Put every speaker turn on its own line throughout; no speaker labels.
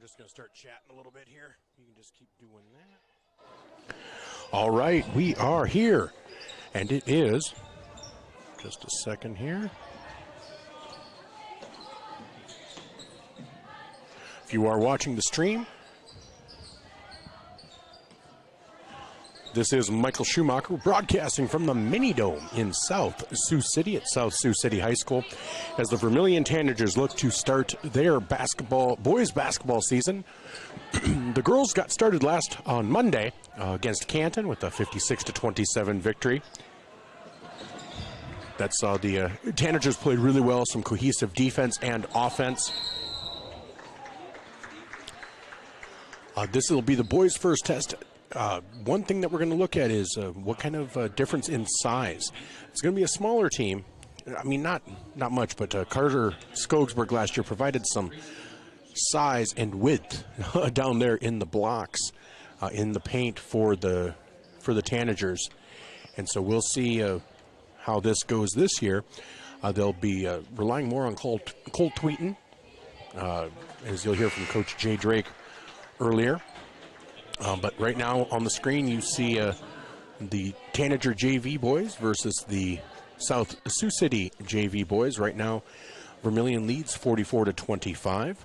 just going to start chatting a little bit here. You can just keep doing that. All right, we are here. And it is, just a second here. If you are watching the stream, this is Michael Schumacher broadcasting from the Mini Dome in South Sioux City at South Sioux City High School as the Vermilion Tanagers look to start their boys basketball season. The girls got started last on Monday against Canton with a 56-27 victory. That saw the Tanagers played really well, some cohesive defense and offense. This will be the boys' first test. One thing that we're going to look at is what kind of difference in size. It's going to be a smaller team. I mean, not much, but Carter Skogsberg last year provided some size and width down there in the blocks, in the paint for the Tanagers. And so we'll see how this goes this year. They'll be relying more on Cole Tweeton, as you'll hear from Coach Jay Drake earlier. But right now on the screen you see the Tanager JV boys versus the South Sioux City JV boys. Right now Vermilion leads 44-25.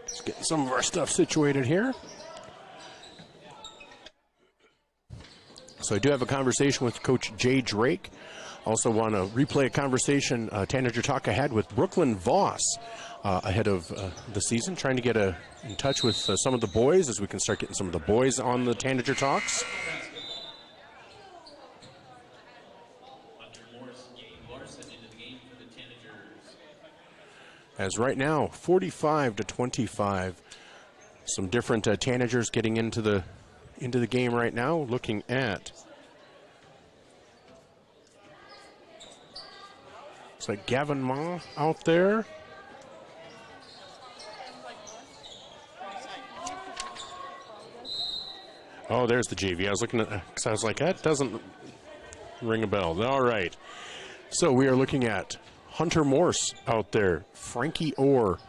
Just getting some of our stuff situated here. So I do have a conversation with Coach Jay Drake. Also want to replay a conversation Tanager Talk I had with Brooklyn Voss ahead of the season, trying to get in touch with some of the boys as we can start getting some of the boys on the Tanager Talks. As right now, 45-25, some different Tanagers getting into the game right now, looking at, it's like Gavin Ma out there. Oh, there's the JV. I was looking at, because I was like, that doesn't ring a bell. All right. So we are looking at Hunter Morse out there, Frankie Orr,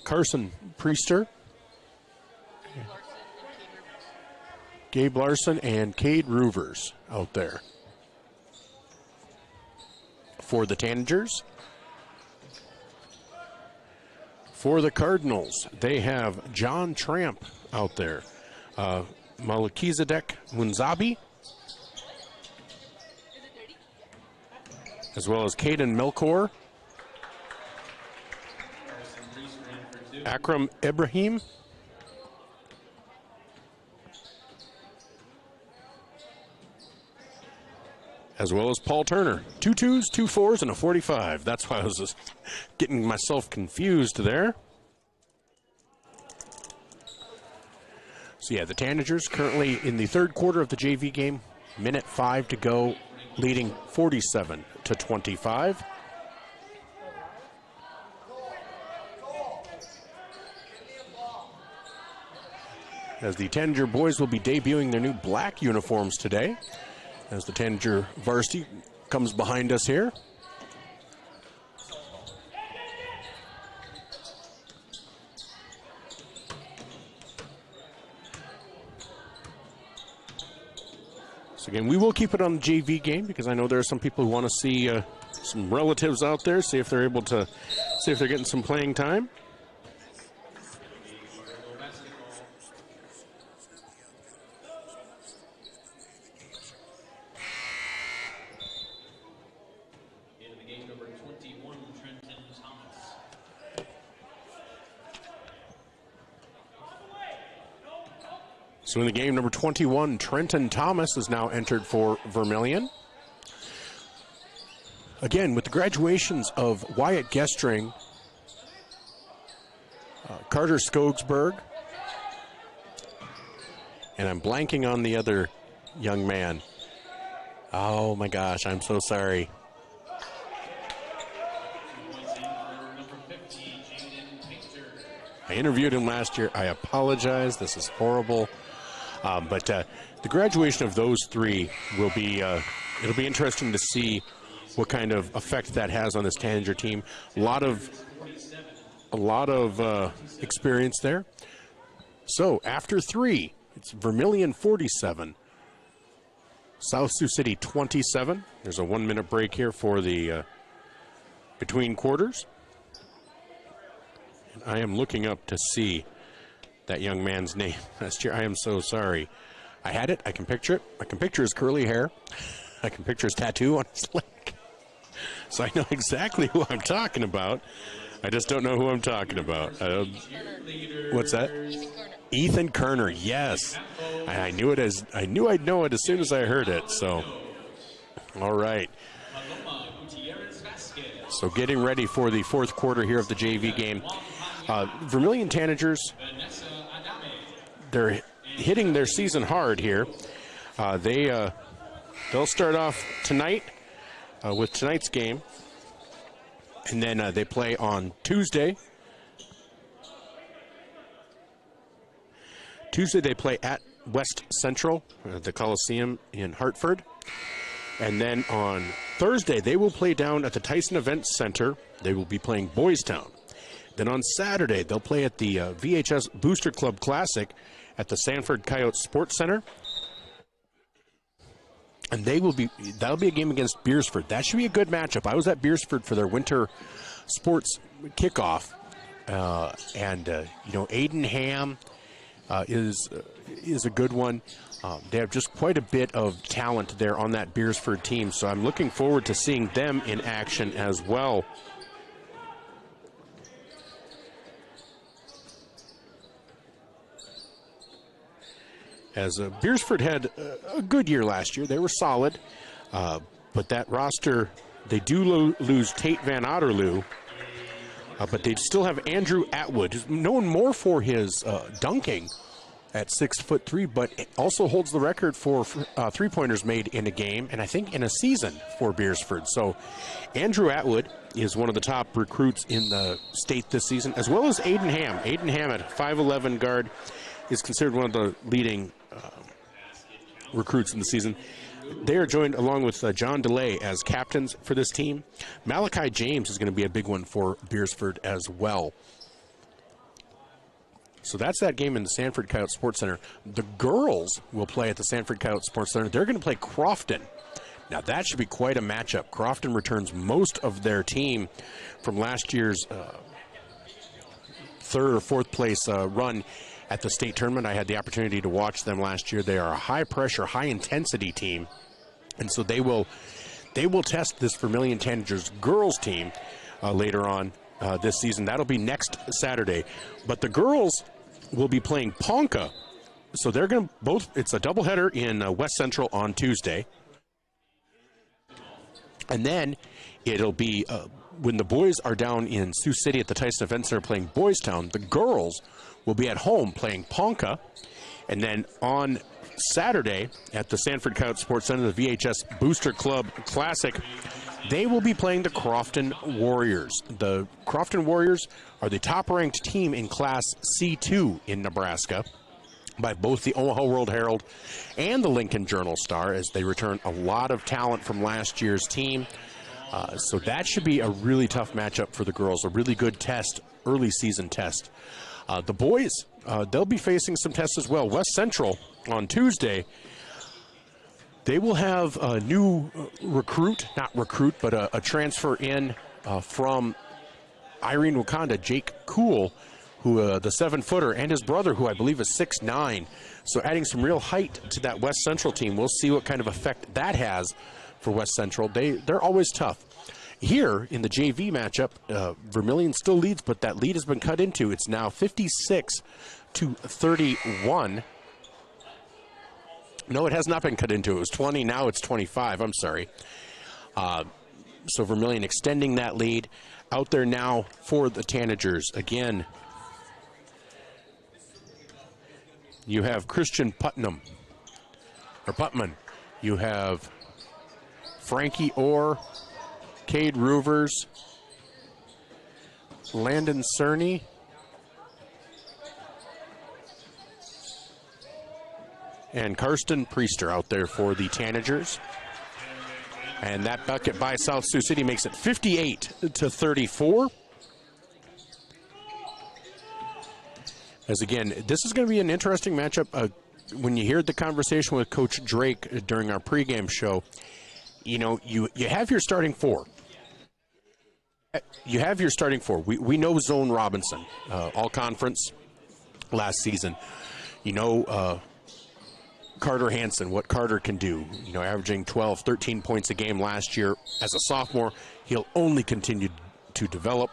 Carson Priester, Gabe Larson, and Cade Roovers out there for the Tanagers. For the Cardinals, they have John Tramp out there, Malakizadek Munzabi, as well as Caden Melkor, Akram Ibrahim, as well as Paul Turner. 2 2s, 2 4s, and a 45. That's why I was just getting myself confused there. So yeah, the Tanagers currently in the third quarter of the JV game. Minute 5 to go, leading 47-25. As the Tanager boys will be debuting their new black uniforms today, as the Tanager Varsity comes behind us here. So again, we will keep it on the JV game because I know there are some people who want to see some relatives out there, see if they're able to, see if they're getting some playing time. So in the game, number 21, Trenton Thomas is now entered for Vermilion. Again, with the graduations of Wyatt Gestring, Carter Skogsberg, and I'm blanking on the other young man. Oh my gosh, I'm so sorry. I interviewed him last year. I apologize. This is horrible. But the graduation of those three will be, it'll be interesting to see what kind of effect that has on this Tanager team. A lot of experience there. So after three, it's Vermilion 47, South Sioux City 27. There's a 1-minute break here for the between quarters. And I am looking up to see that young man's name last year. I am so sorry. I had it. I can picture it. I can picture his curly hair. I can picture his tattoo on his leg. So I know exactly who I'm talking about. I just don't know who I'm talking about. What's that? Ethan Kerner. Yes. I knew it as I knew I'd know it as soon as I heard it. So, all right. So getting ready for the fourth quarter here of the JV game. Vermilion Tanagers, they're hitting their season hard here. They'll start off tonight with tonight's game. And then they play on Tuesday. Tuesday they play at West Central, the Coliseum in Hartford. And then on Thursday they will play down at the Tyson Events Center. They will be playing Boys Town. Then on Saturday they'll play at the VHS Booster Club Classic at the Sanford Coyote Sports Center. And that'll be a game against Beersford. That should be a good matchup. I was at Beersford for their winter sports kickoff, and Aiden Ham is a good one. They have just quite a bit of talent there on that Beersford team, so I'm looking forward to seeing them in action as well. As Beersford had a good year last year. They were solid, but that roster, they do lose Tate Van Otterloo, but they still have Andrew Atwood, who's known more for his dunking at 6'3", but also holds the record for three-pointers made in a game, and I think in a season for Beersford. So Andrew Atwood is one of the top recruits in the state this season, as well as Aiden Ham. Aiden Ham at 5'11" guard is considered one of the leading recruits in the season. They are joined along with John DeLay as captains for this team. Malachi James is going to be a big one for Beersford as well. So that's that game in the Sanford Coyote Sports Center. The girls will play at the Sanford Coyote Sports Center. They're going to play Crofton. Now that should be quite a matchup. Crofton returns most of their team from last year's third or fourth place run at the state tournament. I had the opportunity to watch them last year. They are a high-pressure, high-intensity team, and so they will test this Vermilion Tanagers girls team later on this season. That'll be next Saturday. But the girls will be playing Ponca, so they're going to both. It's a doubleheader in West Central on Tuesday, and then it'll be when the boys are down in Sioux City at the Tyson Event Center playing Boys Town. The girls will be at home playing Ponca, and then on Saturday at the Sanford Coyote Sports Center, the VHS Booster Club Classic, they will be playing the Crofton Warriors. The Crofton Warriors are the top-ranked team in Class C2 in Nebraska by both the Omaha World Herald and the Lincoln Journal-Star, as they return a lot of talent from last year's team. So that should be a really tough matchup for the girls, a really good test, early season test. The boys, they'll be facing some tests as well. West Central on Tuesday, they will have a new but a transfer in from Irene Wakanda, Jake Cool, who the 7-footer, and his brother, who I believe is 6'9". So adding some real height to that West Central team. We'll see what kind of effect that has for West Central. They're always tough. Here in the JV matchup, Vermilion still leads, but that lead has been cut into. It's now 56-31. No, it has not been cut into. It was 20. Now it's 25. I'm sorry. So Vermilion extending that lead. Out there now for the Tanagers. Again, you have Christian Putman. You have Frankie Orr, Cade Roovers, Landon Cerny, and Karsten Priester out there for the Tanagers. And that bucket by South Sioux City makes it 58-34. As again, this is going to be an interesting matchup. When you hear the conversation with Coach Drake during our pregame show, you know, you have your starting four. You have your starting four. We know Zone Robinson, all conference last season. You know, Carter Hansen, what Carter can do, you know, averaging 12, 13 points a game last year as a sophomore. He'll only continue to develop.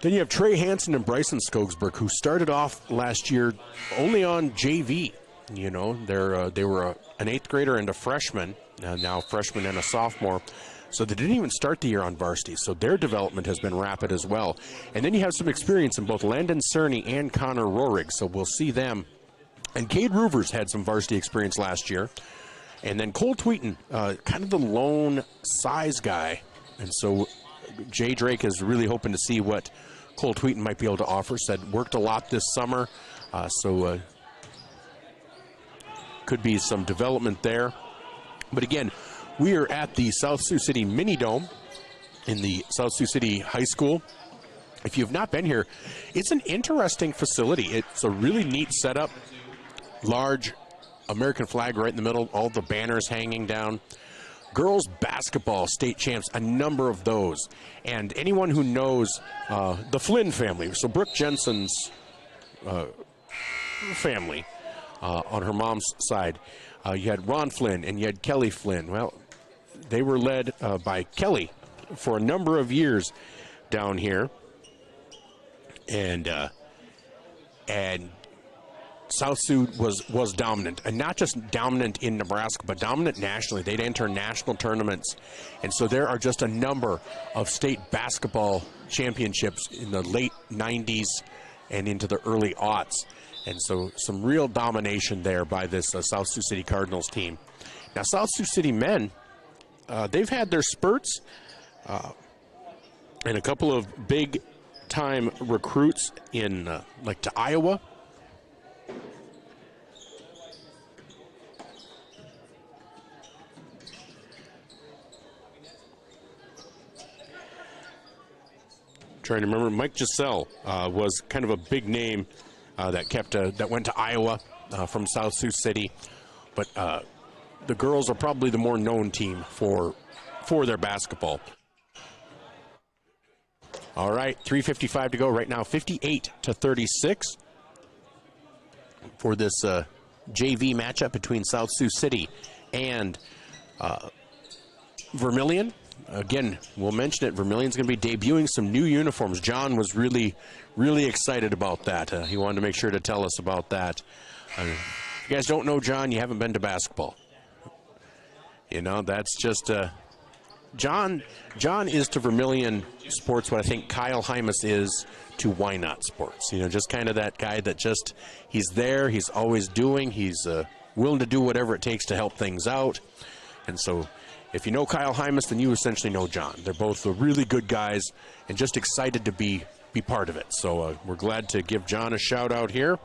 Then you have Trey Hansen and Bryson Skogsberg, who started off last year only on JV. You know, they were an 8th grader and a freshman, now a freshman and a sophomore. So they didn't even start the year on varsity. So their development has been rapid as well. And then you have some experience in both Landon Cerny and Connor Rohrig. So we'll see them. And Cade Roovers had some varsity experience last year. And then Cole Tweeton, kind of the lone size guy. And so Jay Drake is really hoping to see what Cole Tweeton might be able to offer. Said worked a lot this summer. So could be some development there. But again, we are at the South Sioux City Mini Dome in the South Sioux City High School. If you've not been here, it's an interesting facility. It's a really neat setup. Large American flag right in the middle, all the banners hanging down. Girls basketball state champs, a number of those. And anyone who knows the Flynn family, so Brooke Jensen's family on her mom's side, you had Ron Flynn and you had Kelly Flynn. Well, they were led by Kelly for a number of years down here. And South Sioux was dominant, and not just dominant in Nebraska, but dominant nationally. They'd enter national tournaments, and so there are just a number of state basketball championships in the late 90s and into the early aughts, and so some real domination there by this South Sioux City Cardinals team. Now, South Sioux City men, they've had their spurts, and a couple of big-time recruits in, like to Iowa. Trying to remember, Mike Giselle was kind of a big name that went to Iowa from South Sioux City, but the girls are probably the more known team for their basketball. All right, 3:55 to go right now, 58-36 for this JV matchup between South Sioux City and Vermilion. Again, we'll mention it. Vermilion's going to be debuting some new uniforms. John was really, really excited about that. He wanted to make sure to tell us about that. If you guys don't know John, you haven't been to basketball. You know, that's just... John is to Vermilion sports what I think Kyle Hymas is to Why Not sports. You know, just kind of that guy that just, he's there, he's always doing, he's willing to do whatever it takes to help things out. And so... if you know Kyle Hymas, then you essentially know John. They're both really good guys and just excited to be part of it. So we're glad to give John a shout out here.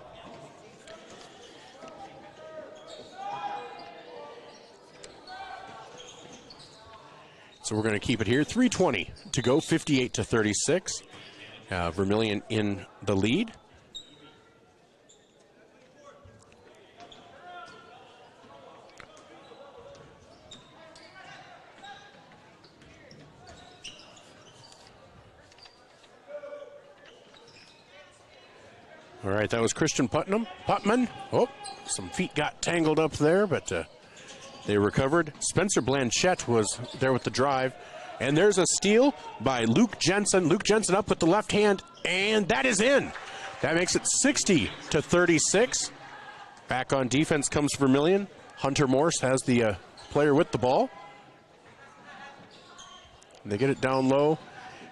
So we're going to keep it here. 3:20 to go, 58-36. Vermilion in the lead. All right, that was Christian Putman. Oh, some feet got tangled up there, but they recovered. Spencer Blanchette was there with the drive. And there's a steal by Luke Jensen. Luke Jensen up with the left hand, and that is in. That makes it 60-36. Back on defense comes Vermilion. Hunter Morse has the player with the ball. They get it down low,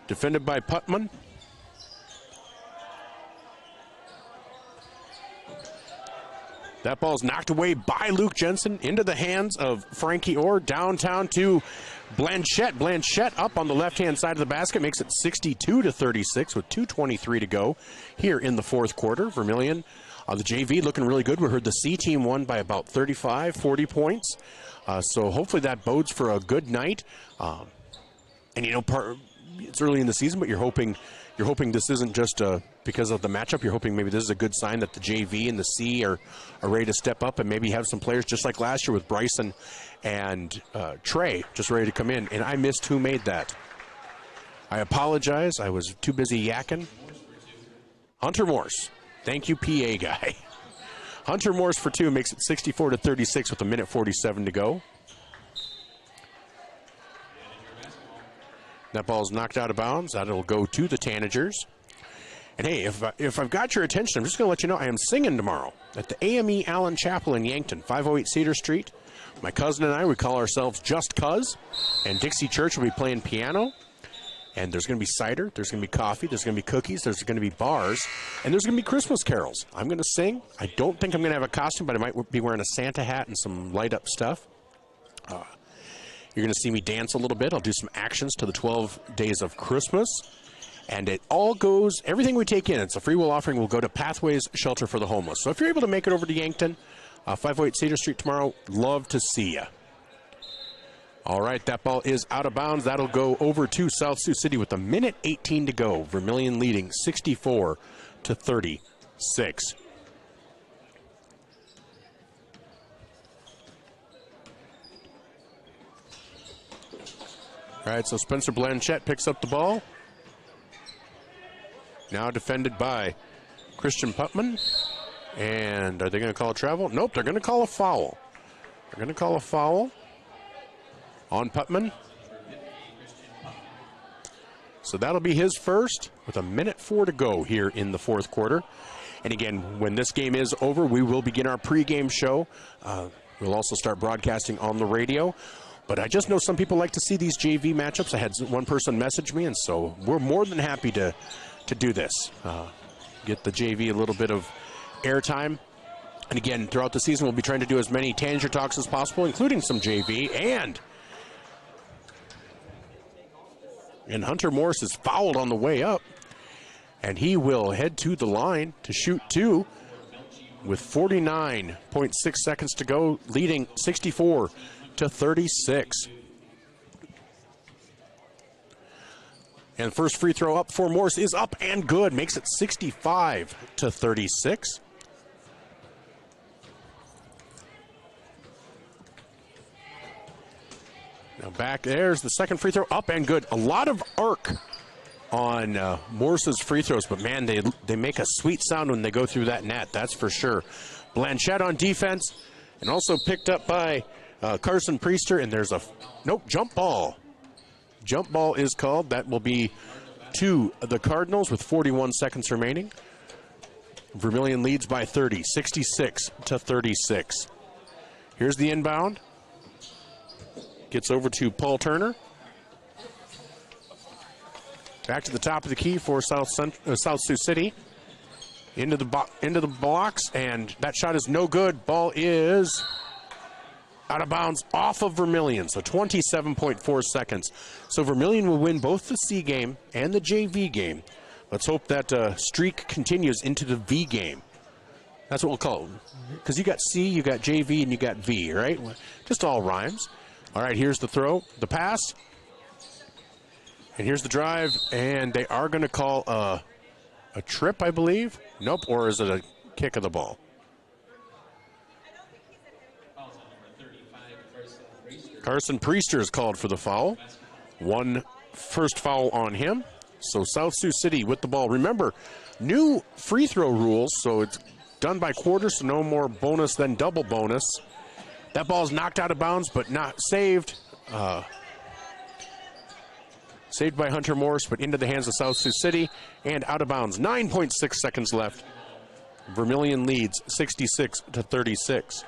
defended by Putman. That ball's knocked away by Luke Jensen into the hands of Frankie Orr. Downtown to Blanchette. Blanchette up on the left-hand side of the basket makes it 62-36 with 2:23 to go here in the fourth quarter. Vermilion The JV looking really good. We heard the C team won by about 35, 40 points. So hopefully that bodes for a good night. And, you know, it's early in the season, but you're hoping this isn't just because of the matchup. You're hoping maybe this is a good sign that the JV and the C are ready to step up and maybe have some players just like last year with Bryson and Trey just ready to come in. And I missed who made that. I apologize. I was too busy yakking. Hunter Morse. Thank you, PA guy. Hunter Morse for 2 makes it 64-36 with 1:47 to go. That ball's knocked out of bounds. That'll go to the Tanagers. And hey, if I've got your attention, I'm just going to let you know I am singing tomorrow at the AME Allen Chapel in Yankton, 508 Cedar Street. My cousin and I, we call ourselves Just Cuz. And Dixie Church will be playing piano. And there's going to be cider, there's going to be coffee, there's going to be cookies, there's going to be bars, and there's going to be Christmas carols. I'm going to sing. I don't think I'm going to have a costume, but I might be wearing a Santa hat and some light-up stuff. You're going to see me dance a little bit. I'll do some actions to the 12 days of Christmas. And it all goes, everything we take in, it's a free will offering, will go to Pathways Shelter for the Homeless. So if you're able to make it over to Yankton, 508 Cedar Street tomorrow, love to see you. All right, that ball is out of bounds. That'll go over to South Sioux City with 1:18 to go. Vermilion leading 64-36. All right, so Spencer Blanchette picks up the ball. Now defended by Christian Putman. And are they going to call a travel? Nope, they're going to call a foul. They're going to call a foul on Putman. So that'll be his first with 1:04 to go here in the fourth quarter. And again, when this game is over, we will begin our pregame show. We'll also start broadcasting on the radio. But I just know some people like to see these JV matchups. I had one person message me, and so we're more than happy to do this. Get the JV a little bit of airtime. And again, throughout the season, we'll be trying to do as many Tanager talks as possible, including some JV. And Hunter Morse is fouled on the way up. And he will head to the line to shoot 2 with 49.6 seconds to go, leading 64-36. And the first free throw up for Morse is up and good. Makes it 65-36. Now back, there's the second free throw, up and good. A lot of arc on Morse's free throws, but man, they make a sweet sound when they go through that net, that's for sure. Blanchette on defense, and also picked up by Carson Priester, and there's a, jump ball. Jump ball is called. That will be to the Cardinals with 41 seconds remaining. Vermilion leads by 30, 66-36. Here's the inbound. Gets over to Paul Turner. Back to the top of the key for South Sioux City. Into the blocks, and that shot is no good. Ball is out of bounds off of Vermilion, so 27.4 seconds. So Vermilion will win both the C game and the JV game. Let's hope that streak continues into the V game. That's what we'll call it. Because you got C, you got JV, and you got V, right? Just all rhymes. All right, here's the throw, the pass. And here's the drive, and they are going to call a trip, I believe. Nope, or is it a kick of the ball? Carson Priester is called for the foul. One first foul on him. So South Sioux City with the ball. Remember, new free throw rules, so it's done by quarters, so no more bonus than double bonus. That ball is knocked out of bounds, but not saved. Saved by Hunter Morse, but into the hands of South Sioux City and out of bounds. 9.6 seconds left. Vermilion leads 66-36.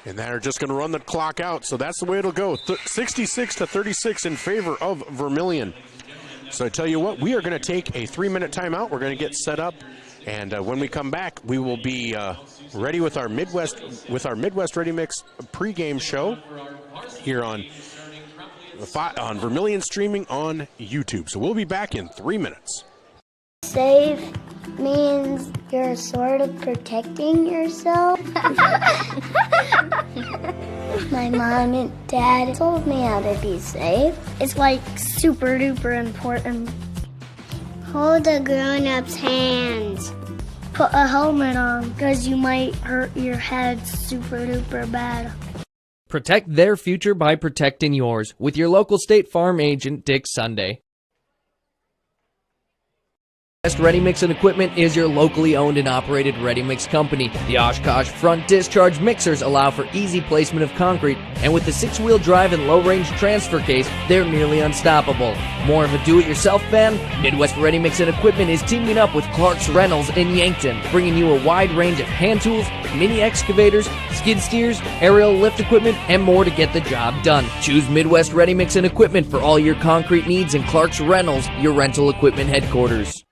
And they're just going to run the clock out, so that's the way it'll go. 66-36 in favor of Vermilion. So I tell you what, we are going to take a 3-minute timeout. We're going to get set up, and when we come back, we will be ready with our Midwest Ready Mix pregame show here on on Vermilion streaming on YouTube. So we'll be back in 3 minutes.
Safe means you're sort of protecting yourself. My mom and dad told me how to be safe. It's like super duper important. Hold a grown-up's hands. Put a helmet on because you might hurt your head super duper bad.
Protect their future by protecting yours with your local State Farm agent, Dick Sunday. Best Ready Mix and Equipment is your locally owned and operated ready mix company. The Oshkosh front discharge mixers allow for easy placement of concrete, and with the 6-wheel drive and low-range transfer case, they're nearly unstoppable. More of a do-it-yourself fan? Midwest Ready Mix and Equipment is teaming up with Clark's Rentals in Yankton, bringing you a wide range of hand tools, mini excavators, skid steers, aerial lift equipment, and more to get the job done. Choose Midwest Ready Mix and Equipment for all your concrete needs, and Clark's Rentals, your rental equipment headquarters.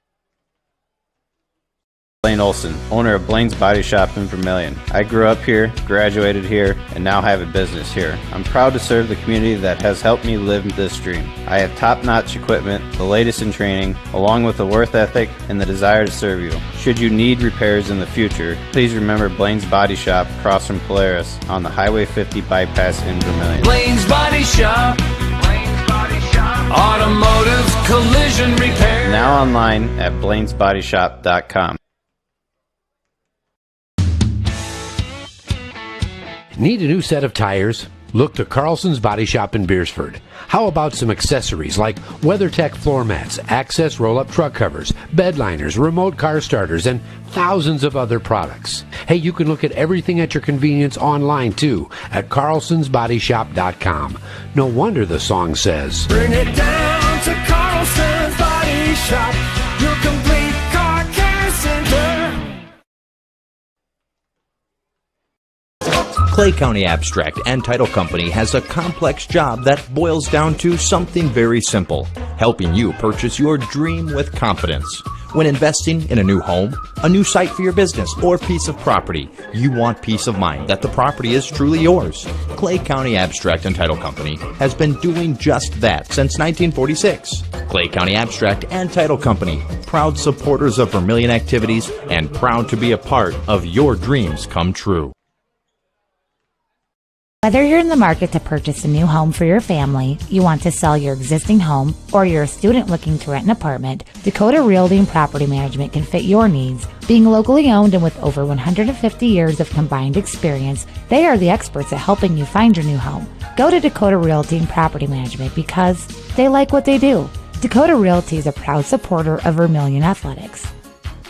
Blaine Olson, owner of Blaine's Body Shop in Vermilion. I grew up here, graduated here, and now have a business here. I'm proud to serve the community that has helped me live this dream. I have top-notch equipment, the latest in training, along with a work ethic and the desire to serve you. Should you need repairs in the future, please remember Blaine's Body Shop across from Polaris on the Highway 50 bypass in Vermilion.
Blaine's Body Shop. Automotive collision repair.
Now online at blainesbodyshop.com.
Need a new set of tires? Look to Carlson's Body Shop in Beersford. How about some accessories like WeatherTech floor mats, access roll-up truck covers, bed liners, remote car starters, and thousands of other products. Hey, you can look at everything at your convenience online too at carlsonsbodyshop.com. No wonder the song says,
Bring it down to Carlson's Body Shop, your complete car care center.
Clay County Abstract and Title Company has a complex job that boils down to something very simple: helping you purchase your dream with confidence. When investing in a new home, a new site for your business, or piece of property, you want peace of mind that the property is truly yours. Clay County Abstract and Title Company has been doing just that since 1946. Clay County Abstract and Title Company, proud supporters of Vermilion activities and proud to be a part of your dreams come true.
Whether you're in the market to purchase a new home for your family, you want to sell your existing home, or you're a student looking to rent an apartment, Dakota Realty and Property Management can fit your needs. Being locally owned and with over 150 years of combined experience, they are the experts at helping you find your new home. Go to Dakota Realty and Property Management because they like what they do. Dakota Realty is a proud supporter of Vermilion Athletics.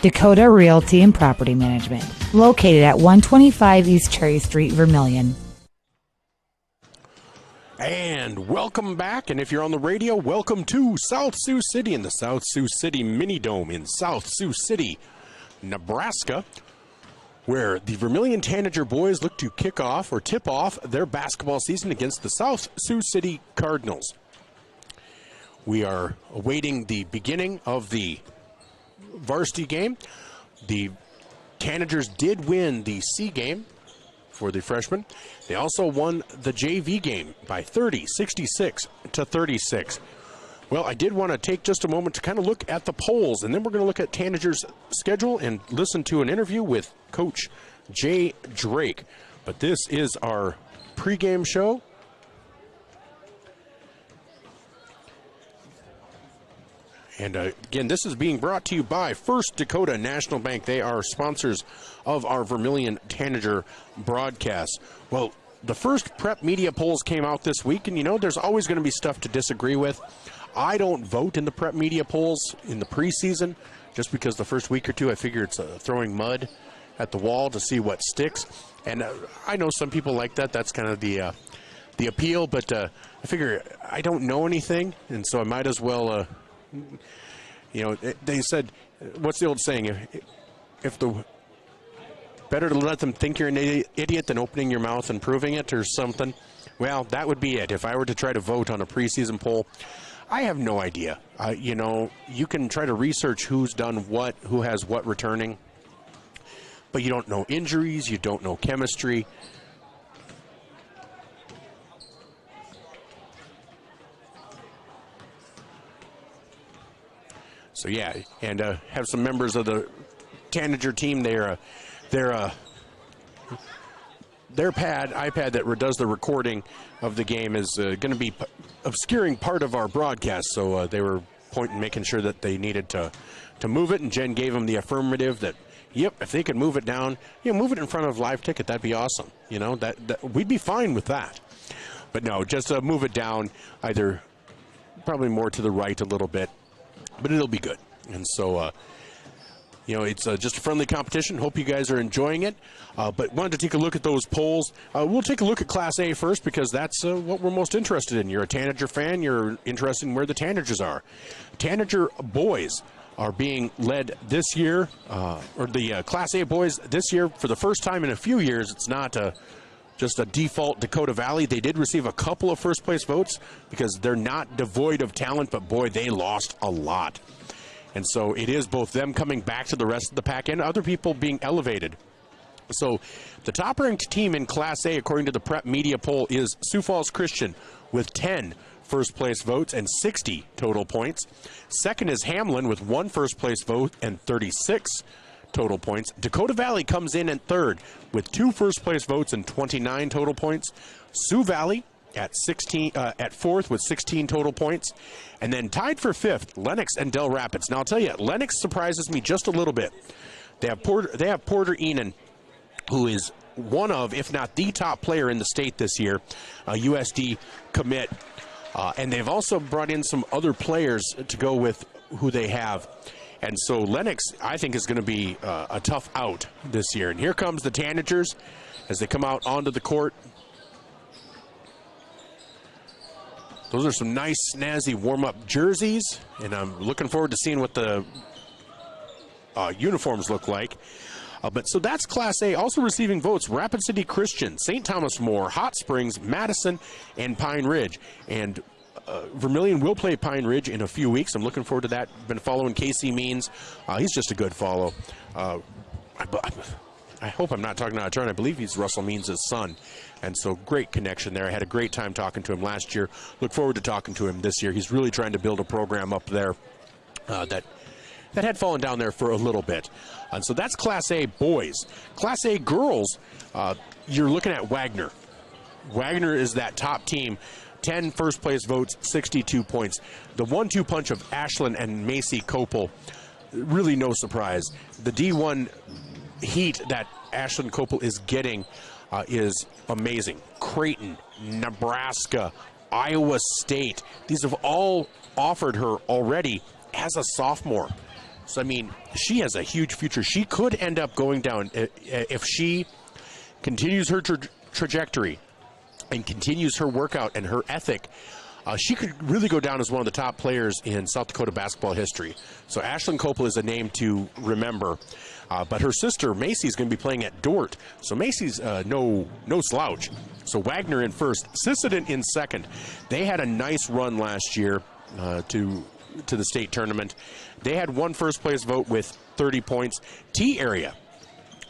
Dakota Realty and Property Management, located at 125 East Cherry Street, Vermilion.
And welcome back, and if you're on the radio, welcome to South Sioux City in the South Sioux City Mini Dome in South Sioux City, Nebraska, where the Vermilion Tanager boys look to kick off or tip off their basketball season against the South Sioux City Cardinals. We are awaiting the beginning of the varsity game. The Tanagers did win the C game for the freshmen. They also won the JV game by 30, 66 to 36. Well, I did want to take just a moment to kind of look at the polls, and then we're going to look at Tanager's schedule and listen to an interview with Coach Jay Drake. But this is our pregame show. And again, this is being brought to you by First Dakota National Bank. They are sponsors of our Vermilion Tanager broadcast. Well, the first prep media polls came out this week, and you know, there's always going to be stuff to disagree with. I don't vote in the prep media polls in the preseason, just because the first week or two I figure it's throwing mud at the wall to see what sticks. And I know some people like that. That's kind of the appeal, but I figure I don't know anything, and so I might as well... you know, they said, what's the old saying? If the better to let them think you're an idiot than opening your mouth and proving it or something. Well, that would be it. If I were to try to vote on a preseason poll, I have no idea. You know, you can try to research who's done what, who has what returning, but you don't know injuries, you don't know chemistry. So yeah, and have some members of the Tanager team. Their iPad that does the recording of the game is going to be obscuring part of our broadcast. So they were making sure that they needed to move it, and Jen gave them the affirmative that, yep, if they could move it down, move it in front of live ticket, that'd be awesome. That we'd be fine with that. But no, just move it down, either probably more to the right a little bit, but it'll be good. And so, it's just a friendly competition. Hope you guys are enjoying it. But wanted to take a look at those polls. We'll take a look at Class A first because that's what we're most interested in. You're a Tanager fan. You're interested in where the Tanagers are. Tanager boys are being led this year, or the Class A boys this year for the first time in a few years. It's not just a default Dakota Valley. They did receive a couple of first-place votes because they're not devoid of talent, but boy, they lost a lot. And so it is both them coming back to the rest of the pack and other people being elevated. So the top-ranked team in Class A, according to the Prep Media poll, is Sioux Falls Christian with 10 first-place votes and 60 total points. Second is Hamlin with 1 first-place vote and 36 total points. Dakota Valley comes in at third with 2 first-place votes and 29 total points. Sioux Valley at fourth with 16 total points. And then tied for fifth, Lennox and Del Rapids. Now, I'll tell you, Lennox surprises me just a little bit. They have Porter Enan, who is one of, if not the top player in the state this year, a USD commit. And they've also brought in some other players to go with who they have. And so Lennox, I think, is going to be a tough out this year. And here comes the Tanagers as they come out onto the court. Those are some nice, snazzy warm-up jerseys, and I'm looking forward to seeing what the uniforms look like. So that's Class A. Also receiving votes, Rapid City Christian, St. Thomas More, Hot Springs, Madison, and Pine Ridge. And Vermilion will play Pine Ridge in a few weeks. I'm looking forward to that. Been following Casey Means. He's just a good follow. I hope I'm not talking out of turn. I believe he's Russell Means' son. And so great connection there. I had a great time talking to him last year. Look forward to talking to him this year. He's really trying to build a program up there that had fallen down there for a little bit. And so that's Class A boys. Class A girls, you're looking at Wagner. Wagner is that top team. 10 first-place votes, 62 points. The 1-2 punch of Ashland and Macy Copel, really no surprise. The D1 heat that Ashland Copel is getting is amazing. Creighton, Nebraska, Iowa State, these have all offered her already as a sophomore. So, I mean, she has a huge future. She could end up going down if she continues her trajectory and continues her workout and her ethic. She could really go down as one of the top players in South Dakota basketball history. So Ashland Copel is a name to remember. But her sister, Macy, is going to be playing at Dort. So Macy's no slouch. So Wagner in first, Sisseton in second. They had a nice run last year to the state tournament. They had 1 first-place vote with 30 points. T-Area,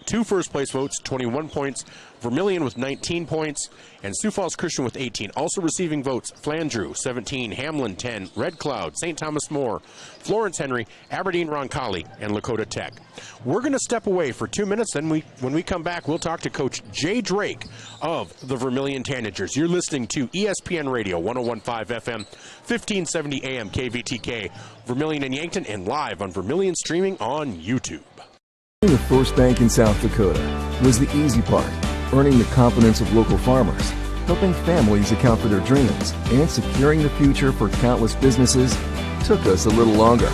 2 first-place votes, 21 points. Vermilion with 19 points, and Sioux Falls Christian with 18. Also receiving votes, Flandreau, 17, Hamlin, 10, Red Cloud, St. Thomas More, Florence Henry, Aberdeen Roncalli, and Lakota Tech. We're going to step away for 2 minutes, then when we come back, we'll talk to Coach Jay Drake of the Vermilion Tanagers. You're listening to ESPN Radio, 101.5 FM, 1570 AM, KVTK, Vermilion and Yankton, and live on Vermilion streaming on YouTube.
The first bank in South Dakota was the easy part. Earning the confidence of local farmers, helping families account for their dreams, and securing the future for countless businesses took us a little longer.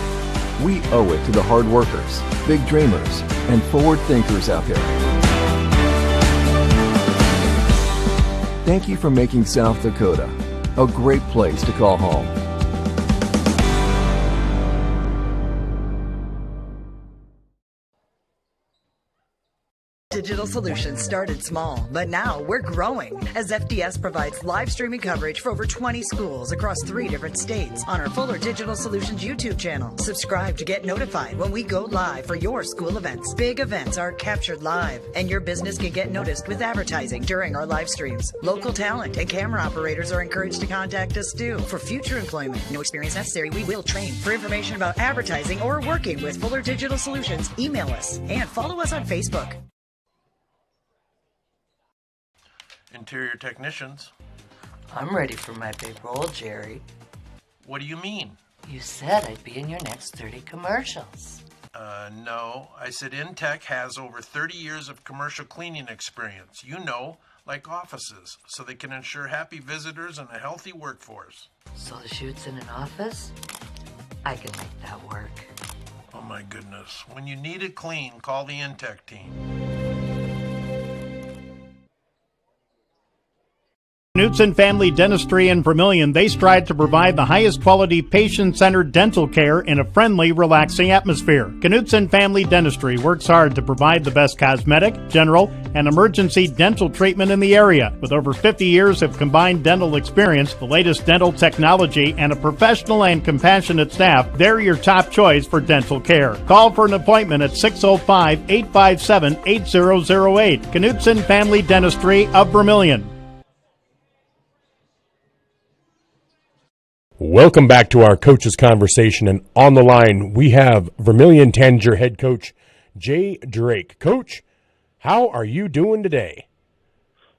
We owe it to the hard workers, big dreamers, and forward thinkers out there. Thank you for making South Dakota a great place to call home.
Digital Solutions started small, but now we're growing as FDS provides live streaming coverage for over 20 schools across 3 different states on our Fuller Digital Solutions YouTube channel. Subscribe to get notified when we go live for your school events. Big events are captured live, and your business can get noticed with advertising during our live streams. Local talent and camera operators are encouraged to contact us too for future employment. No experience necessary. We will train. For information about advertising or working with Fuller Digital Solutions, email us and follow us on Facebook.
Interior technicians.
I'm ready for my big role, Jerry.
What do you mean?
You said I'd be in your next 30 commercials.
No. I said Intech has over 30 years of commercial cleaning experience. You know, like offices, so they can ensure happy visitors and a healthy workforce.
So the shoot's in an office? I can make that work.
Oh my goodness. When you need it clean, call the Intech team.
Knutson Family Dentistry in Vermilion, they strive to provide the highest quality patient-centered dental care in a friendly, relaxing atmosphere. Knutson Family Dentistry works hard to provide the best cosmetic, general, and emergency dental treatment in the area. With over 50 years of combined dental experience, the latest dental technology, and a professional and compassionate staff, they're your top choice for dental care. Call for an appointment at 605-857-8008. Knutson Family Dentistry of Vermilion.
Welcome back to our coaches conversation, and on the line we have Vermilion Tanager head coach Jay Drake. Coach, how are you doing today?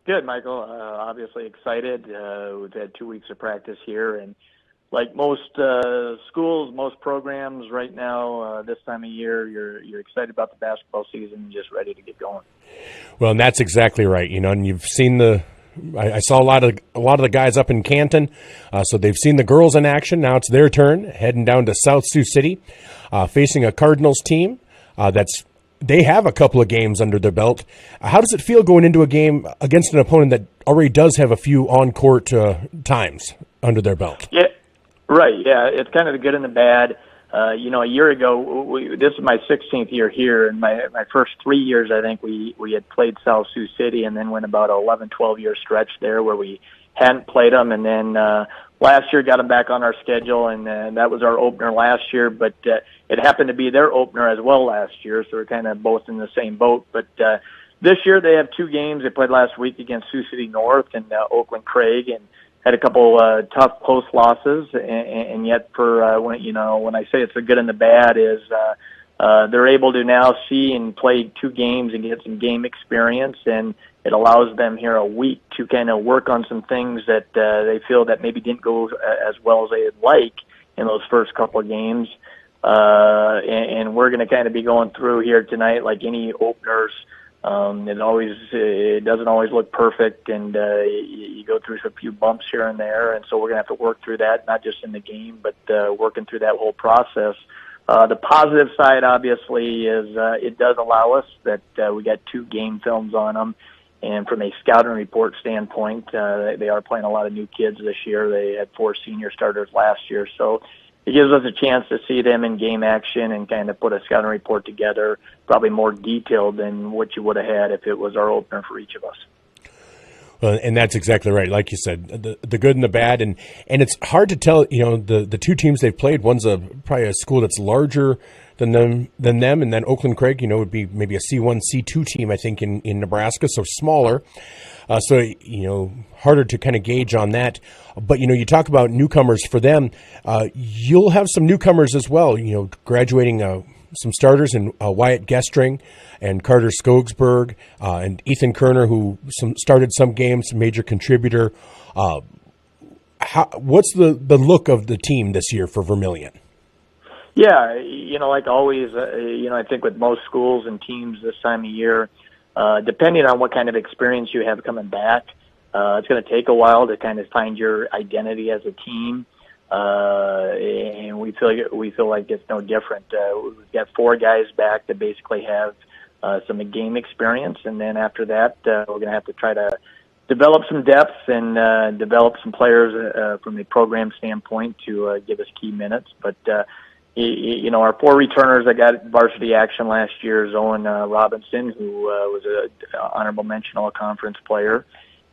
Good, Michael. Obviously excited. We've had 2 weeks of practice here, and like most schools, most programs right now, this time of year, you're excited about the basketball season and just ready to get going.
Well, and that's exactly right. You know, and you've seen I saw a lot of the guys up in Canton, so they've seen the girls in action. Now it's their turn, heading down to South Sioux City, facing a Cardinals team they have a couple of games under their belt. How does it feel going into a game against an opponent that already does have a few on-court times under their belt?
Yeah, right. Yeah, it's kind of the good and the bad. A year ago, this is my 16th year here, and my first 3 years, I think, we had played South Sioux City, and then went about an 11, 12-year stretch there where we hadn't played them, and then last year got them back on our schedule, and that was our opener last year, but it happened to be their opener as well last year, so we're kind of both in the same boat. But this year they have 2 games. They played last week against Sioux City North and Oakland Craig, and had a couple tough post losses, and yet for when I say it's the good and the bad is they're able to now see and play 2 games and get some game experience, and it allows them here a week to kind of work on some things that they feel that maybe didn't go as well as they'd like in those first couple of games. And we're going to kind of be going through here tonight like any openers. It doesn't always look perfect, and you go through a few bumps here and there, and so we're going to have to work through that, not just in the game, but working through that whole process. The positive side, obviously, is it does allow us that we got 2 game films on them, and from a scouting report standpoint, they are playing a lot of new kids this year. They had 4 senior starters last year, so it gives us a chance to see them in game action and kind of put a scouting report together, probably more detailed than what you would have had if it was our opener for each of us.
Well, and that's exactly right. Like you said, the good and the bad, and it's hard to tell. The 2 teams they've played. One's probably a school that's larger than them, and then Oakland Craig, would be maybe a C1, C2 team, I think, in Nebraska, so smaller. So harder to kind of gauge on that. But, you talk about newcomers for them. You'll have some newcomers as well, graduating some starters in Wyatt Gestring and Carter Skogsberg and Ethan Kerner, who started some games, major contributor. What's the look of the team this year for Vermilion?
Yeah, like always, I think with most schools and teams this time of year, depending on what kind of experience you have coming back, it's going to take a while to kind of find your identity as a team, and we feel like it's no different. We've got 4 guys back that basically have some game experience, and then after that, we're going to have to try to develop some depth and develop some players from a program standpoint to give us key minutes. But our 4 returners that got varsity action last year is Owen Robinson, who was a honorable mention all-conference player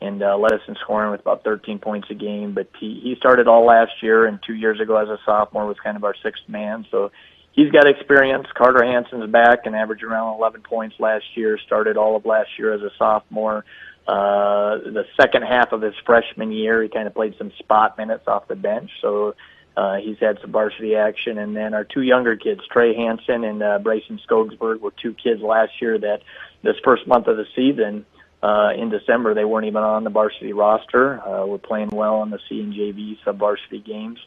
and led us in scoring with about 13 points a game. But he started all last year, and 2 years ago as a sophomore was kind of our 6th man. So he's got experience. Carter Hansen's back and averaged around 11 points last year, started all of last year as a sophomore. The second half of his freshman year, he kind of played some spot minutes off the bench. So he's had some varsity action. And then our 2 younger kids, Trey Hansen and Bryson Skogsberg, were 2 kids last year that this first month of the season, in December, they weren't even on the varsity roster. We're playing well in the C and JV sub-varsity games.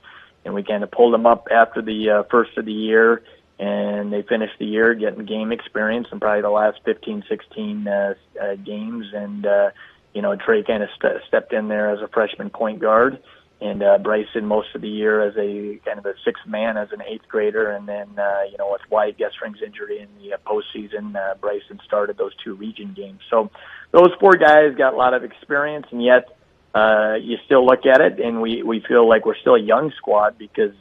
And we kind of pulled them up after the first of the year, and they finished the year getting game experience in probably the last 15, 16 games. And, Trey kind of stepped in there as a freshman point guard. And Bryson most of the year as a kind of a 6th man as an 8th grader. And then, with Wyatt Gessering's injury in the postseason, Bryson started those 2 region games. So those 4 guys got a lot of experience, and yet you still look at it, and we feel like we're still a young squad because,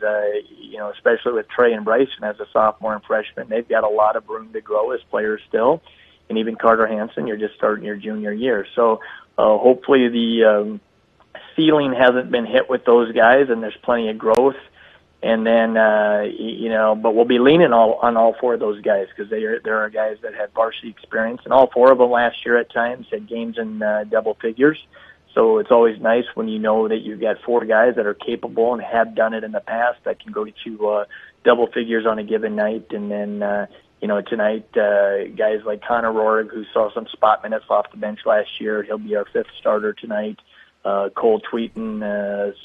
especially with Trey and Bryson as a sophomore and freshman, they've got a lot of room to grow as players still. And even Carter Hansen, you're just starting your junior year. So hopefully the ceiling hasn't been hit with those guys, and there's plenty of growth. And then, but we'll be leaning on all 4 of those guys because there are guys that have varsity experience, and all 4 of them last year at times had games in double figures. So it's always nice when you know that you've got 4 guys that are capable and have done it in the past that can go get you double figures on a given night. And then, tonight, guys like Connor Rohrig, who saw some spot minutes off the bench last year, he'll be our 5th starter tonight. Cole Tweeton,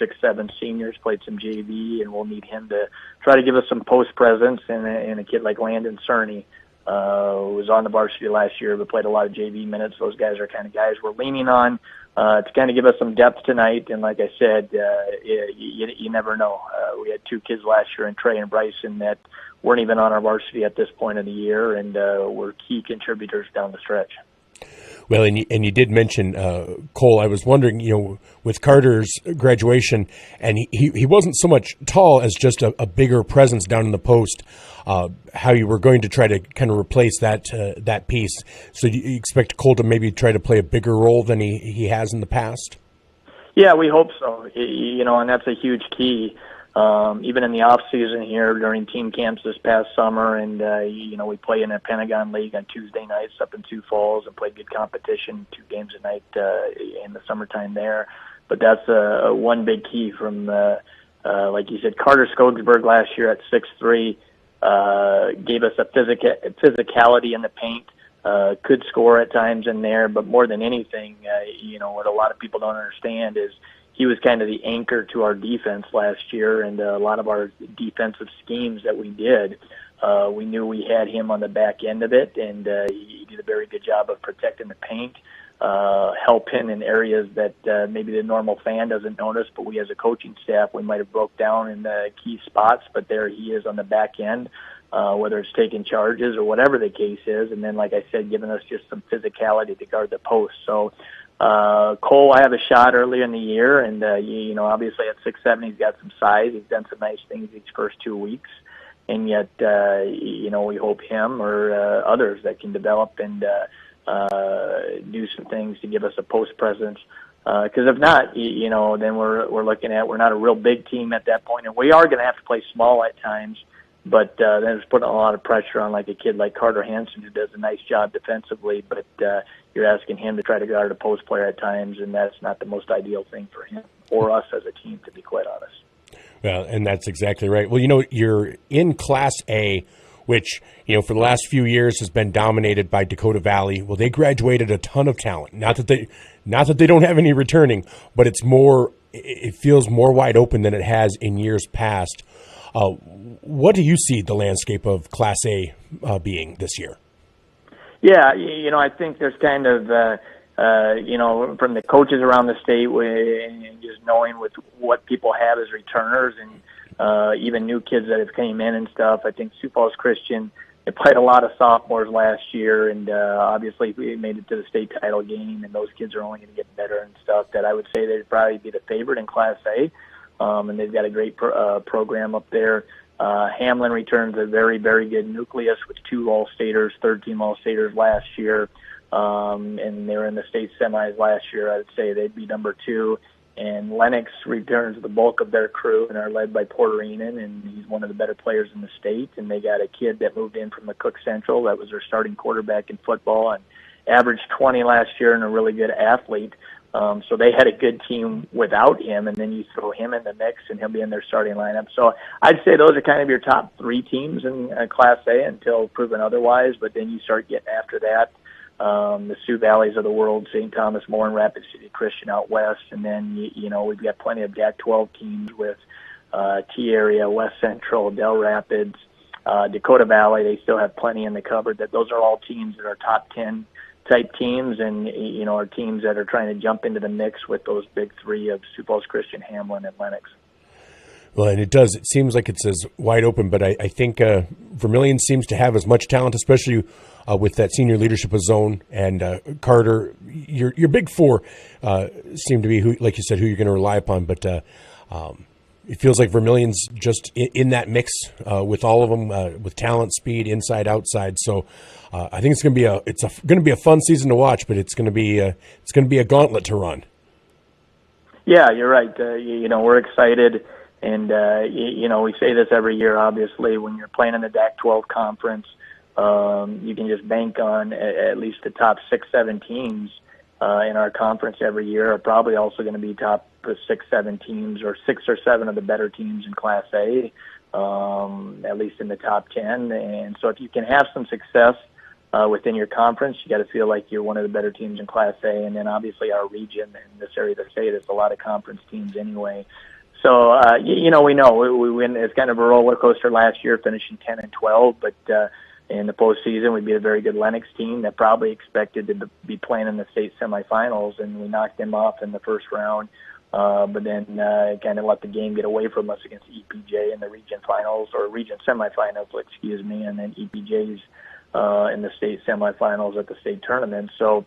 6'7" seniors, played some JV, and we'll need him to try to give us some post presence. And a kid like Landon Cerny, who was on the varsity last year but played a lot of JV minutes. Those guys are kind of guys we're leaning on to kind of give us some depth tonight. And like I said, you never know. We had 2 kids last year, in Trey and Bryson, that weren't even on our varsity at this point of the year, and were key contributors down the stretch.
Well, and you did mention Cole. I was wondering, with Carter's graduation, and he wasn't so much tall as just a bigger presence down in the post, how you were going to try to kind of replace that piece. So do you expect Cole to maybe try to play a bigger role than he has in the past?
Yeah, we hope so. And that's a huge key. Even in the off season here during team camps this past summer, and we play in a Pentagon League on Tuesday nights up in Sioux Falls and play good competition, 2 games a night in the summertime there. But that's one big key from, like you said, Carter Skogsberg last year at 6'3", gave us a physicality in the paint. Could score at times in there, but more than anything, what a lot of people don't understand is he was kind of the anchor to our defense last year, and a lot of our defensive schemes that we did, we knew we had him on the back end of it, and he did a very good job of protecting the paint, helping in areas that maybe the normal fan doesn't notice, but we as a coaching staff, we might have broke down in the key spots, but there he is on the back end, whether it's taking charges or whatever the case is, and then, like I said, giving us just some physicality to guard the post. So Cole, I have a shot earlier in the year, and obviously at 6'7", he's got some size. He's done some nice things these first 2 weeks, and yet we hope him or others that can develop and do some things to give us a post presence. Because if not, then we're looking at, we're not a real big team at that point, and we are going to have to play small at times. But then it's putting a lot of pressure on like a kid like Carter Hansen, who does a nice job defensively, but you're asking him to try to guard a post player at times, and that's not the most ideal thing for him or us as a team, to be quite honest.
Well, and that's exactly right. Well, you're in Class A, which, for the last few years has been dominated by Dakota Valley. Well, they graduated a ton of talent. Not that they don't have any returning, but it feels more wide open than it has in years past. What do you see the landscape of Class A being this year?
Yeah, I think there's kind of, from the coaches around the state, and just knowing with what people have as returners and even new kids that have came in and stuff. I think Sioux Falls Christian, they played a lot of sophomores last year, and obviously we made it to the state title game, and those kids are only going to get better and stuff. That I would say they'd probably be the favorite in Class A. And they've got a great program up there. Hamlin returns a very, very good nucleus with 2 All-Staters, third-team All-Staters last year, and they were in the state semis last year. I would say they'd be number 2. And Lennox returns the bulk of their crew and are led by Porter Enan, and he's one of the better players in the state. And they got a kid that moved in from the Cook Central that was their starting quarterback in football and averaged 20 last year and a really good athlete. So they had a good team without him, and then you throw him in the mix, and he'll be in their starting lineup. So I'd say those are kind of your top 3 teams in Class A until proven otherwise, but then you start getting after that. The Sioux Valleys of the world, St. Thomas More and Rapid City Christian out west, and then we've got plenty of DAC-12 teams with T-Area, West Central, Del Rapids, Dakota Valley. They still have plenty in the cupboard. Those are all teams that are top 10 type teams, and are teams that are trying to jump into the mix with those big 3 of Sioux Falls Christian, Hamlin, and Lennox.
Well, and it seems like it's as wide open, but I think Vermilion seems to have as much talent, especially with that senior leadership of Zone and Carter. Your big 4 seem to be, who, like you said, who you're going to rely upon, but it feels like Vermilion's just in that mix with all of them, with talent, speed, inside, outside. So I think it's going to be a fun season to watch, but it's going to be a gauntlet to run. Yeah, you're right. We're excited. And, we say this every year, obviously, when you're playing in the DAC-12 conference, you can just bank on at least the top 6-7 teams in our conference every year are probably also going to be top 6-7 teams, or 6 or 7 of the better teams in Class A, at least in the top 10. And so if you can have some success within your conference, you got to feel like you're one of the better teams in Class A. And then obviously our region in this area of the state, there's a lot of conference teams anyway. So, we know we win. It's kind of a roller coaster last year, finishing 10-12, but in the postseason, we beat a very good Lennox team that probably expected to be playing in the state semifinals, and we knocked them off in the first round. But then kind of let the game get away from us against EPJ in the region finals, or region semifinals, and then EPJ's in the state semifinals at the state tournament. So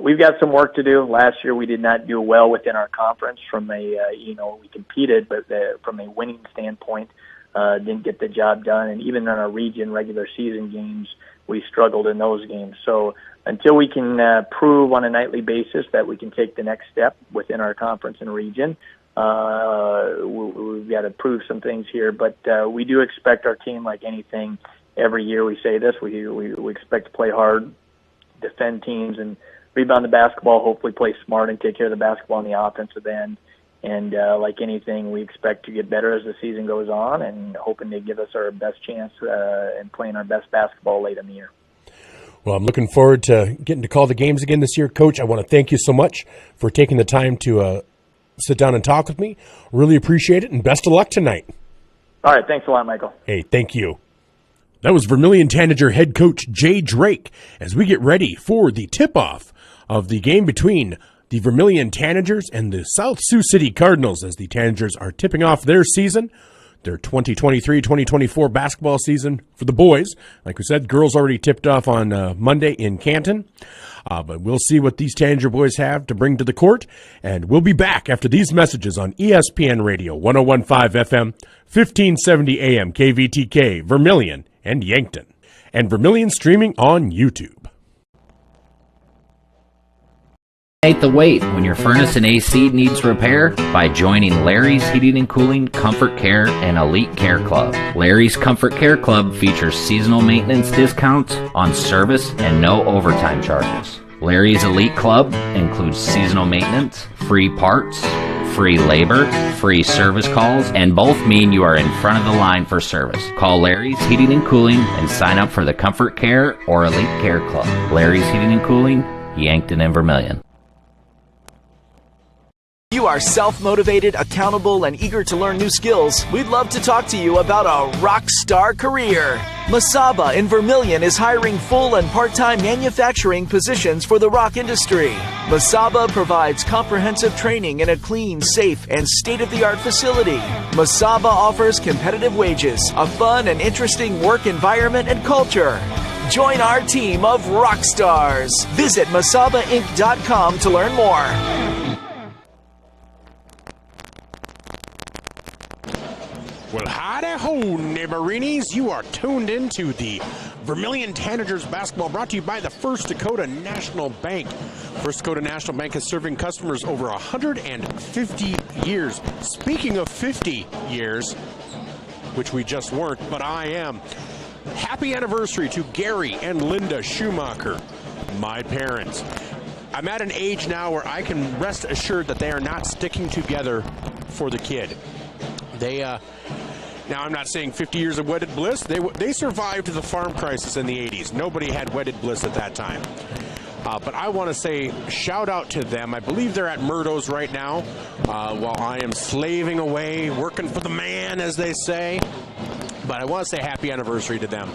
we've got some work to do. Last year we did not do well within our conference from we competed, but from a winning standpoint, didn't get the job done. And even in our region regular season games, we struggled in those games. So until we can prove on a nightly basis that we can take the next step within our conference and region, we've got to prove some things here. But we do expect our team, like anything, every year we say this, we expect to play hard, defend teams, and rebound the basketball, hopefully play smart and take care of the basketball on the offensive end. And like anything, we expect to get better as the season goes on, and hoping to give us our best chance in playing our best basketball late in the year. Well, I'm looking forward to getting to call the games again this year. Coach, I want to thank you so much for taking the time to sit down and talk with me. Really appreciate it, and best of luck tonight.
All right, thanks a lot, Michael.
Hey, thank you. That was Vermilion Tanager head coach Jay Drake as we get ready for the tip-off of the game between the Vermilion Tanagers and the South Sioux City Cardinals, as the Tanagers are tipping off their season, their 2023-2024 basketball season for the boys. Like we said, girls already tipped off on Monday in Canton. But we'll see what these Tanager boys have to bring to the court. And we'll be back after these messages on ESPN Radio, 101.5 FM, 1570 AM, KVTK, Vermilion, and Yankton. And Vermilion streaming on YouTube.
Eliminate the wait when your furnace and AC needs repair by joining Larry's Heating and Cooling Comfort Care and Elite Care Club. Larry's Comfort Care Club features seasonal maintenance discounts on service and no overtime charges. Larry's Elite Club includes seasonal maintenance, free parts, free labor, free service calls, and both mean you are in front of the line for service. Call Larry's Heating and Cooling and sign up for the Comfort Care or Elite Care Club. Larry's Heating and Cooling, Yankton and Vermilion.
You are self-motivated, accountable, and eager to learn new skills. We'd love to talk to you about a rock star career. Masaba in Vermilion is hiring full and part-time manufacturing positions for the rock industry. Masaba provides comprehensive training in a clean, safe, and state-of-the-art facility. Masaba offers competitive wages, a fun and interesting work environment and culture. Join our team of rock stars. Visit masabainc.com to learn more.
Well, howdy, Howdy-ho, neighborinis. You are tuned into the Vermilion Tanagers basketball, brought to you by the First Dakota National Bank. First Dakota National Bank is serving customers over 150 years. Speaking of 50 years, which we just weren't, but I am. Happy anniversary to Gary and Linda Schumacher, my parents. I'm at an age now where I can rest assured that they are not sticking together for the kid. They, now I'm not saying 50 years of wedded bliss. They survived the farm crisis in the 80s. Nobody had wedded bliss at that time. But I want to say shout out to them. I believe they're at Murdo's right now while I am slaving away, working for the man, as they say. But I want to say happy anniversary to them.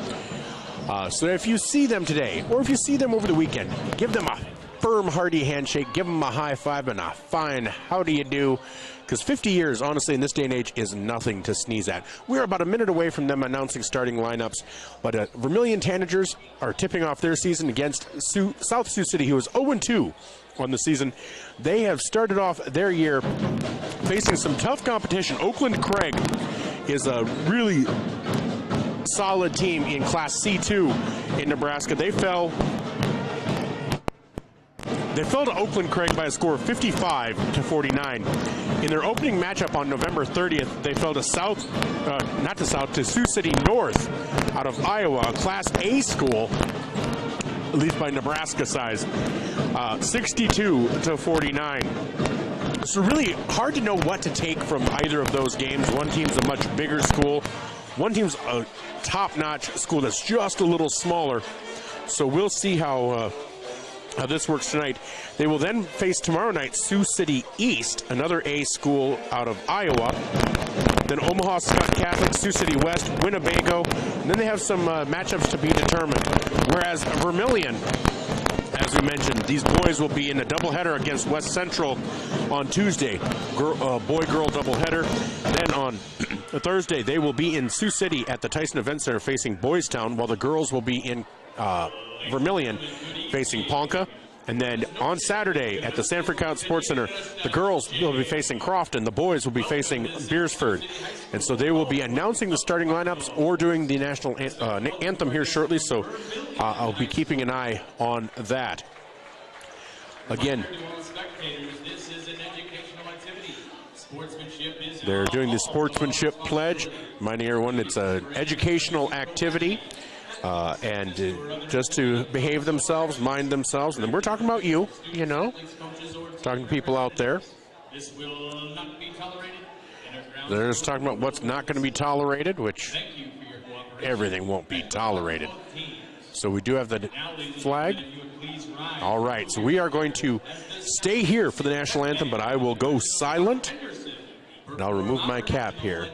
So if you see them today, or if you see them over the weekend, give them a firm, hearty handshake, give them a high five and a fine how do you do, because 50 years, honestly, in this day and age, is nothing to sneeze at. We're about a minute away from them announcing starting lineups, but Vermilion Tanagers are tipping off their season against South Sioux City, who is 0-2 on the season. They have started off their year facing some tough competition. Oakland Craig is a really solid team in Class C2 in Nebraska. They fell to Oakland Craig by a score of 55-49. In their opening matchup on November 30th, they fell to to Sioux City North out of Iowa, a Class A school, at least by Nebraska size, 62-49. So really hard to know what to take from either of those games. One team's a much bigger school. One team's a top-notch school that's just a little smaller. So we'll see how this works tonight. They will then face tomorrow night Sioux City East, another A school out of Iowa. Then Omaha Scott Catholic, Sioux City West, Winnebago. And then they have some matchups to be determined. Whereas Vermilion, as we mentioned, these boys will be in a doubleheader against West Central on Tuesday. Boy-girl doubleheader. Then on Thursday, they will be in Sioux City at the Tyson Event Center facing Boys Town, while the girls will be in Vermilion facing Ponca. And then on Saturday at the Sanford County Sports Center, the girls will be facing Crofton. The boys will be facing Beersford. And so they will be announcing the starting lineups or doing the national anthem here shortly. So I'll be keeping an eye on that. Again, they're doing the sportsmanship pledge. Reminding everyone it's an educational activity. And just to behave themselves, mind themselves. And then we're talking about you, you know, talking to people out there. They're just talking about what's not going to be tolerated, which everything won't be tolerated. So we do have the flag. All right, so we are going to stay here for the national anthem, but I will go silent, and I'll remove my cap here.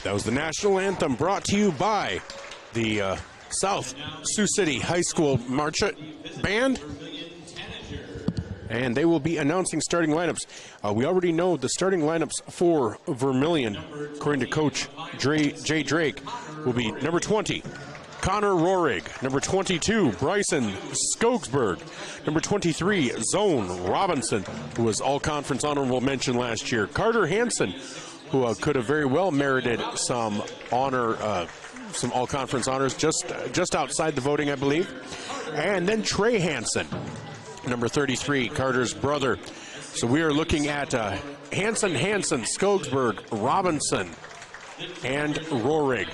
That was the national anthem brought to you by the South Sioux City High School Marching Band. And they will be announcing starting lineups. We already know the starting lineups for Vermilion, according to Coach Jay Drake, will be number 20, Connor Rohrig. Number 22, Bryson Skogsberg. Number 23, Zone Robinson, who was all-conference honorable mention last year. Carter Hansen, who could have very well merited some honor, some all-conference honors, just outside the voting, I believe. And then Trey Hansen, number 33, Carter's brother. So we are looking at Hansen, Skogsberg, Robinson, and Rohrig.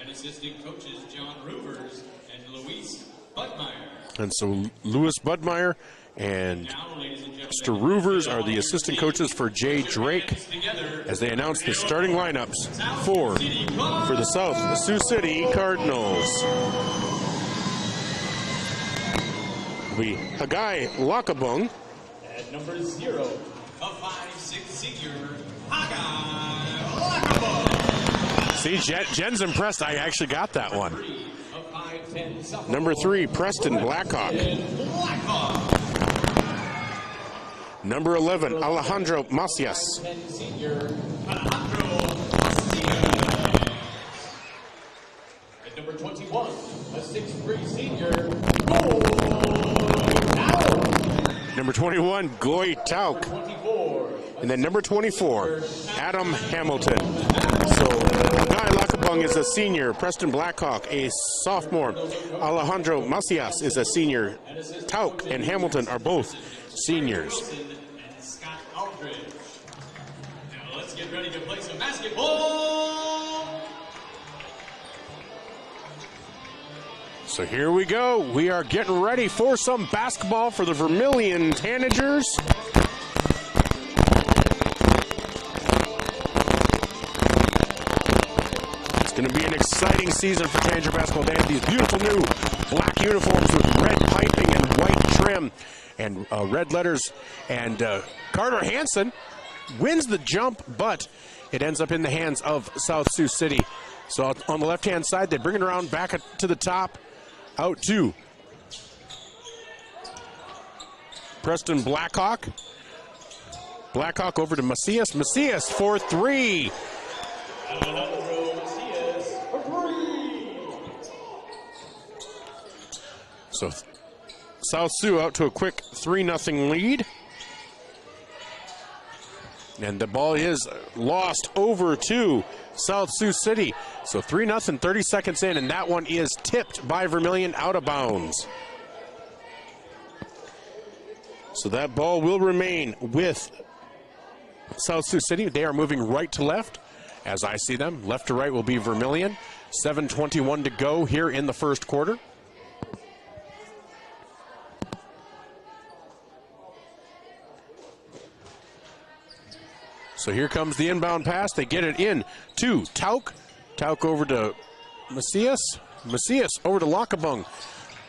And assistant coaches John Ruvers and Luis Budmeyer.
And so Louis Budmeyer and Mr. Ruvers are the assistant coaches for Jay Drake as they announce the starting lineups for the South Sioux City Cardinals. We Hagai Lakabung.
At number 0, a 5'6" senior, Hagai Lakabung.
See, Jen's impressed. I actually got that one. Number 3, Preston Blackhawk. Number 11, Alejandro Macias.
At number 21, a 6'3" senior,
Number 21, Goy Tauk. And then number 24, Adam Hamilton. So Guy Lakabung is a senior. Preston Blackhawk, a sophomore. Alejandro Macias is a senior. Tauk and Hamilton are both seniors.
and Scott Aldridge. Now let's get ready to play some basketball.
So here we go. We are getting ready for some basketball for the Vermilion Tanagers. It's going to be an exciting season for Tanager basketball. They have these beautiful new black uniforms with red piping and white trim and red letters. And Carter Hansen wins the jump, but it ends up in the hands of South Sioux City. So on the left-hand side, they bring it around back to the top. Out to Preston Blackhawk. Blackhawk over to Macias. Macias for 3. So South Sioux out to a quick 3-0 lead. And the ball is lost over to South Sioux City. So 3-0, 30 seconds in, and that one is tipped by Vermilion out of bounds. So that ball will remain with South Sioux City. They are moving right to left, as I see them. Left to right will be Vermilion. 7:21 to go here in the first quarter. So here comes the inbound pass. They get it in to Tauk. Tauk over to Macias. Macias over to Lakabung.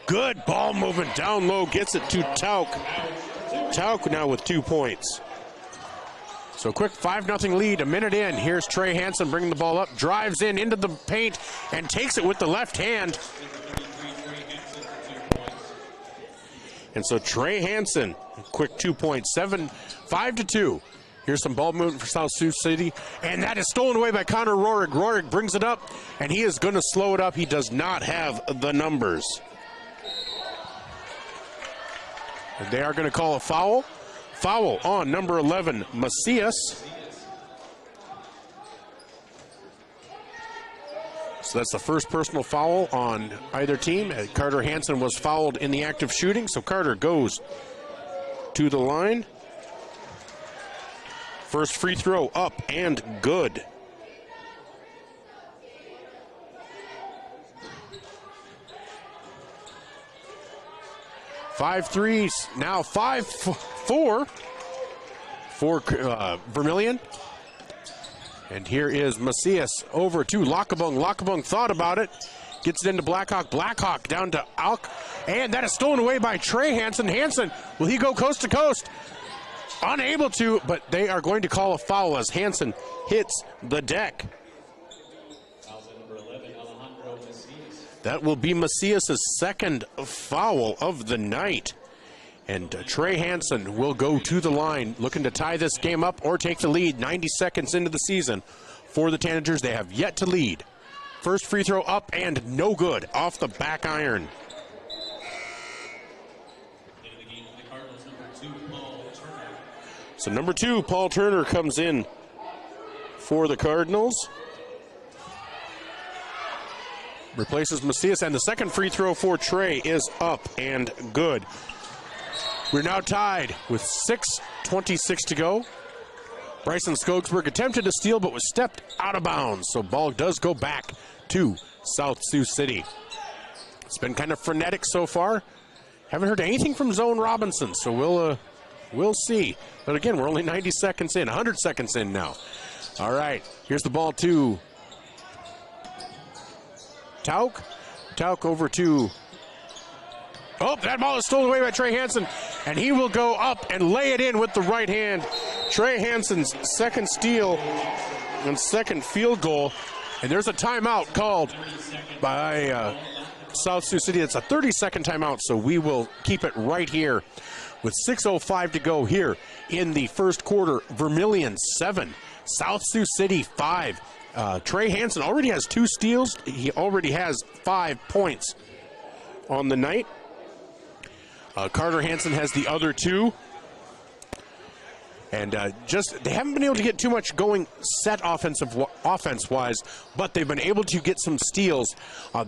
Good ball movement down low. Gets it to Tauk. Tauk now with 2 points. So quick 5-0 lead, a minute in. Here's Trey Hansen bringing the ball up. Drives in into the paint and takes it with the left hand. And so Trey Hansen, quick 2 points. 5-2. Here's some ball movement for South Sioux City, and that is stolen away by Connor Rohrig. Rohrig brings it up, and he is going to slow it up. He does not have the numbers. And they are going to call a foul. Foul on number 11, Macias. So that's the first personal foul on either team. Carter Hansen was fouled in the act of shooting, so Carter goes to the line. First free throw up and good. Five threes, now 5-4 for Vermilion. And here is Macias over to Lakabung. Lakabung thought about it, gets it into Blackhawk. Blackhawk down to Alk, and that is stolen away by Trey Hansen. Hansen, will he go coast to coast? Unable to, but they are going to call a foul as Hansen hits the deck. That will be Macias' second foul of the night. And Trey Hansen will go to the line, looking to tie this game up or take the lead. 90 seconds into the season for the Tanagers. They have yet to lead First free throw up and no good off the back iron. So number 2, Paul Turner, comes in for the Cardinals. Replaces Macias, and the second free throw for Trey is up and good. We're now tied with 6:26 to go. Bryson Skogsberg attempted to steal but was stepped out of bounds, so ball does go back to South Sioux City. It's been kind of frenetic so far. Haven't heard anything from Zone Robinson, so we'll see. But again, we're only 90 seconds in, 100 seconds in now. All right, here's the ball to Tauk. Tauk over to... Oh, that ball is stolen away by Trey Hansen, and he will go up and lay it in with the right hand. Trey Hansen's second steal and second field goal. And there's a timeout called by South Sioux City. It's a 30-second timeout, so we will keep it right here with 6:05 to go here in the first quarter. Vermilion 7, South Sioux City 5. Trey Hansen already has 2 steals. He already has 5 points on the night. Carter Hansen has the other 2. And they haven't been able to get too much going set offense-wise, but they've been able to get some steals.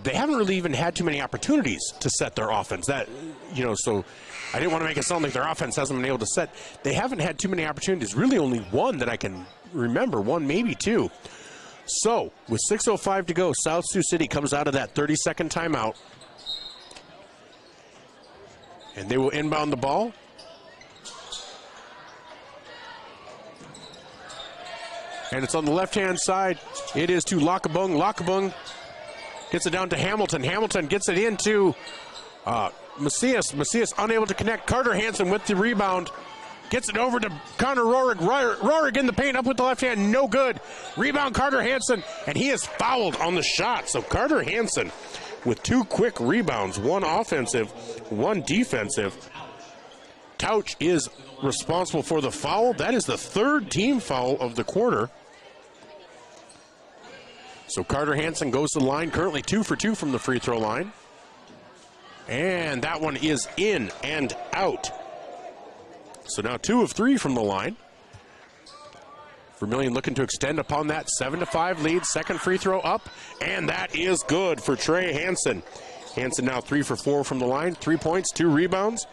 They haven't really even had too many opportunities to set their offense. So I didn't want to make it sound like their offense hasn't been able to set. They haven't had too many opportunities. Really only one that I can remember, one, maybe 2. So with 6:05 to go, South Sioux City comes out of that 30-second timeout. And they will inbound the ball. And it's on the left-hand side. It is to Lakabung. Lakabung gets it down to Hamilton. Hamilton gets it into Macias. Macias unable to connect. Carter Hansen with the rebound. Gets it over to Connor Rohrig. Rohrig in the paint, up with the left hand. No good. Rebound Carter Hansen, and he is fouled on the shot. So Carter Hansen with 2 quick rebounds, 1 offensive, 1 defensive. Tauch is responsible for the foul. That is the 3rd team foul of the quarter. So Carter Hansen goes to the line, currently 2 for 2 from the free throw line. And that one is in and out. So now 2 of 3 from the line. Vermilion looking to extend upon that 7-5 lead. Second free throw up, and that is good for Trey Hansen. Hansen now 3 for 4 from the line. 3 points, 2 rebounds.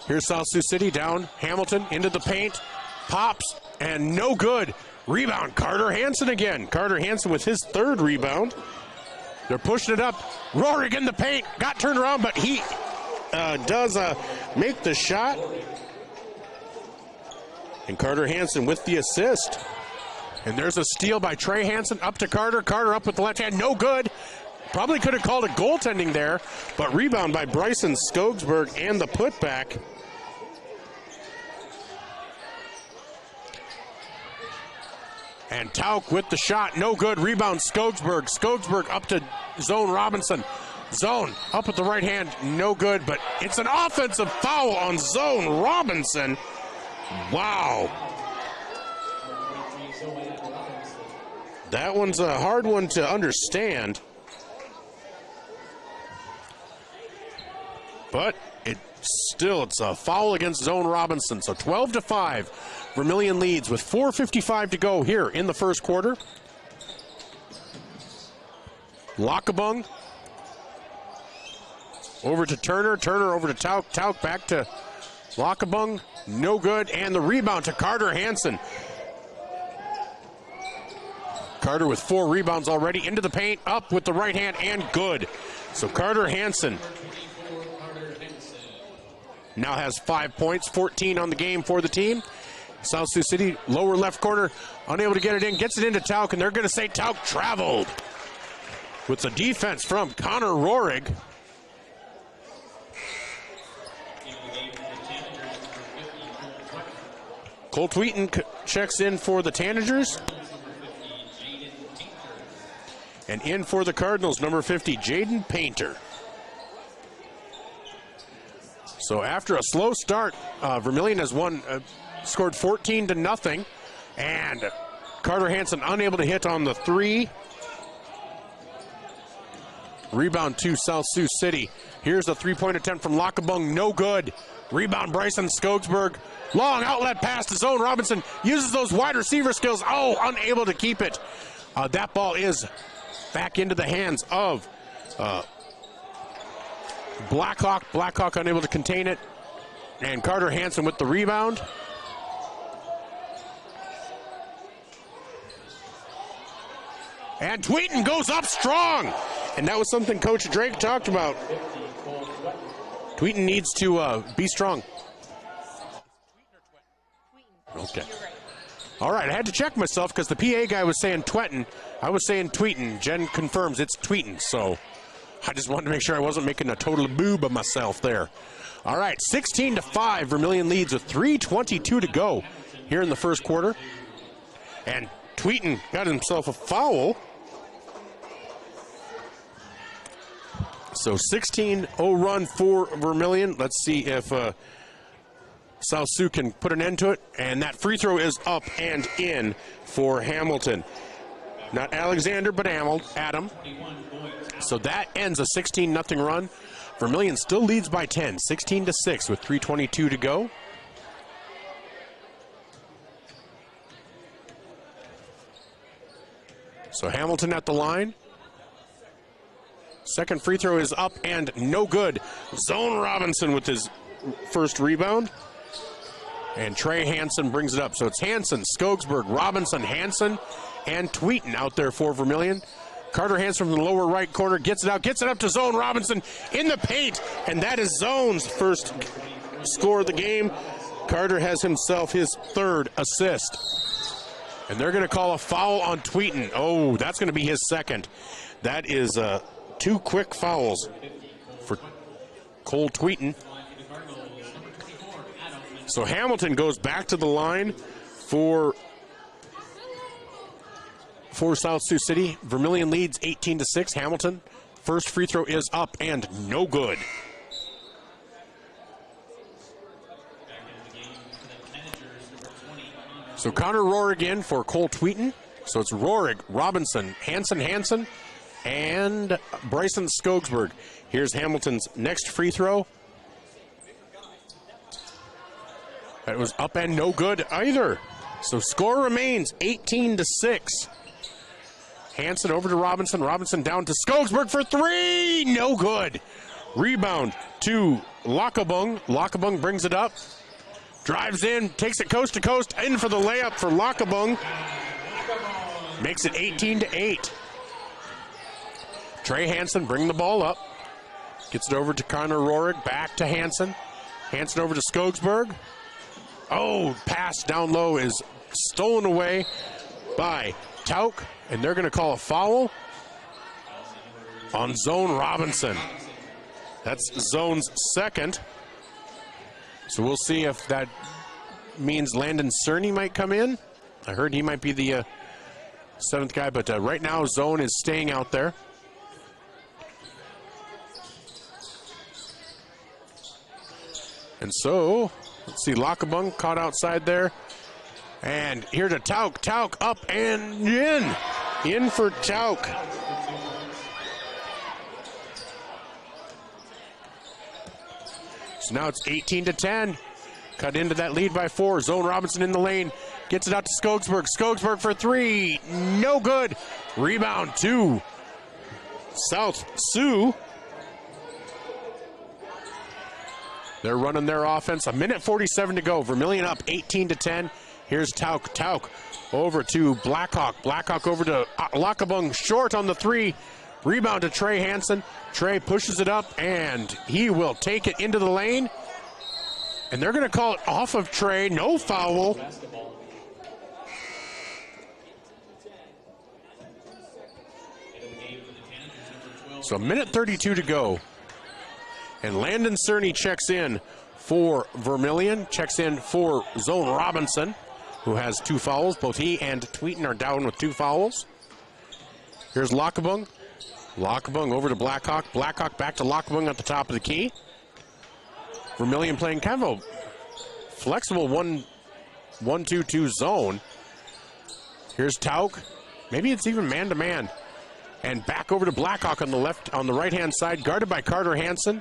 Here's South Sioux City down. Hamilton into the paint. Pops, and no good. Rebound, Carter Hansen again. Carter Hansen with his 3rd rebound. They're pushing it up. Rohrig in the paint. Got turned around, but he does make the shot. And Carter Hansen with the assist. And there's a steal by Trey Hansen up to Carter. Carter up with the left hand. No good. Probably could have called a goaltending there, but rebound by Bryson Skogsberg and the putback. And Tauk with the shot, no good. Rebound Skogsberg. Skogsberg up to Zone Robinson. Zone up with the right hand, no good, but it's an offensive foul on Zone Robinson. Wow. That one's a hard one to understand. But it's a foul against Zone Robinson. So 12-5. Vermilion leads with 4:55 to go here in the first quarter. Lakabung over to Turner. Turner over to Tauk. Tauk back to Lakabung. No good. And the rebound to Carter Hansen. Carter with 4 rebounds already. Into the paint. Up with the right hand and good. So Carter Hansen now has 5 points. 14 on the game for the team. South Sioux City, lower left corner, unable to get it in, gets it into Tauk, and they're going to say Tauk traveled. With the defense from Connor Rohrig. Colt Wheaton checks in for the Tanagers. And in for the Cardinals, number 50, Jaden Painter. So after a slow start, Vermilion has scored 14-0, and Carter Hansen unable to hit on the 3. Rebound to South Sioux City. Here's a three-point attempt from Lockabung. No good. Rebound Bryson Skogsberg. Long outlet pass to Zone Robinson. Uses those wide receiver skills. Oh, unable to keep it. That ball is back into the hands of Blackhawk. Blackhawk unable to contain it. And Carter Hansen with the rebound. And Tweeton goes up strong. And that was something Coach Drake talked about. Tweeton needs to be strong. Okay. All right, I had to check myself because the PA guy was saying Tweeton. I was saying Tweeton. Jen confirms it's Tweeton, so I just wanted to make sure I wasn't making a total boob of myself there. All right, 16-5, Vermilion leads with 3:22 to go here in the first quarter. And Tweeton got himself a foul. So 16-0 run for Vermilion. Let's see if South Sioux can put an end to it. And that free throw is up and in for Hamilton. Not Alexander, but Adam. So that ends a 16-0 run. Vermilion still leads by 10, 16-6 with 3:22 to go. So Hamilton at the line. Second free throw is up and no good. Zone Robinson with his first rebound. And Trey Hansen brings it up. So it's Hansen, Skogsberg, Robinson, Hansen, and Tweeton out there for Vermilion. Carter Hansen from the lower right corner gets it up to Zone Robinson in the paint. And that is Zone's first score of the game. Carter has himself his third assist. And they're going to call a foul on Tweeton. Oh, that's going to be his second. That is 2 quick fouls for Cole Tweeton. So Hamilton goes back to the line for South Sioux City. Vermilion leads 18-6. Hamilton, first free throw is up and no good. So Connor Rohrig in for Cole Tweeton. So it's Rohrig, Robinson, Hansen, and Bryson Skogsberg. Here's Hamilton's next free throw. That was up and no good either. So score remains 18-6. Hansen over to Robinson. Robinson down to Skogsberg for three. No good. Rebound to Lockabung. Lockabung brings it up. Drives in, takes it coast to coast, in for the layup for Lockabung. Makes it 18-8. Trey Hansen bring the ball up. Gets it over to Connor Rohrig, back to Hansen. Hansen over to Skogsberg. Oh, pass down low is stolen away by Tauk, and they're going to call a foul on Zone Robinson. That's Zone's second. So we'll see if that means Landon Cerny might come in. I heard he might be the seventh guy, but right now Zone is staying out there. And so, let's see, Lockabung caught outside there. And here to Tauk. Tauk up and in. In for Tauk. So now it's 18-10. Cut into that lead by 4. Zone Robinson in the lane. Gets it out to Skogsberg. Skogsberg for three. No good. Rebound to South Sioux. They're running their offense. 1:47 to go. Vermilion up 18-10. Here's Tauk. Tauk over to Blackhawk. Blackhawk over to Lockabung. Short on the three. Rebound to Trey Hansen. Trey pushes it up, and he will take it into the lane. And they're going to call it off of Trey. No foul. So 1:32 to go. And Landon Cerny checks in for Vermilion. Checks in for Zone Robinson, who has 2 fouls. Both he and Tweeton are down with 2 fouls. Here's Lockabung. Lockabung over to Blackhawk. Blackhawk back to Lockabung at the top of the key. Vermilion playing kind of a flexible 1-2-2 zone. Here's Tauk. Maybe it's even man-to-man. And back over to Blackhawk on the right-hand side, guarded by Carter Hansen.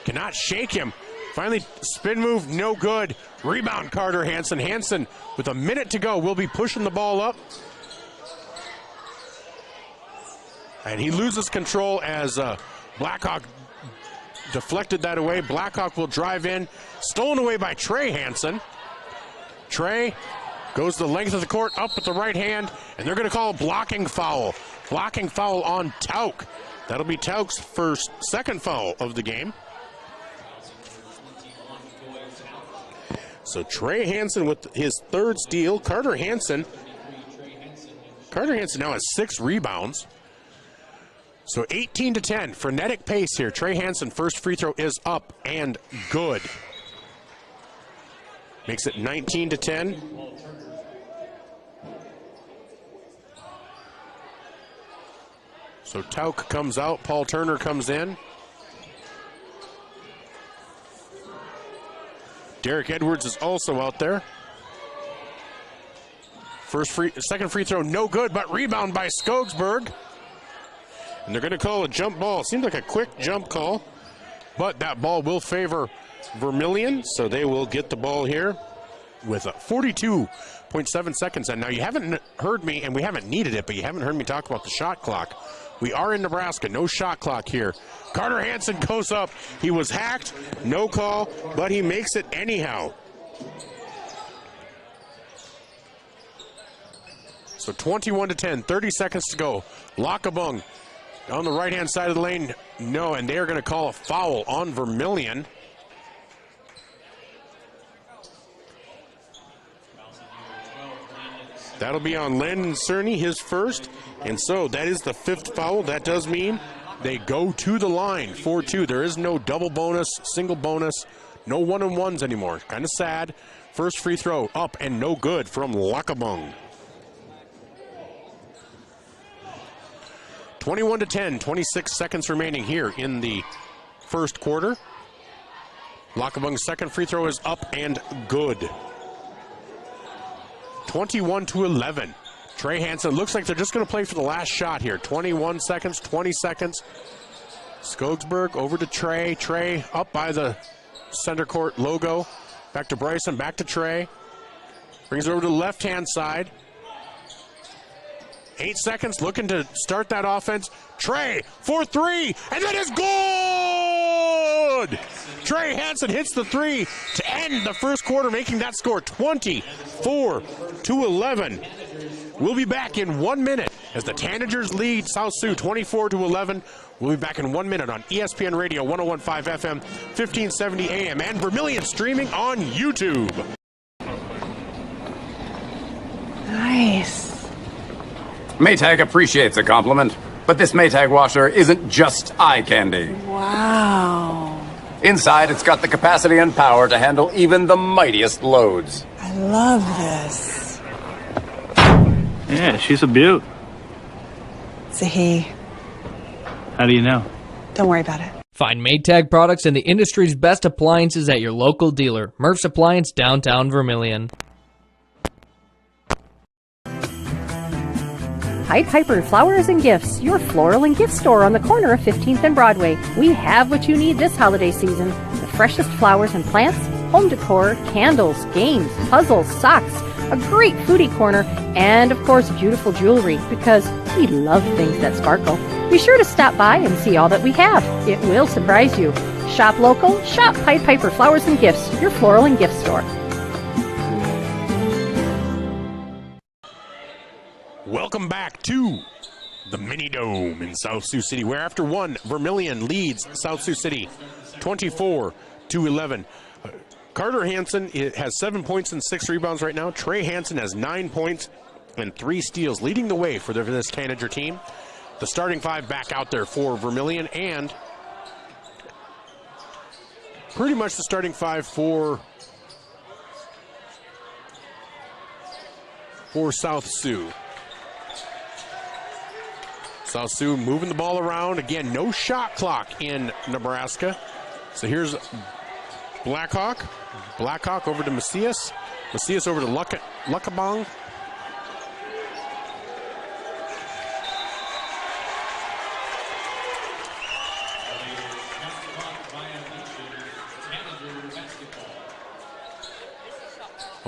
Cannot shake him. Finally, spin move, no good. Rebound, Carter Hansen. Hansen, with a minute to go, will be pushing the ball up. And he loses control as Blackhawk deflected that away. Blackhawk will drive in. Stolen away by Trey Hansen. Trey goes the length of the court, up with the right hand, and they're going to call a blocking foul. Blocking foul on Tauk. That'll be Tauk's second foul of the game. So Trey Hansen with his third steal. Carter Hansen now has 6 rebounds. So 18-10, frenetic pace here. Trey Hansen, first free throw is up and good. Makes it 19-10. So Tauk comes out, Paul Turner comes in. Derek Edwards is also out there. Second free throw, no good, but rebound by Skogsberg. And they're going to call a jump ball. Seems like a quick jump call, but that ball will favor Vermilion, so they will get the ball here with 42.7 seconds. And now you haven't heard me, and we haven't needed it, but you haven't heard me talk about the shot clock. We are in Nebraska, no shot clock here. Carter Hansen goes up. He was hacked, no call, but he makes it anyhow. So 21-10, 30 seconds to go. Lakabung on the right-hand side of the lane, no, and they are going to call a foul on Vermilion. That'll be on Landon Cerny, his first. And so that is the 5th foul. That does mean they go to the line 4-2. There is no double bonus, single bonus, no one-on-ones anymore. Kind of sad. First free throw up and no good from Lakabung. 21-10, 26 seconds remaining here in the first quarter. Lakabung's second free throw is up and good. 21-11. Trey Hansen looks like they're just going to play for the last shot here. 21 seconds, 20 seconds. Skogsberg over to Trey. Trey up by the center court logo. Back to Bryson, back to Trey. Brings it over to the left-hand side. 8 seconds, looking to start that offense. Trey for 3, and that is good! Trey Hansen hits the 3 to end the first quarter, making that score 24-11. We'll be back in 1 minute as the Tanagers lead South Sioux 24-11. We'll be back in 1 minute on ESPN Radio 101.5 FM, 1570 AM, and Vermilion streaming on YouTube.
Nice.
Maytag appreciates a compliment, but this Maytag washer isn't just eye candy.
Wow.
Inside, it's got the capacity and power to handle even the mightiest loads.
I love this.
Yeah, she's a beaut.
It's a he.
How do you know?
Don't worry about it.
Find Maytag products and the industry's best appliances at your local dealer. Murph's Appliance, downtown Vermilion.
Pied Piper Flowers and Gifts, your floral and gift store on the corner of 15th and Broadway. We have what you need this holiday season. The freshest flowers and plants, home decor, candles, games, puzzles, socks, a great foodie corner, and of course beautiful jewelry, because we love things that sparkle. Be sure to stop by and see all that we have. It will surprise you. Shop local, shop Pied Piper Flowers and Gifts, your floral and gift store.
Welcome back to the Mini Dome in South Sioux City, where after one, Vermilion leads South Sioux City 24-11. Carter Hansen has 7 points and 6 rebounds right now. Trey Hansen has 9 points and 3 steals, leading the way for this Tanager team. The starting 5 back out there for Vermilion, and pretty much the starting 5 for South Sioux. South Sioux moving the ball around. Again, no shot clock in Nebraska. So here's Blackhawk. Blackhawk over to Macias. Macias over to Lakabong.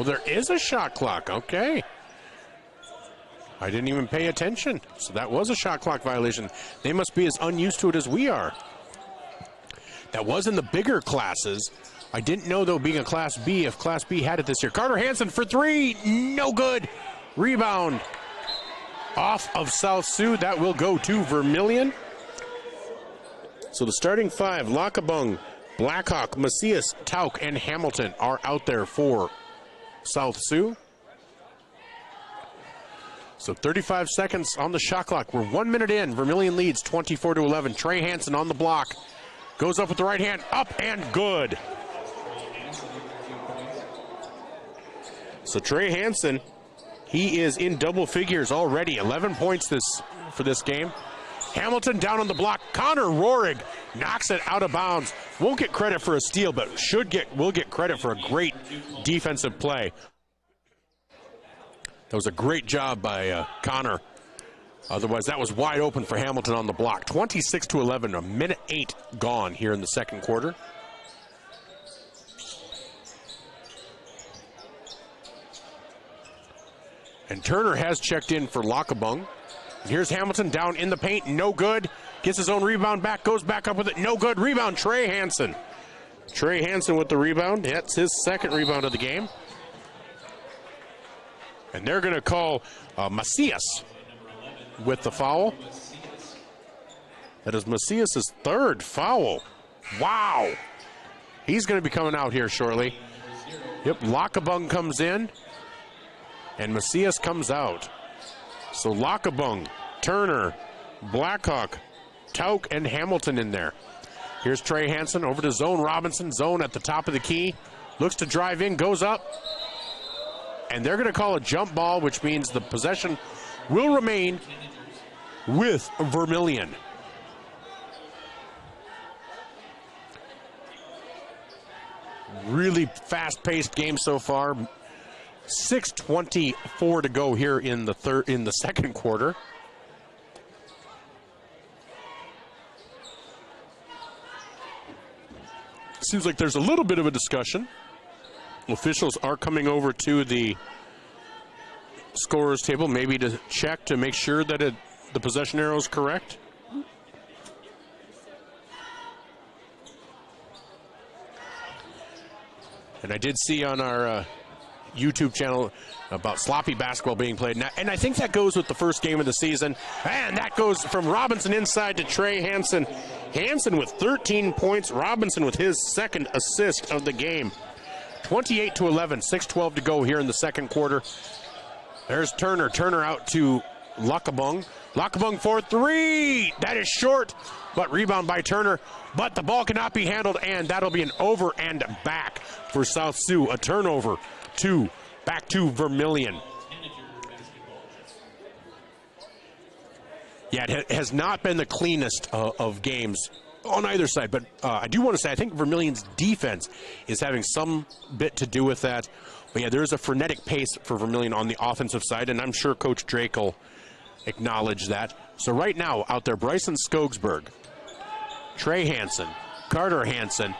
Oh, there is a shot clock. Okay. I didn't even pay attention. So that was a shot clock violation. They must be as unused to it as we are. That was in the bigger classes. I didn't know, though, being a Class B, if Class B had it this year. Carter Hansen for three. No good. Rebound off of South Sioux. That will go to Vermilion. So the starting five, Lockabung, Blackhawk, Macias, Tauk, and Hamilton are out there for South Sioux. So 35 seconds on the shot clock. We're 1 minute in. Vermilion leads 24-11. Trey Hansen on the block. Goes up with the right hand. Up and good. So Trey Hansen, he is in double figures already. 11 points for this game. Hamilton down on the block. Connor Rohrig knocks it out of bounds. Won't get credit for a steal, but will get credit for a great defensive play. That was a great job by Connor. Otherwise, that was wide open for Hamilton on the block. 26-11, a minute 8 gone here in the second quarter. And Turner has checked in for Lockabung. Here's Hamilton down in the paint, no good. Gets his own rebound back, goes back up with it, no good. Rebound, Trey Hansen. Trey Hansen with the rebound. That's his second rebound of the game. And they're going to call Macias with the foul. That is Macias' third foul. Wow. He's going to be coming out here shortly. Yep, Lockabung comes in, and Macias comes out. So Lockabung, Turner, Blackhawk, Tauk, and Hamilton in there. Here's Trey Hansen over to Zone Robinson. Zone at the top of the key. Looks to drive in, goes up. And they're going to call a jump ball, which means the possession will remain with Vermilion. Really fast-paced game so far. 6:24 to go here in the second quarter. Seems like there's a little bit of a discussion. Officials are coming over to the scorer's table, maybe to check to make sure that the possession arrow is correct. And I did see on our YouTube channel about sloppy basketball being played. And I think that goes with the first game of the season. And that goes from Robinson inside to Trey Hansen. Hansen with 13 points. Robinson with his second assist of the game. 28-11, 6:12 to go here in the second quarter. There's Turner. Turner out to Lockabung. Lockabung for three. That is short, but rebound by Turner. But the ball cannot be handled, and that'll be an over and back for South Sioux. A turnover back to Vermilion. Yeah, it has not been the cleanest of games on either side, but I do want to say I think Vermilion's defense is having some bit to do with that. But yeah, there's a frenetic pace for Vermilion on the offensive side, and I'm sure Coach Drake will acknowledge that. So right now, out there, Bryson Skogsberg, Trey Hansen, Carter Hansen,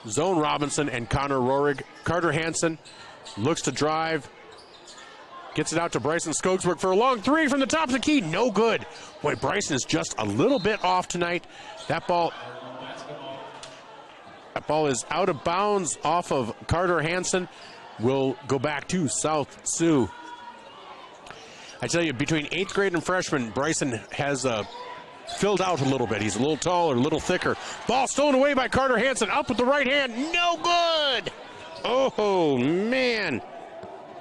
Zone Robinson, and Connor Rohrig. Carter Hansen looks to drive, gets it out to Bryson Skogsberg for a long three from the top of the key. No good. Boy, Bryson is just a little bit off tonight. That ball is out of bounds off of Carter Hansen. Will go back to South Sioux. I tell you, between 8th grade and freshman, Bryson has filled out a little bit. He's a little taller, a little thicker. Ball stolen away by Carter Hansen. Up with the right hand. No good. Oh, man.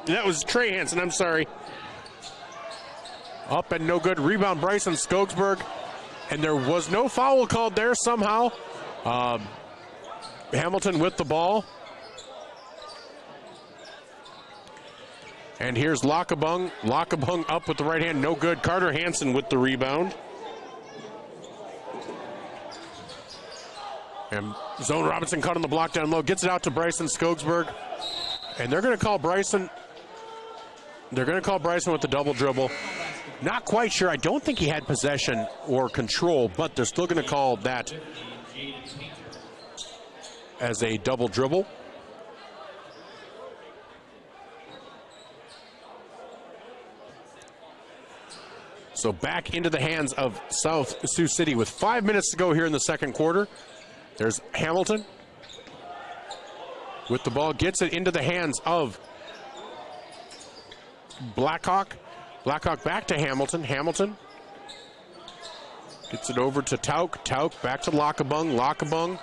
That was Trey Hansen. I'm sorry. Up and no good. Rebound, Bryson Skogsberg. And there was no foul called there somehow. Hamilton with the ball. And here's Lockabung. Lockabung up with the right hand. No good. Carter Hansen with the rebound. And Zone Robinson caught on the block down low. Gets it out to Bryson Skogsberg. And they're going to call Bryson. They're going to call Bryson with the double dribble. Not quite sure. I don't think he had possession or control, but they're still going to call that as a double dribble. So back into the hands of South Sioux City with 5 minutes to go here in the second quarter. There's Hamilton with the ball, gets it into the hands of Blackhawk. Blackhawk back to Hamilton. Hamilton gets it over to Tauk. Tauk back to Lockabung. Lockabung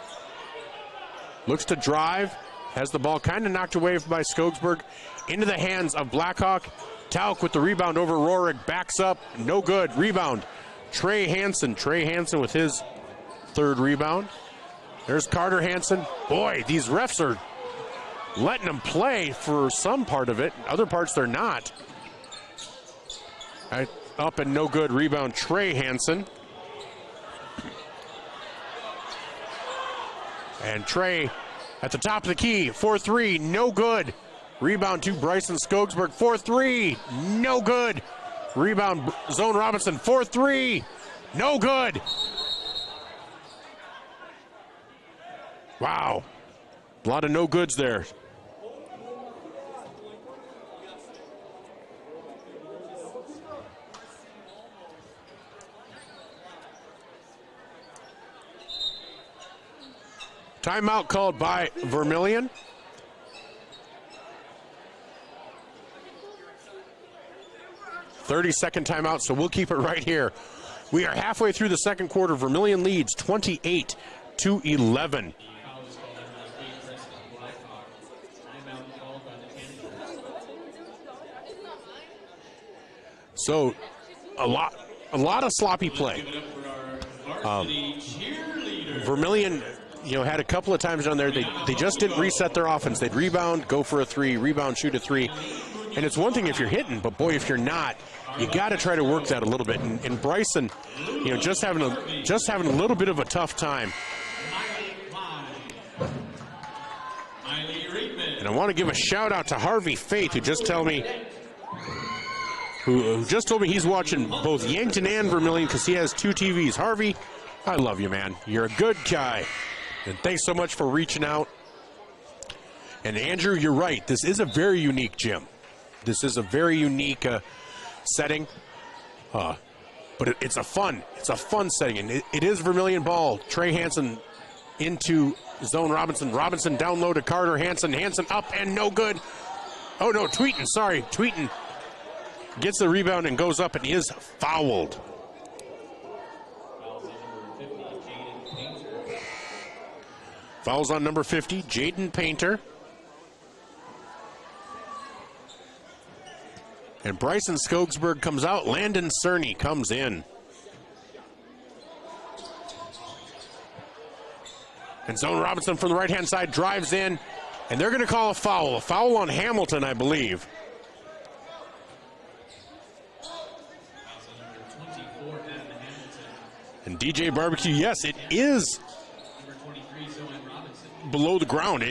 looks to drive. Has the ball kind of knocked away by Skogsberg. Into the hands of Blackhawk. Tauk with the rebound over Roerig. Backs up. No good. Rebound. Trey Hansen. Trey Hansen with his third rebound. There's Carter Hansen. Boy, these refs are letting them play for some part of it. Other parts they're not. Up and no good. Rebound Trey Hansen. And Trey at the top of the key. 4-3. No good. Rebound to Bryson Skogsberg. 4-3. No good. Rebound Zone Robinson. 4-3. No good. Wow. A lot of no goods there. Timeout called by Vermilion. .30-second timeout, so we'll keep it right here. We are halfway through the second quarter. Vermilion leads 28-11. So a lot of sloppy play. Vermilion, had a couple of times down there. They just didn't reset their offense. They'd rebound, go for a three, rebound, shoot a three. And it's one thing if you're hitting, but boy, if you're not, you got to try to work that a little bit. And Bryson, just having a little bit of a tough time. And I want to give a shout out to Harvey Faith, who just told me he's watching both Yankton and Vermilion because he has 2 TVs. Harvey, I love you, man. You're a good guy. And thanks so much for reaching out. And Andrew, you're right. This is a very unique gym. This is a very unique setting. But it's a fun setting. And it is Vermilion ball. Trey Hansen into Zone Robinson. Robinson down low to Carter Hansen. Hansen up and no good. Oh, no, Tweeten. Sorry, Tweeten gets the rebound and goes up and is fouled. Fouls on number 50, Jaden Painter. And Bryson Skogsberg comes out. Landon Cerny comes in. And Zone Robinson from the right-hand side drives in. And they're going to call a foul. A foul on Hamilton, I believe. And DJ Barbecue, yes, it is below the ground.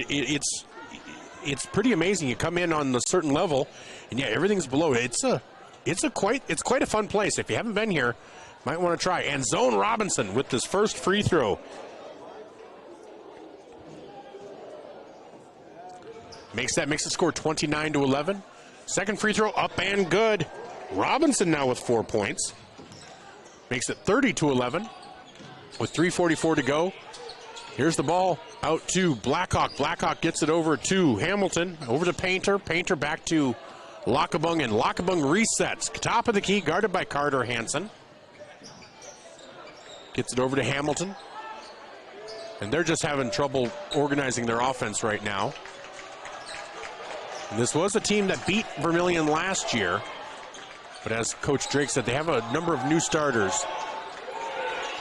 It's pretty amazing. You come in on a certain level, and yeah, everything's below. It's quite a fun place. If you haven't been here, might want to try. And Zone Robinson with this first free throw. Makes the score 29-11. Second free throw up and good. Robinson now with 4 points. Makes it 30-11 with 3:44 to go. Here's the ball out to Blackhawk. Blackhawk gets it over to Hamilton, over to Painter. Painter back to Lockabung, and Lockabung resets. Top of the key, guarded by Carter Hansen. Gets it over to Hamilton. And they're just having trouble organizing their offense right now. And this was a team that beat Vermilion last year. But as Coach Drake said, they have a number of new starters.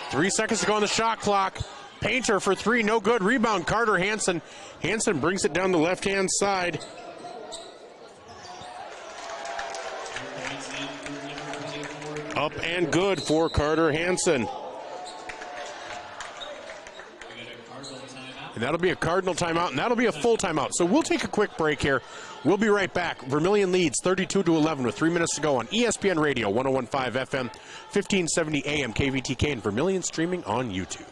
3 seconds to go on the shot clock. Painter for three, no good. Rebound, Carter Hansen. Hansen brings it down the left-hand side. Up and good for Carter Hansen. And that'll be a Cardinal timeout, and that'll be a full timeout. So we'll take a quick break here. We'll be right back. Vermilion leads 32-11 with 3 minutes to go on ESPN Radio, 101.5 FM, 1570 AM, KVTK, and Vermilion streaming on YouTube.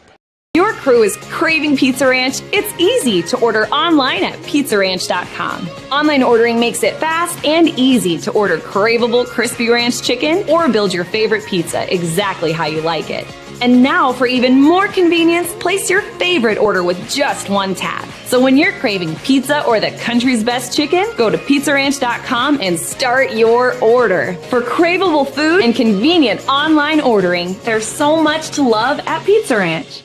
Your crew is craving Pizza Ranch? It's easy to order online at pizzaranch.com. Online ordering makes it fast and easy to order craveable crispy ranch chicken or build your favorite pizza exactly how you like it. And now, for even more convenience, place your favorite order with just one tap. So when you're craving pizza or the country's best chicken, go to pizzaranch.com and start your order. For craveable food and convenient online ordering, there's so much to love at Pizza Ranch.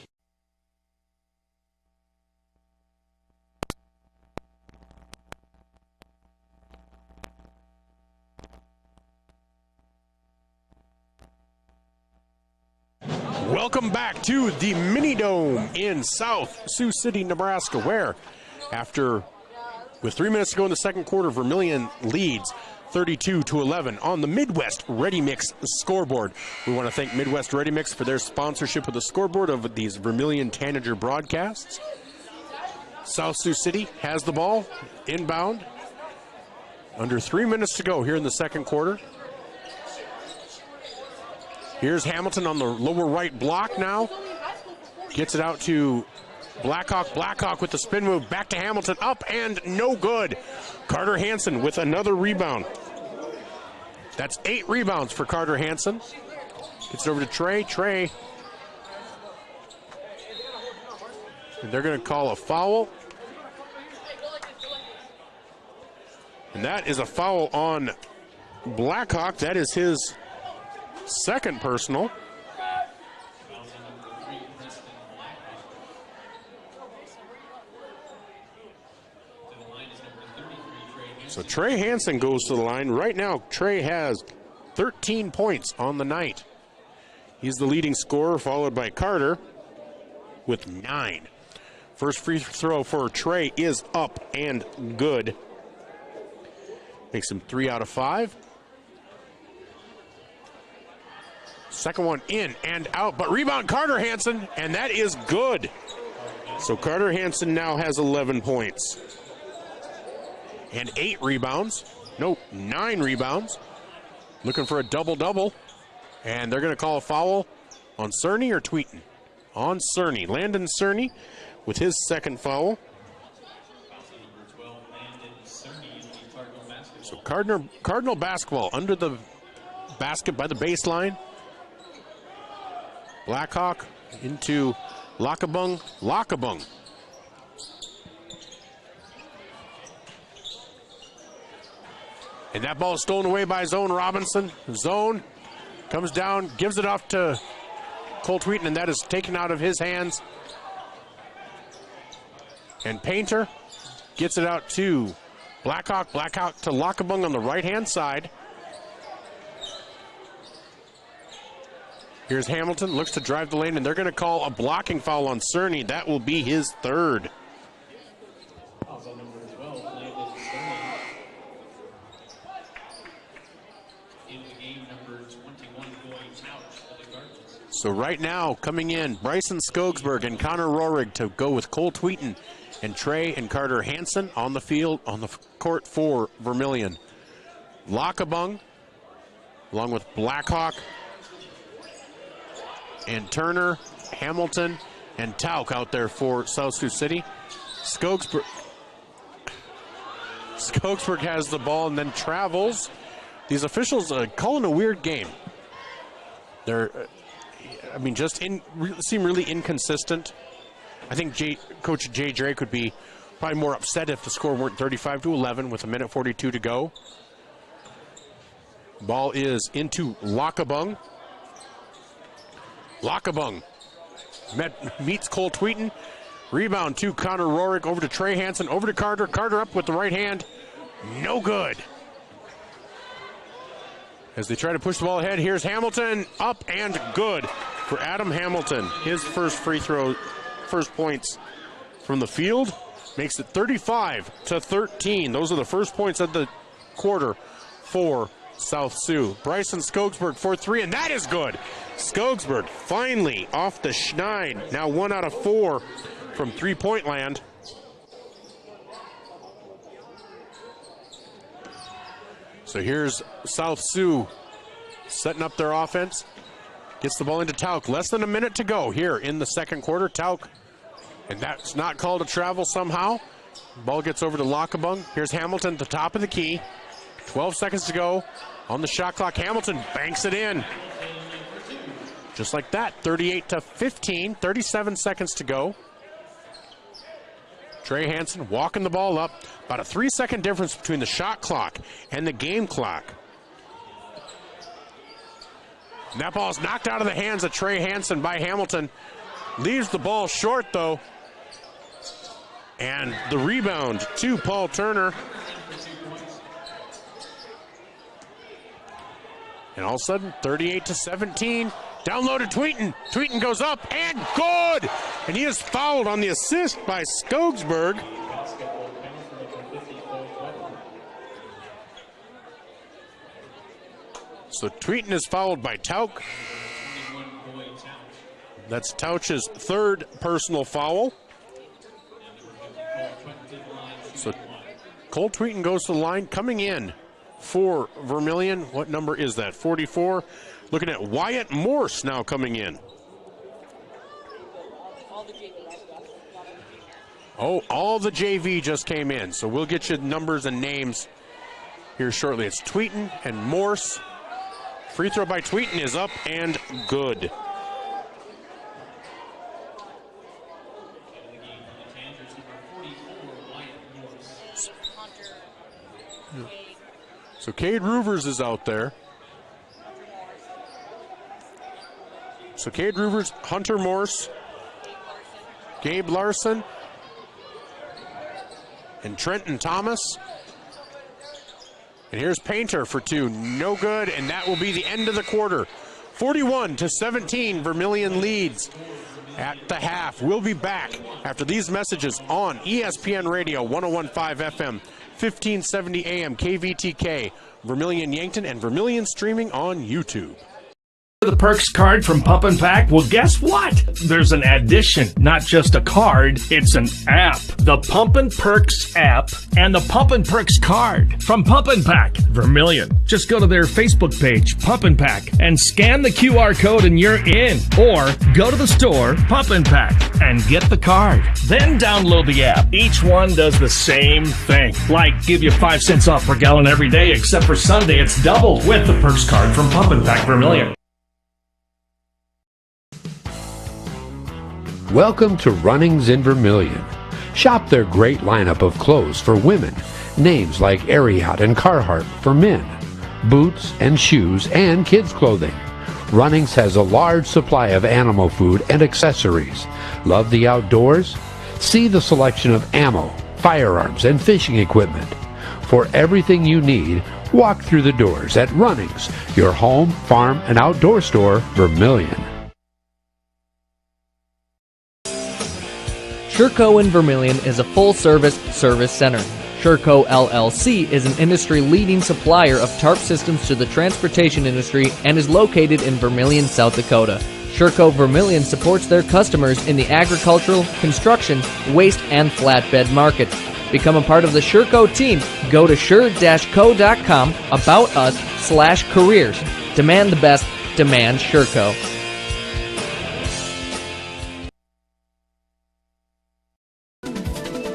Welcome back to the Mini Dome in South Sioux City, Nebraska, where with 3 minutes to go in the second quarter, Vermilion leads 32-11 on the Midwest Ready Mix scoreboard. We want to thank Midwest Ready Mix for their sponsorship of the scoreboard of these Vermilion Tanager broadcasts. South Sioux City has the ball inbound. Under 3 minutes to go here in the second quarter. Here's Hamilton on the lower right block now. Gets it out to Blackhawk. Blackhawk with the spin move. Back to Hamilton. Up and no good. Carter Hansen with another rebound. That's 8 rebounds for Carter Hansen. Gets it over to Trey. Trey. And they're going to call a foul. And that is a foul on Blackhawk. That is his second personal. So Trey Hansen goes to the line. Right now, Trey has 13 points on the night. He's the leading scorer, followed by Carter with 9. First free throw for Trey is up and good. Makes him 3 out of 5. Second one in and out, but rebound Carter Hansen, and that is good. So Carter Hansen now has 11 points. And 8 rebounds. Nope, 9 rebounds. Looking for a double-double. And they're going to call a foul on Cerny or Tweeton? On Cerny. Landon Cerny with his second foul. So Cardinal basketball under the basket by the baseline. Blackhawk into Lockabung. Lockabung. And that ball is stolen away by Zone Robinson. Zone comes down, gives it off to Cole Tweeton, and that is taken out of his hands. And Painter gets it out to Blackhawk. Blackhawk to Lockabung on the right-hand side. Here's Hamilton, looks to drive the lane, and they're going to call a blocking foul on Cerny. That will be his third. So right now, coming in, Bryson Skogsberg and Connor Rohrig to go with Cole Tweeton and Trey and Carter Hansen on the field, on the court for Vermilion. Lockabung, along with Blackhawk and Turner, Hamilton, and Tauk out there for South Sioux City. Skogsberg has the ball and then travels. These officials calling a weird game. They're, seem really inconsistent. I think Coach Jay Drake would be probably more upset if the score weren't 35-11 with 1:42 to go. Ball is into Lockabung. Lockabung meets Cole Tweeton. Rebound to Connor Rohrig, over to Trey Hansen, over to Carter. Carter up with the right hand. No good. As they try to push the ball ahead, here's Hamilton, up and good for Adam Hamilton. His first free throw, first points from the field, makes it 35-13. Those are the first points of the quarter for South Sioux. Bryson Skogsberg for 3, and that is good. Skogsberg finally off the schneid. Now 1 out of 4 from three-point land. So here's South Sioux setting up their offense. Gets the ball into Tauk. Less than a minute to go here in the second quarter. Tauk, and that's not called a travel somehow. Ball gets over to Lockabung. Here's Hamilton at the top of the key. 12 seconds to go on the shot clock. Hamilton banks it in. Just like that, 38-15, 37 seconds to go. Trey Hansen walking the ball up. About a 3-second difference between the shot clock and the game clock. And that ball is knocked out of the hands of Trey Hansen by Hamilton. Leaves the ball short, though. And the rebound to Paul Turner. And all of a sudden, 38-17. Down low to Tweeton. Tweeton goes up and good! And he is fouled on the assist by Skogsberg. So Tweeton is fouled by Tauk. That's Tauch's third personal foul. So Cole Tweeton goes to the line, coming in for Vermilion. What number is that? 44. Looking at Wyatt Morse now coming in. Oh, all the JV just came in. So we'll get you numbers and names here shortly. It's Tweeton and Morse. Free throw by Tweeton is up and good. So Cade Roovers is out there. So Cade Roovers, Hunter Morse, Gabe Larson, and Trenton Thomas. And here's Painter for two. No good, and that will be the end of the quarter. 41-17, Vermilion leads at the half. We'll be back after these messages on ESPN Radio, 101.5 FM, 1570 AM, KVTK, Vermilion Yankton, and Vermilion streaming on YouTube.
The Perks card from Pump and Pack? Well, guess what? There's an addition, not just a card, it's an app. The Pump and Perks app and the Pump and Perks card from Pump and Pack, Vermilion. Just go to their Facebook page, Pump and Pack, and scan the QR code and you're in. Or go to the store, Pump and Pack, and get the card. Then download the app. Each one does the same thing. Like give you 5 cents off per gallon every day, except for Sunday, it's double with the Perks card from Pump and Pack, Vermilion.
Welcome to Runnings in Vermilion. Shop their great lineup of clothes for women. Names like Ariat and Carhartt for men. Boots and shoes and kids' clothing. Runnings has a large supply of animal food and accessories. Love the outdoors? See the selection of ammo, firearms, and fishing equipment. For everything you need, walk through the doors at Runnings, your home, farm, and outdoor store, Vermilion.
Sherco in Vermilion is a full-service service center. Sherco LLC is an industry-leading supplier of tarp systems to the transportation industry and is located in Vermilion, South Dakota. Sherco Vermilion supports their customers in the agricultural, construction, waste, and flatbed markets. Become a part of the Sherco team. Go to sure-co.com, about us/careers. Demand the best. Demand Sherco.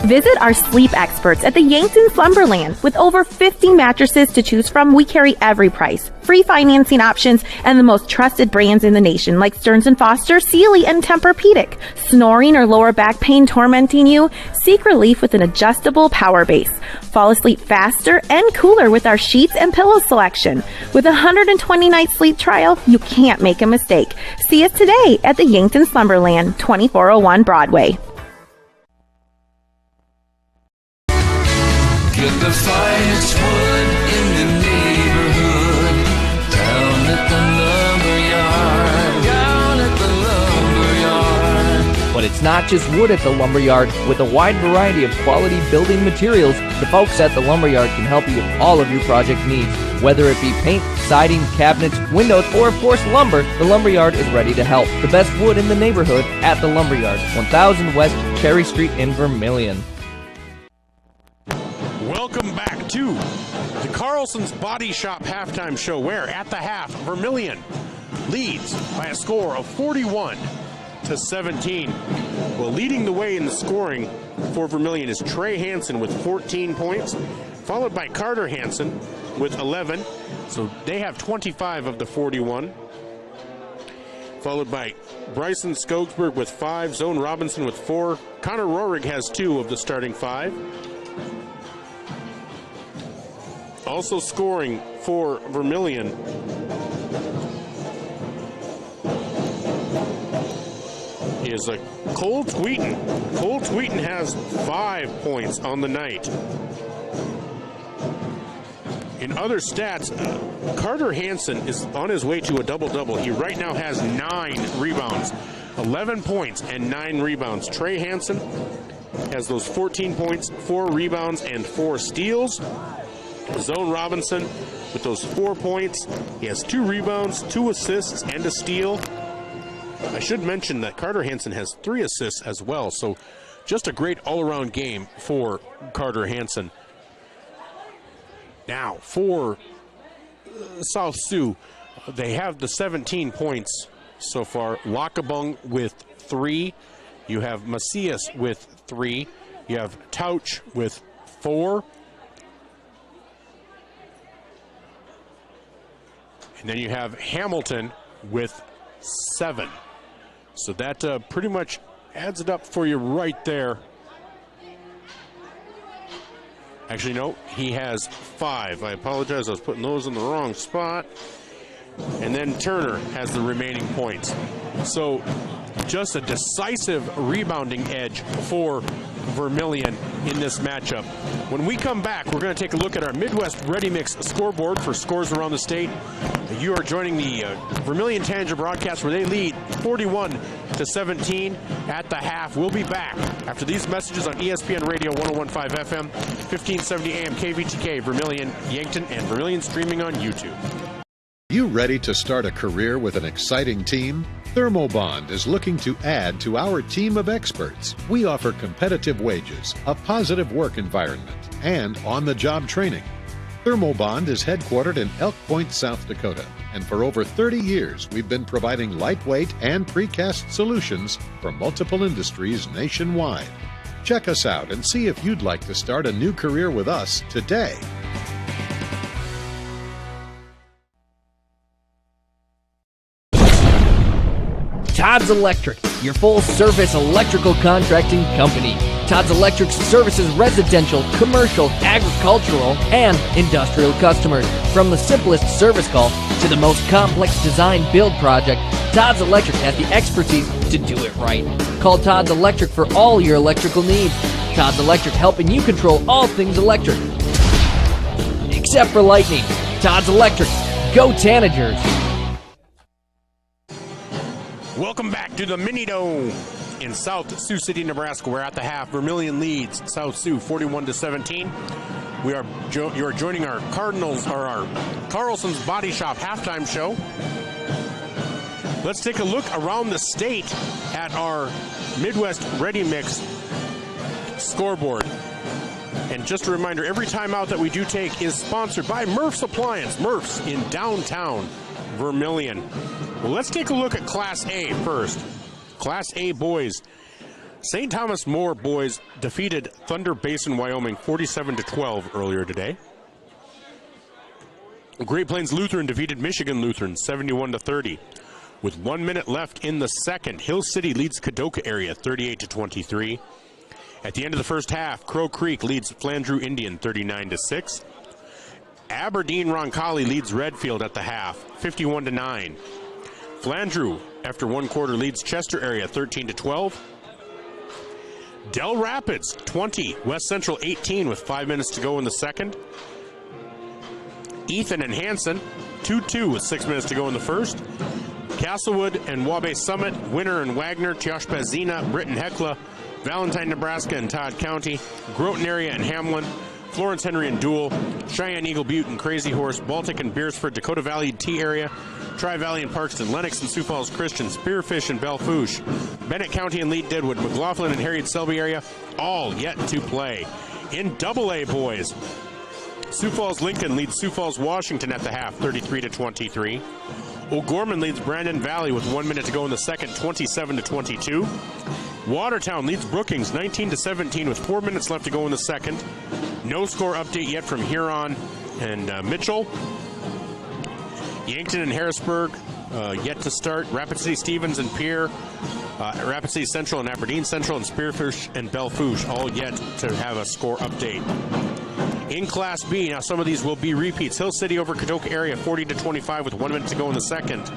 Visit our sleep experts at the Yankton Slumberland. With over 50 mattresses to choose from, we carry every price, free financing options, and the most trusted brands in the nation like Stearns & Foster, Sealy, and Tempur-Pedic. Snoring or lower back pain tormenting you? Seek relief with an adjustable power base. Fall asleep faster and cooler with our sheets and pillow selection. With a 120-night sleep trial, you can't make a mistake. See us today at the Yankton Slumberland, 2401 Broadway.
Get the finest wood in the neighborhood. Down at the lumberyard.
But it's not just wood at the lumberyard. With a wide variety of quality building materials, the folks at the lumberyard can help you with all of your project needs. Whether it be paint, siding, cabinets, windows, or of course lumber, the lumberyard is ready to help. The best wood in the neighborhood at the lumberyard, 1000 West Cherry Street in Vermilion.
Welcome back to the Carlson's Body Shop halftime show, where at the half, Vermilion leads by a score of 41-17. Well, leading the way in the scoring for Vermilion is Trey Hansen with 14 points, followed by Carter Hansen with 11. So they have 25 of the 41. Followed by Bryson Skogsberg with 5, Zone Robinson with 4. Connor Rohrig has 2 of the starting 5. Also scoring for Vermilion is Cole Tweeten. Cole Tweeten has 5 points on the night. In other stats, Carter Hansen is on his way to a double-double. He right now has 9 rebounds, 11 points and 9 rebounds. Trey Hansen has those 14 points, 4 rebounds, and 4 steals. Zone Robinson with those 4 points. He has 2 rebounds, 2 assists, and a steal. I should mention that Carter Hansen has 3 assists as well, so just a great all-around game for Carter Hansen. Now, for South Sioux, they have the 17 points so far. Lakabung with 3. You have Macias with 3. You have Tauch with 4. And then you have Hamilton with 7. So that pretty much adds it up for you right there. Actually, no, he has 5. I apologize, I was putting those in the wrong spot. And then Turner has the remaining points. So just a decisive rebounding edge for Vermilion in this matchup. When we come back, we're going to take a look at our Midwest Ready Mix scoreboard for scores around the state. You are joining the Vermilion Tanager broadcast where they lead 41-17 at the half. We'll be back after these messages on ESPN Radio 101.5 FM, 1570 AM KVTK, Vermilion, Yankton, and Vermilion streaming on YouTube.
You ready to start a career with an exciting team? Thermobond is looking to add to our team of experts. We offer competitive wages, a positive work environment, and on-the-job training. Thermobond is headquartered in Elk Point, South Dakota, and for over 30 years we've been providing lightweight and precast solutions for multiple industries nationwide. Check us out and see if you'd like to start a new career with us today.
Todd's Electric, your full-service electrical contracting company. Todd's Electric services residential, commercial, agricultural, and industrial customers. From the simplest service call to the most complex design build project, Todd's Electric has the expertise to do it right. Call Todd's Electric for all your electrical needs. Todd's Electric, helping you control all things electric. Except for lightning. Todd's Electric. Go Tanagers.
Welcome back to the Mini Dome in South Sioux City, Nebraska. We're at the half. Vermilion leads South Sioux 41-17. You are joining our Cardinals, or our Carlson's Body Shop halftime show. Let's take a look around the state at our Midwest Ready Mix scoreboard. And just a reminder, every timeout that we do take is sponsored by Murph's Appliance. Murph's in downtown Vermilion. Well, let's take a look at Class A first. Class A boys. St. Thomas More boys defeated Thunder Basin, Wyoming 47-12 earlier today. Great Plains Lutheran defeated Michigan Lutheran 71-30. With 1 minute left in the second, Hill City leads Kadoka area 38-23. At the end of the first half, Crow Creek leads Flandreau Indian 39-6. Aberdeen Roncalli leads Redfield at the half 51-9. Flandreau, after one quarter, leads Chester area 13-12. Del Rapids 20, West Central 18 with 5 minutes to go in the second. Ethan and Hanson 2-2 with 6 minutes to go in the first. Castlewood and Wabash Summit, Winter and Wagner, Tioshpazina, Britton Hecla, Valentine, Nebraska and Todd County, Groton area and Hamlin, Florence Henry and Dual, Cheyenne Eagle Butte and Crazy Horse, Baltic and Beersford, Dakota Valley T area, Tri-Valley and Parkston, Lennox and Sioux Falls Christian, Spearfish and Belle Fourche, Bennett County and Lead Deadwood, McLaughlin and Harriet Selby area, all yet to play. In AA boys, Sioux Falls Lincoln leads Sioux Falls Washington at the half 33-23. O'Gorman leads Brandon Valley with 1 minute to go in the second, 27-22. Watertown leads Brookings 19-17 with 4 minutes left to go in the second. No score update yet from Huron and Mitchell. Yankton and Harrisburg yet to start. Rapid City Stevens and Pierre. Rapid City Central and Aberdeen Central and Spearfish and Bellefouche all yet to have a score update. In Class B, now some of these will be repeats. Hill City over Kadoka area 40-25 with 1 minute to go in the second.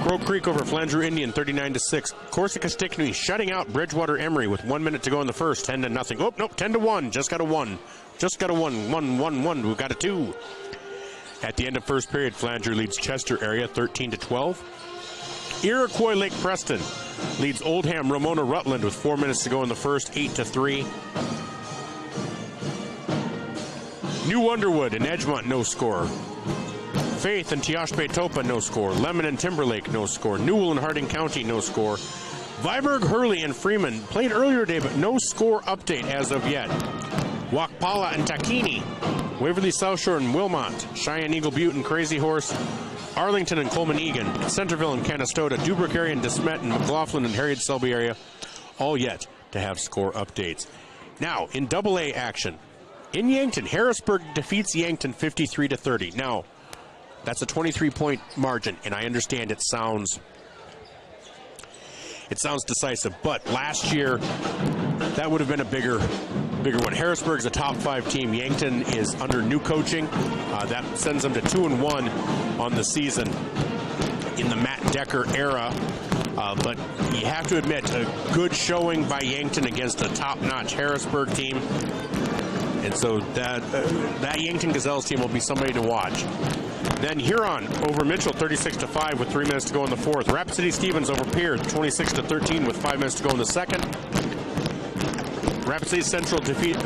Crow Creek over Flandreau Indian 39-6. Corsica Stickney shutting out Bridgewater Emery with 1 minute to go in the first, 10-0. Oh, nope, 10-1. Just got a 1. Just got a 1. 1-1-1. We got a 2. At the end of first period, Flandreau leads Chester area 13-12. Iroquois Lake Preston leads Oldham Ramona Rutland with 4 minutes to go in the first, 8-3. New Underwood and Edgemont, no score. Faith and Teoshbe Topa, no score. Lemon and Timberlake, no score. Newell and Harding County, no score. Viborg, Hurley, and Freeman played earlier today, but no score update as of yet. Wakpala and Takini. Waverly South Shore and Wilmot. Cheyenne Eagle Butte and Crazy Horse. Arlington and Coleman Egan. Centerville and Canastota. Dubrick area and DeSmet and McLaughlin and Harriet Selby area. All yet to have score updates. Now, in AA action. In Yankton, Harrisburg defeats Yankton 53-30. Now, that's a 23-point margin, and I understand it sounds decisive, but last year that would have been a bigger one. Harrisburg's a top 5 team. Yankton is under new coaching. That sends them to 2-1 on the season in the Matt Decker era. But you have to admit, a good showing by Yankton against a top-notch Harrisburg team. And so that Yankton Gazelles team will be somebody to watch. Then Huron over Mitchell 36-5 with 3 minutes to go in the fourth. Rapid City Stevens over Pierre 26-13 with 5 minutes to go in the second. Rapid City Central defeat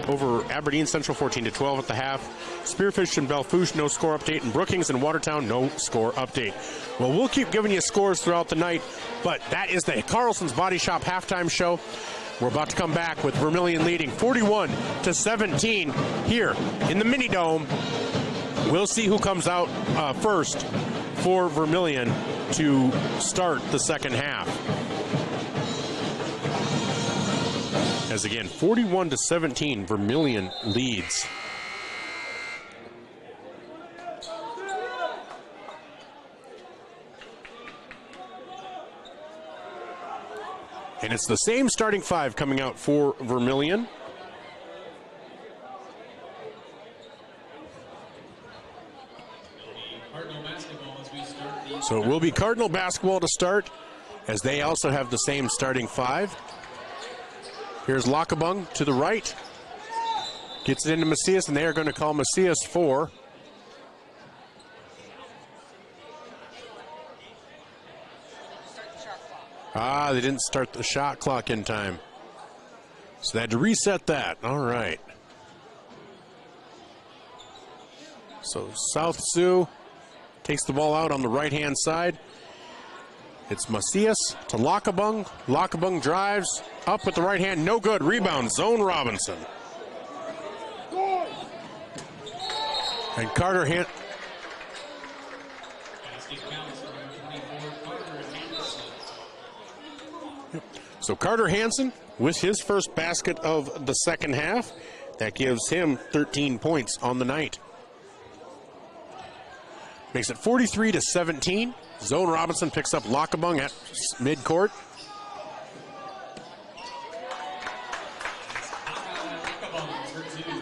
over Aberdeen Central 14-12 at the half. Spearfish and Bellefouche, no score update. And Brookings and Watertown, no score update. Well, we'll keep giving you scores throughout the night, but that is the Carlson's Body Shop halftime show. We're about to come back with Vermilion leading 41-17 here in the Mini Dome. We'll see who comes out first for Vermilion to start the second half. As again, 41-17, Vermilion leads. And it's the same starting 5 coming out for Vermilion. So it will be Cardinal basketball to start, as they also have the same starting 5. Here's Lockabung to the right. Gets it into Macias, and they are going to call Macias for. They didn't start the shot clock in time. So they had to reset that. All right. So South Sioux takes the ball out on the right-hand side. It's Macias to Lockabung. Lockabung drives up with the right hand. No good. Rebound, Zone Robinson. And Carter So Carter Hansen with his first basket of the second half. That gives him 13 points on the night. Makes it 43-17. Zone Robinson picks up Lockabung at midcourt.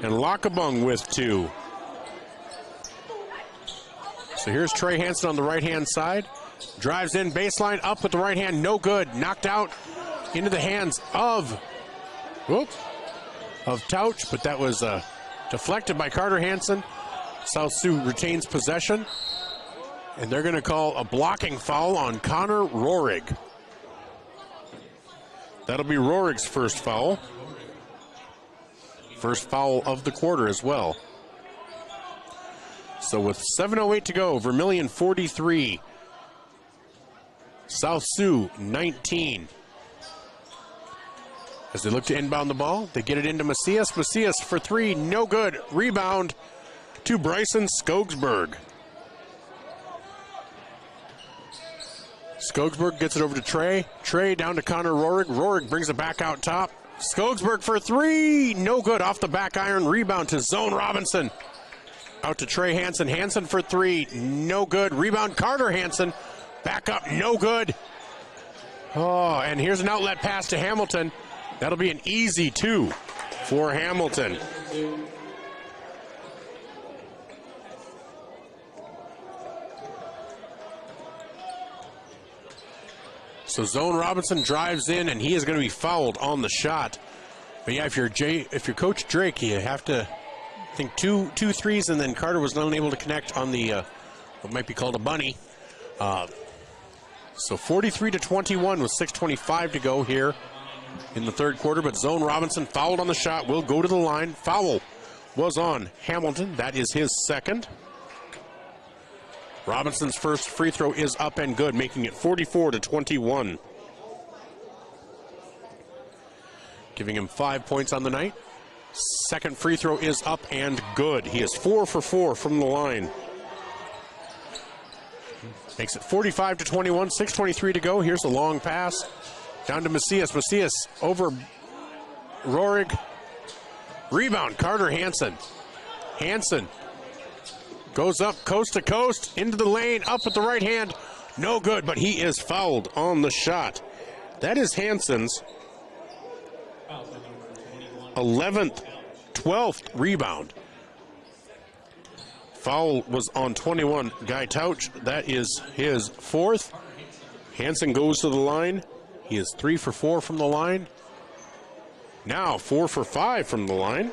And Lockabung with 2. So here's Trey Hansen on the right-hand side. Drives in, baseline, up with the right hand, no good. Knocked out into the hands of Touch, but that was deflected by Carter Hansen. South Sioux retains possession, and they're going to call a blocking foul on Connor Rohrig. That'll be Rohrig's first foul. First foul of the quarter as well. So with 7:08 to go, Vermilion 43, South Sioux 19. As they look to inbound the ball, they get it into Macias. Macias for 3, no good. Rebound to Bryson Skogsberg. Skogsberg gets it over to Trey. Trey down to Connor Rohrig. Rohrig brings it back out top. Skogsberg for three. No good. Off the back iron. Rebound to Zone Robinson. Out to Trey Hansen. Hansen for three. No good. Rebound Carter Hansen. Back up. No good. Oh, and here's an outlet pass to Hamilton. That'll be an easy 2 for Hamilton. So Zone Robinson drives in, and he is going to be fouled on the shot. But yeah, if you're Coach Drake, you have to think two threes, and then Carter was not able to connect on the what might be called a bunny. So 43-21 with 6:25 to go here in the third quarter. But Zone Robinson fouled on the shot, will go to the line. Foul was on Hamilton. That is his second. Robinson's first free throw is up and good, making it 44-21. Giving him 5 points on the night. Second free throw is up and good. He is 4 for 4 from the line. Makes it 45-21, 6:23 to go. Here's a long pass down to Macias. Macias over Rohrig. Rebound, Carter Hansen. Hansen goes up coast to coast, into the lane, up with the right hand. No good, but he is fouled on the shot. That is Hansen's 11th, 12th rebound. Foul was on 21, Guy Touch. That is his 4th. Hansen goes to the line. He is 3 for 4 from the line. Now 4 for 5 from the line.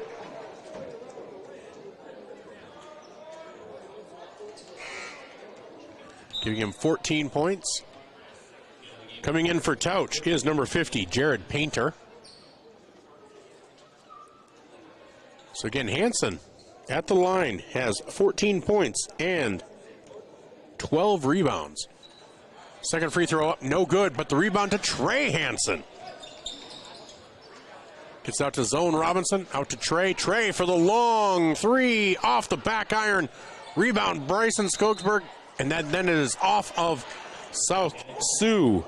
Giving him 14 points. Coming in for Touch is number 50, Jared Painter. So again, Hansen at the line has 14 points and 12 rebounds. Second free throw up, no good, but the rebound to Trey Hansen. Gets out to Zone Robinson, out to Trey. Trey for the long three, off the back iron. Rebound, Bryson Skogsberg, and then it is off of South Sioux.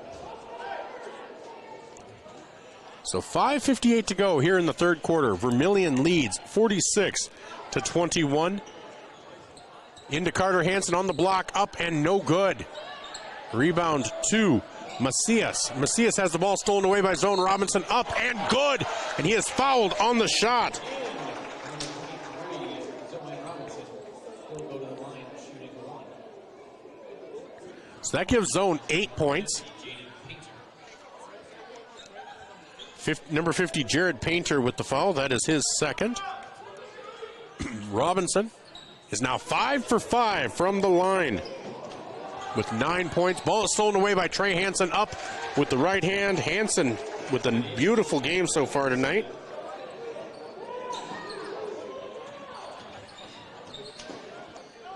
So 5:58 to go here in the third quarter. Vermilion leads 46-21. Into Carter Hansen on the block, up and no good. Rebound to Macias. Macias has the ball stolen away by Zone Robinson, up and good. And he is fouled on the shot. So that gives Zone 8 points. Number 50, Jared Painter with the foul. That is his second. Robinson is now 5 for 5 from the line with 9 points. Ball is stolen away by Trey Hansen, up with the right hand. Hansen with a beautiful game so far tonight.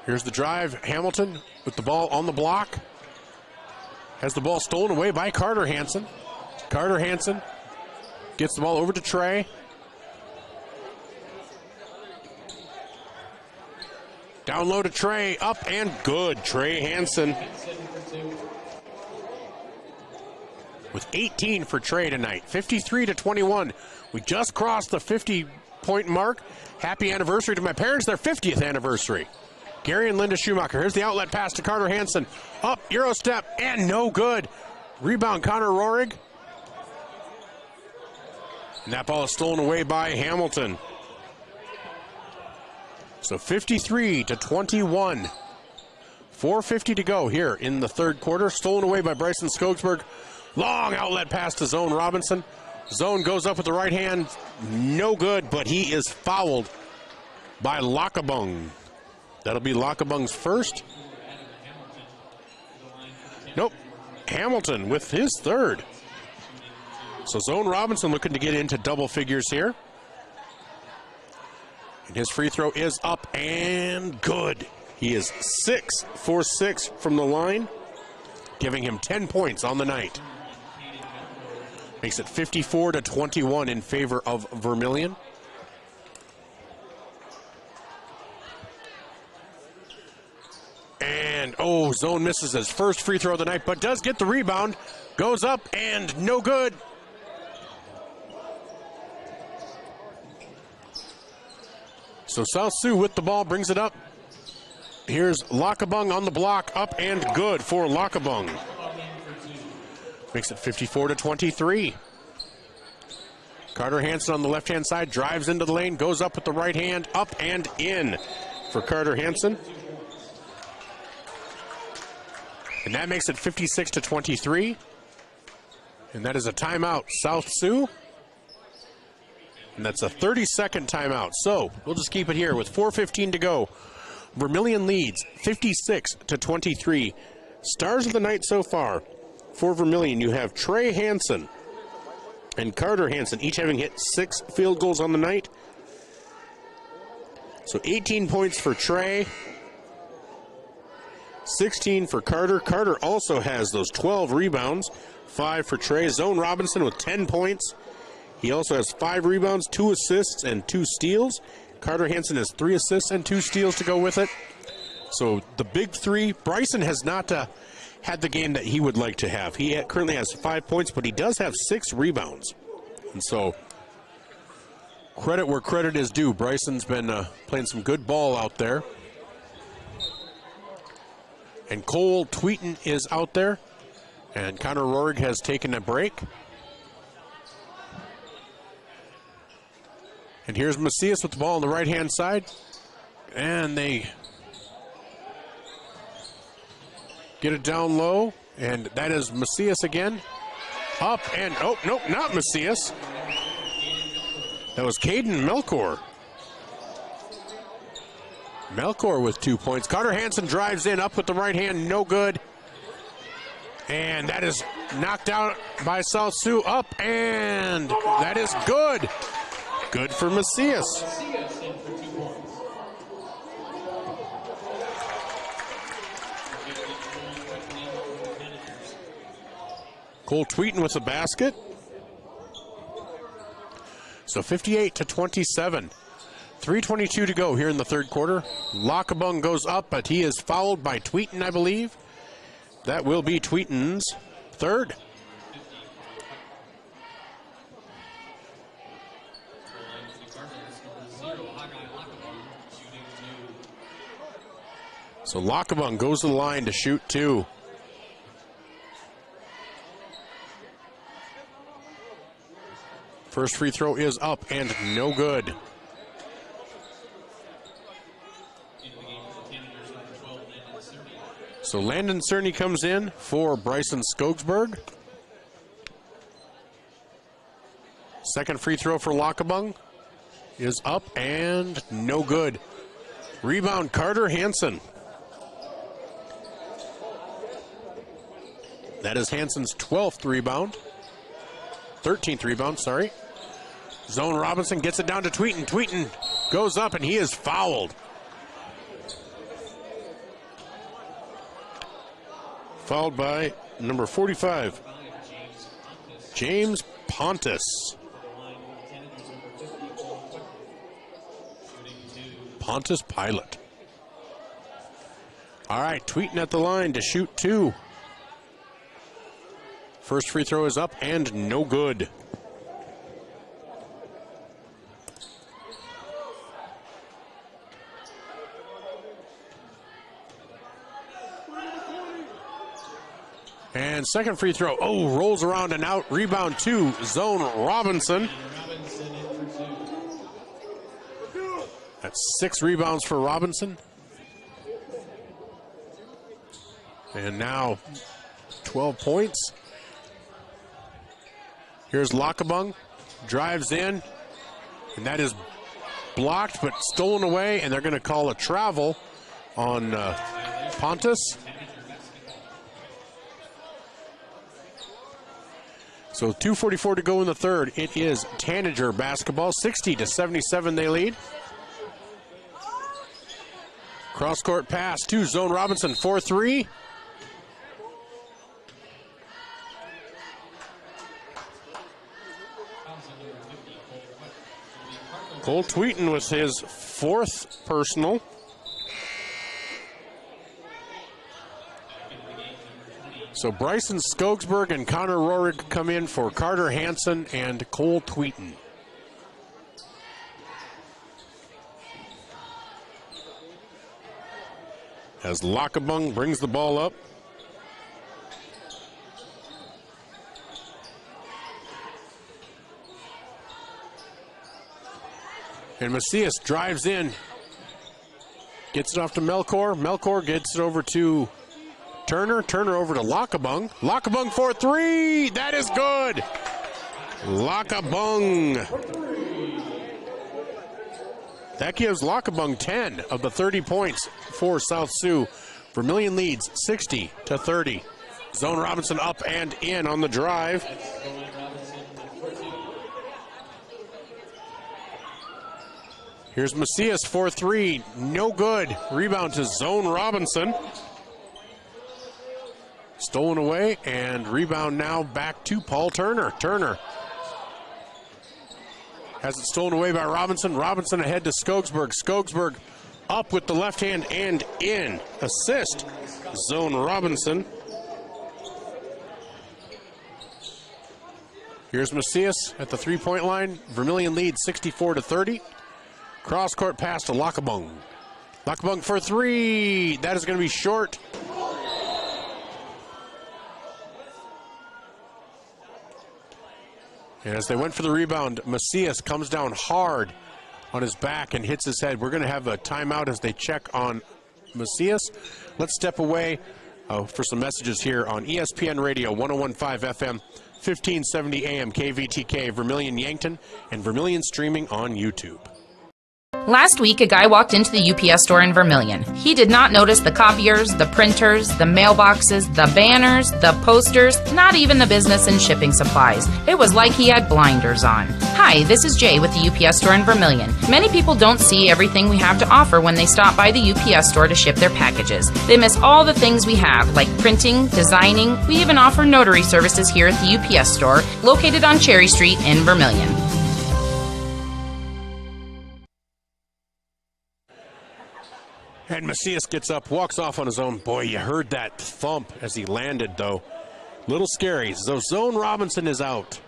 Here's the drive. Hamilton with the ball on the block. Has the ball stolen away by Carter Hansen. Carter Hansen gets the ball over to Trey. Down low to Trey, up and good. Trey Hansen with 18 for Trey tonight. 53-21. We just crossed the 50-point mark. Happy anniversary to my parents, their 50th anniversary. Gary and Linda Schumacher. Here's the outlet pass to Carter Hansen. Up, Euro step, and no good. Rebound, Connor Rohrig. And that ball is stolen away by Hamilton. So 53-21. 4:50 to go here in the third quarter. Stolen away by Bryson Skogsberg. Long outlet pass to Zone Robinson. Zone goes up with the right hand. No good, but he is fouled by Lakabung. That'll be Lakabung's first. Nope. Hamilton with his third. So Zone Robinson looking to get into double figures here. And his free throw is up and good. He is 6 for 6 from the line, giving him 10 points on the night. Makes it 54-21 in favor of Vermilion. And oh, Zone misses his first free throw of the night, but does get the rebound. Goes up and no good. So South Sioux with the ball brings it up. Here's Lakabung on the block, up and good for Lakabung. Makes it 54-23. Carter Hansen on the left-hand side, drives into the lane, goes up with the right hand, up and in for Carter Hansen. And that makes it 56-23. And that is a timeout, South Sioux. And that's a 30-second timeout. So we'll just keep it here with 4:15 to go. Vermilion leads 56-23. Stars of the night so far. For Vermilion, you have Trey Hansen and Carter Hansen, each having hit 6 field goals on the night. So 18 points for Trey, 16 for Carter. Carter also has those 12 rebounds, 5 for Trey. Zone Robinson with 10 points. He also has 5 rebounds, 2 assists, and 2 steals. Carter Hansen has 3 assists and 2 steals to go with it. So the big three. Bryson has not had the game that he would like to have. He currently has 5 points, but he does have 6 rebounds. And so credit where credit is due. Bryson's been playing some good ball out there. And Cole Tweeton is out there. And Connor Rohrig has taken a break. And here's Macias with the ball on the right-hand side. And they get it down low. And that is Macias again. Up and, oh, nope, not Macias. That was Caden Melkor. Melkor with 2 points. Carter Hansen drives in, up with the right hand, no good. And that is knocked out by South Sioux, up, and that is good. Good for Macias. Cole Tweeton with the basket. So 58-27. 3:22 to go here in the third quarter. Lakabung goes up, but he is fouled by Tweeton, I believe. That will be Tweeton's third. So Lakabung goes to the line to shoot 2. First free throw is up and no good. So Landon Cerny comes in for Bryson Skogsberg. Second free throw for Lakabung is up and no good. Rebound Carter Hansen. That is Hansen's 12th rebound. 13th rebound, sorry. Zone Robinson gets it down to Tweeton. Tweeton goes up and he is fouled. Fouled by number 45, James Pontus. Pontus Pilot. All right, Tweeton at the line to shoot 2. First free throw is up and no good. And second free throw, oh, rolls around and out. Rebound 2, Zone Robinson. That's 6 rebounds for Robinson. And now 12 points. Here's Lakabung, drives in, and that is blocked but stolen away, and they're going to call a travel on Pontus. So 2:44 to go in the third. It is Tanager basketball, 60-77 they lead. Cross-court pass to Zone Robinson, 4-3. Cole Tweeton with his 4th personal. So Bryson Skogsberg and Connor Rohrig come in for Carter Hansen and Cole Tweeton. As Lockabung brings the ball up. And Macias drives in. Gets it off to Melkor. Melkor gets it over to Turner. Turner over to Lockabung. Lockabung for three. That is good. Lockabung. That gives Lockabung 10 of the 30 points for South Sioux. Vermilion leads 60-30. Zone Robinson up and in on the drive. Here's Macias for three. No good. Rebound to Zone Robinson. Stolen away, and rebound now back to Paul Turner. Turner has it stolen away by Robinson. Robinson ahead to Skogsberg. Skogsberg up with the left hand and in. Assist, Zone Robinson. Here's Macias at the three-point line. Vermilion lead 64-30. Cross-court pass to Lockabung. Lockabung for three. That is going to be short. And as they went for the rebound, Macias comes down hard on his back and hits his head. We're going to have a timeout as they check on Macias. Let's step away for some messages here on ESPN Radio 101.5 FM, 1570 AM, KVTK, Vermilion Yankton, and Vermilion streaming on YouTube.
Last week, a guy walked into the UPS store in Vermilion. He did not notice the copiers, the printers, the mailboxes, the banners, the posters, not even the business and shipping supplies. It was like he had blinders on. Hi, this is Jay with the UPS store in Vermilion. Many people don't see everything we have to offer when they stop by the UPS store to ship their packages. They miss all the things we have, like printing, designing. We even offer notary services here at the UPS store, located on Cherry Street in Vermilion.
And Macias gets up, walks off on his own. Boy, you heard that thump as he landed, though. Little scary. So Zone Robinson is out.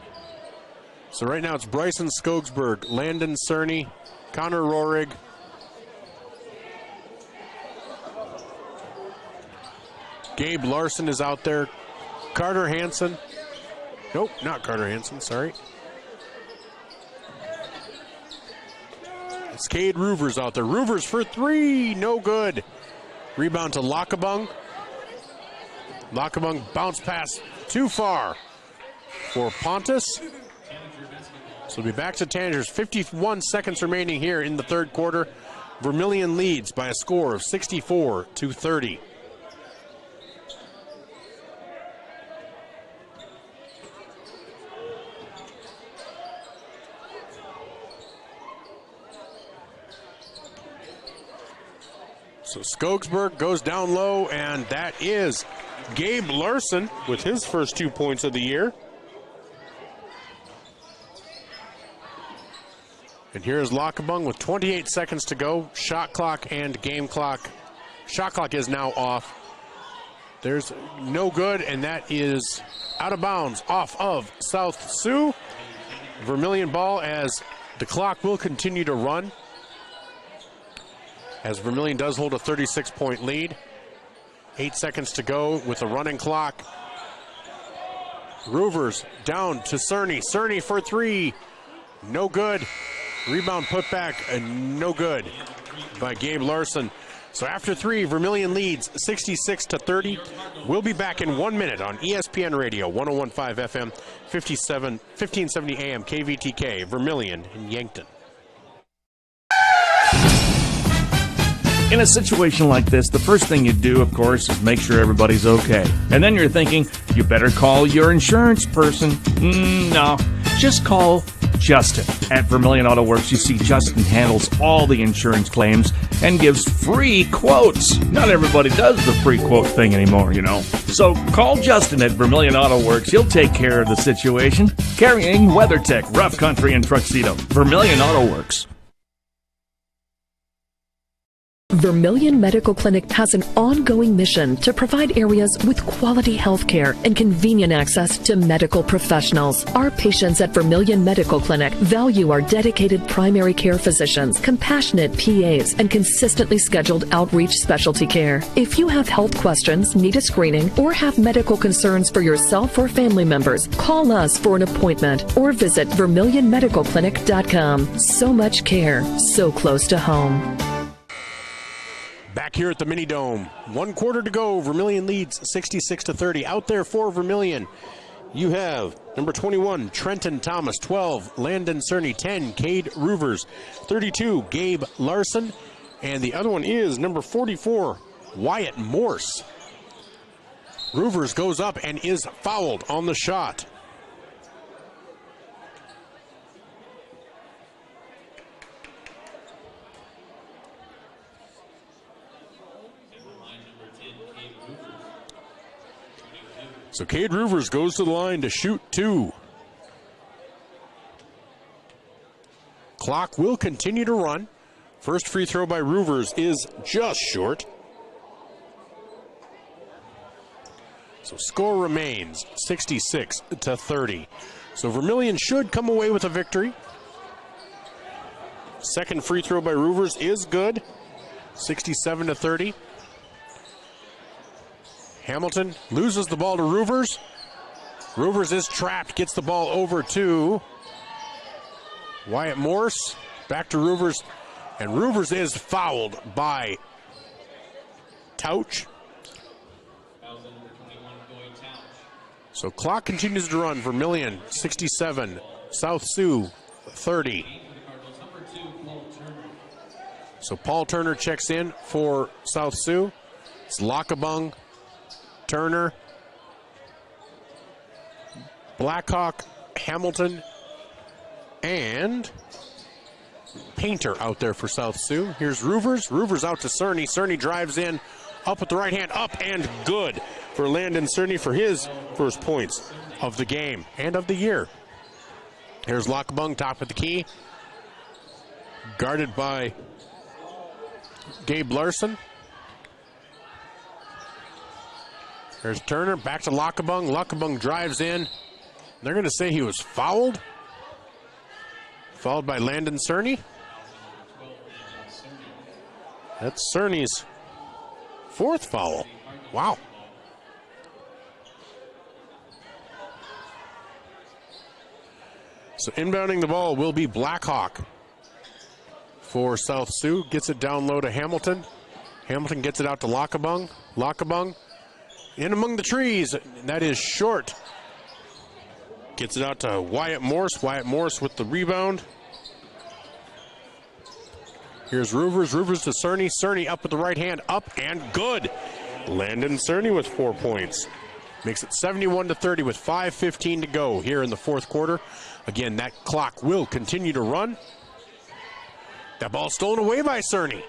So right now it's Bryson Skogsberg, Landon Cerny, Connor Rohrig. Gabe Larson is out there. Carter Hansen. Nope, not Carter Hansen, sorry. It's Cade Roovers out there. Roovers for three, no good. Rebound to Lockabung. Lockabung bounce pass too far for Pontus. So we'll be back to Tanagers. 51 seconds remaining here in the third quarter. Vermilion leads by a score of 64-30. So Skogsberg goes down low, and that is Gabe Larson with his first 2 points of the year. And here's Lockabung with 28 seconds to go. Shot clock and game clock. Shot clock is now off. There's no good, and that is out of bounds off of South Sioux. Vermilion ball as the clock will continue to run, as Vermilion does hold a 36-point lead. 8 seconds to go with a running clock. Roovers down to Cerny. Cerny for three. No good. Rebound put back, no good by Gabe Larson. So after three, Vermilion leads 66-30. We'll be back in 1 minute on ESPN Radio 101.5 FM, 1570 AM, KVTK, Vermilion in Yankton.
In a situation like this, the first thing you do, of course, is make sure everybody's okay. And then you're thinking, you better call your insurance person. No, just call Justin. At Vermilion Auto Works, you see Justin handles all the insurance claims and gives free quotes. Not everybody does the free quote thing anymore, you know. So call Justin at Vermilion Auto Works. He'll take care of the situation. Carrying WeatherTech, Rough Country, and Tuxedo. Vermilion Auto Works.
Vermilion Medical Clinic has an ongoing mission to provide areas with quality health care and convenient access to medical professionals. Our patients at Vermilion Medical Clinic value our dedicated primary care physicians, compassionate PAs, and consistently scheduled outreach specialty care. If you have health questions, need a screening, or have medical concerns for yourself or family members, call us for an appointment or visit VermilionMedicalClinic.com. So much care, so close to home.
Back here at the Mini Dome, 1 quarter to go. Vermilion leads 66-30. Out there for Vermilion, you have number 21, Trenton Thomas, 12, Landon Cerny, 10, Cade Roovers, 32, Gabe Larson, and the other one is number 44, Wyatt Morse. Roovers goes up and is fouled on the shot. So Cade Roovers goes to the line to shoot 2. Clock will continue to run. First free throw by Roovers is just short. So score remains 66-30. So Vermilion should come away with a victory. Second free throw by Roovers is good. 67-30. Hamilton loses the ball to Roovers. Roovers is trapped, gets the ball over to Wyatt Morse. Back to Roovers, and Roovers is fouled by Touch. So clock continues to run. Vermilion 67, South Sioux 30. So Paul Turner checks in for South Sioux. It's Lockabung, Turner, Blackhawk, Hamilton, and Painter out there for South Sioux. Here's Roovers. Roovers out to Cerny. Cerny drives in, up with the right hand, up and good for Landon Cerny for his first points of the game and of the year. Here's Lockabung, top of the key. Guarded by Gabe Larson. There's Turner, back to Lockabung. Lockabung drives in. They're going to say he was fouled. Fouled by Landon Cerny. That's Cerny's fourth foul. Wow. So inbounding the ball will be Blackhawk for South Sioux. Gets it down low to Hamilton. Hamilton gets it out to Lockabung. Lockabung in among the trees. That is short. Gets it out to Wyatt Morse. Wyatt Morse with the rebound. Here's Roovers. Roovers to Cerny. Cerny up with the right hand. Up and good. Landon Cerny with 4 points. Makes it 71-30 with 5:15 to go here in the fourth quarter. Again, that clock will continue to run. That ball stolen away by Cerny.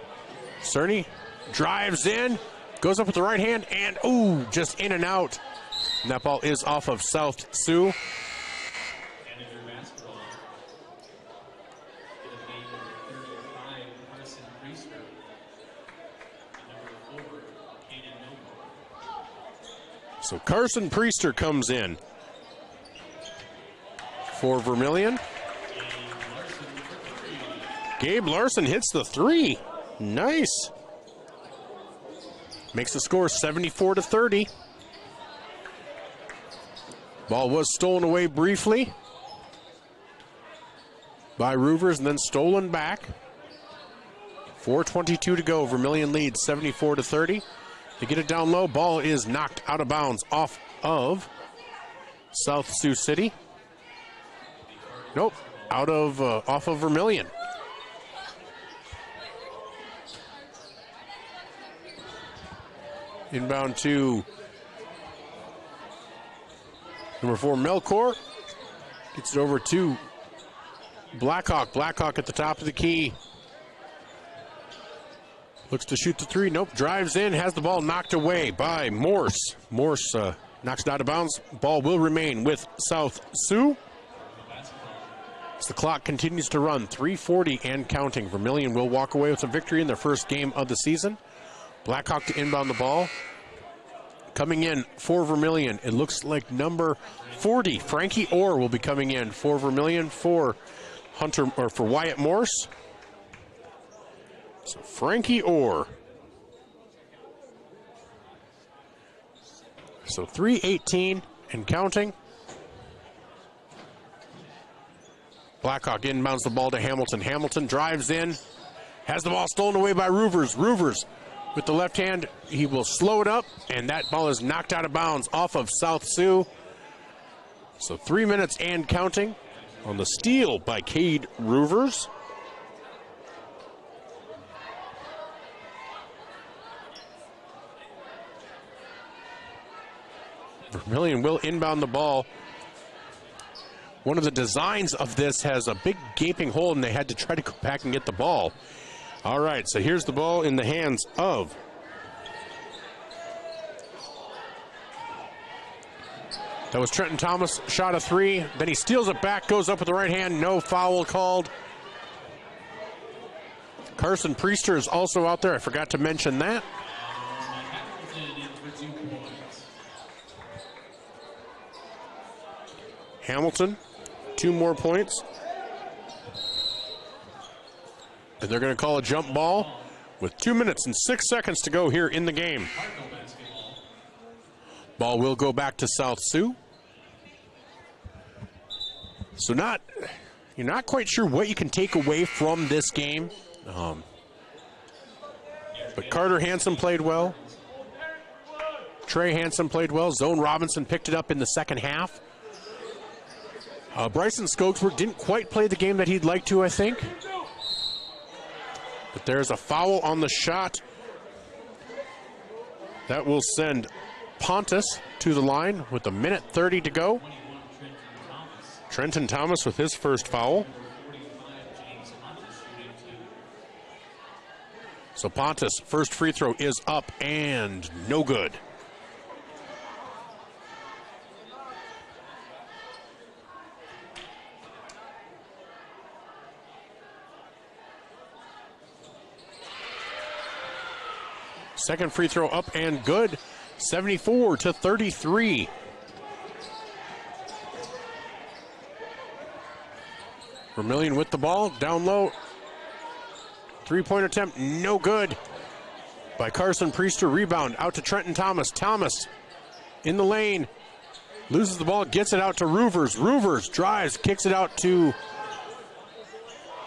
Cerny drives in. Goes up with the right hand, and ooh, just in and out. And that ball is off of South Sioux. So Carson Priester comes in for Vermilion. Gabe Larson hits the 3. Nice. Makes the score 74-30. Ball was stolen away briefly by Roovers and then stolen back. 4:22 to go. Vermilion leads 74-30. They get it down low. Ball is knocked out of bounds off of South Sioux City. Nope, off of Vermilion. Inbound to number 4, Melkor. Gets it over to Blackhawk. Blackhawk at the top of the key. Looks to shoot the 3. Nope. Drives in. Has the ball knocked away by Morse. Morse knocks it out of bounds. Ball will remain with South Sioux. As the clock continues to run, 3:40 and counting. Vermilion will walk away with a victory in their first game of the season. Blackhawk to inbound the ball. Coming in for Vermilion, it looks like number 40, Frankie Orr, will be coming in for Vermilion for for Wyatt Morse. So Frankie Orr. So 3:18 and counting. Blackhawk inbounds the ball to Hamilton. Hamilton drives in, has the ball stolen away by Roovers. Roovers with the left hand, he will slow it up, and that ball is knocked out of bounds off of South Sioux. So 3 minutes and counting on the steal by Cade Roovers. Vermilion will inbound the ball. One of the designs of this has a big gaping hole, and they had to try to go back and get the ball. All right, so here's the ball in the hands of that was Trenton Thomas, shot a three. Then he steals it back, goes up with the right hand. No foul called. Carson Priester is also out there. I forgot to mention that. Hamilton, 2 more points. And they're going to call a jump ball with 2 minutes and 6 seconds to go here in the game. Ball will go back to South Sioux. So you're not quite sure what you can take away from this game. But Carter Hansen played well. Trey Hansen played well. Zone Robinson picked it up in the second half. Bryson Skogelsberg didn't quite play the game that he'd like to, I think. But there's a foul on the shot. That will send Pontus to the line with 1:30 to go. Trenton Thomas with his first foul. So Pontus, first free throw is up and no good. Second free throw up and good. 74-33. Vermilion with the ball, down low. Three-point attempt, no good. By Carson Priester, rebound out to Trenton Thomas. Thomas in the lane, loses the ball, gets it out to Roovers. Roovers drives, kicks it out to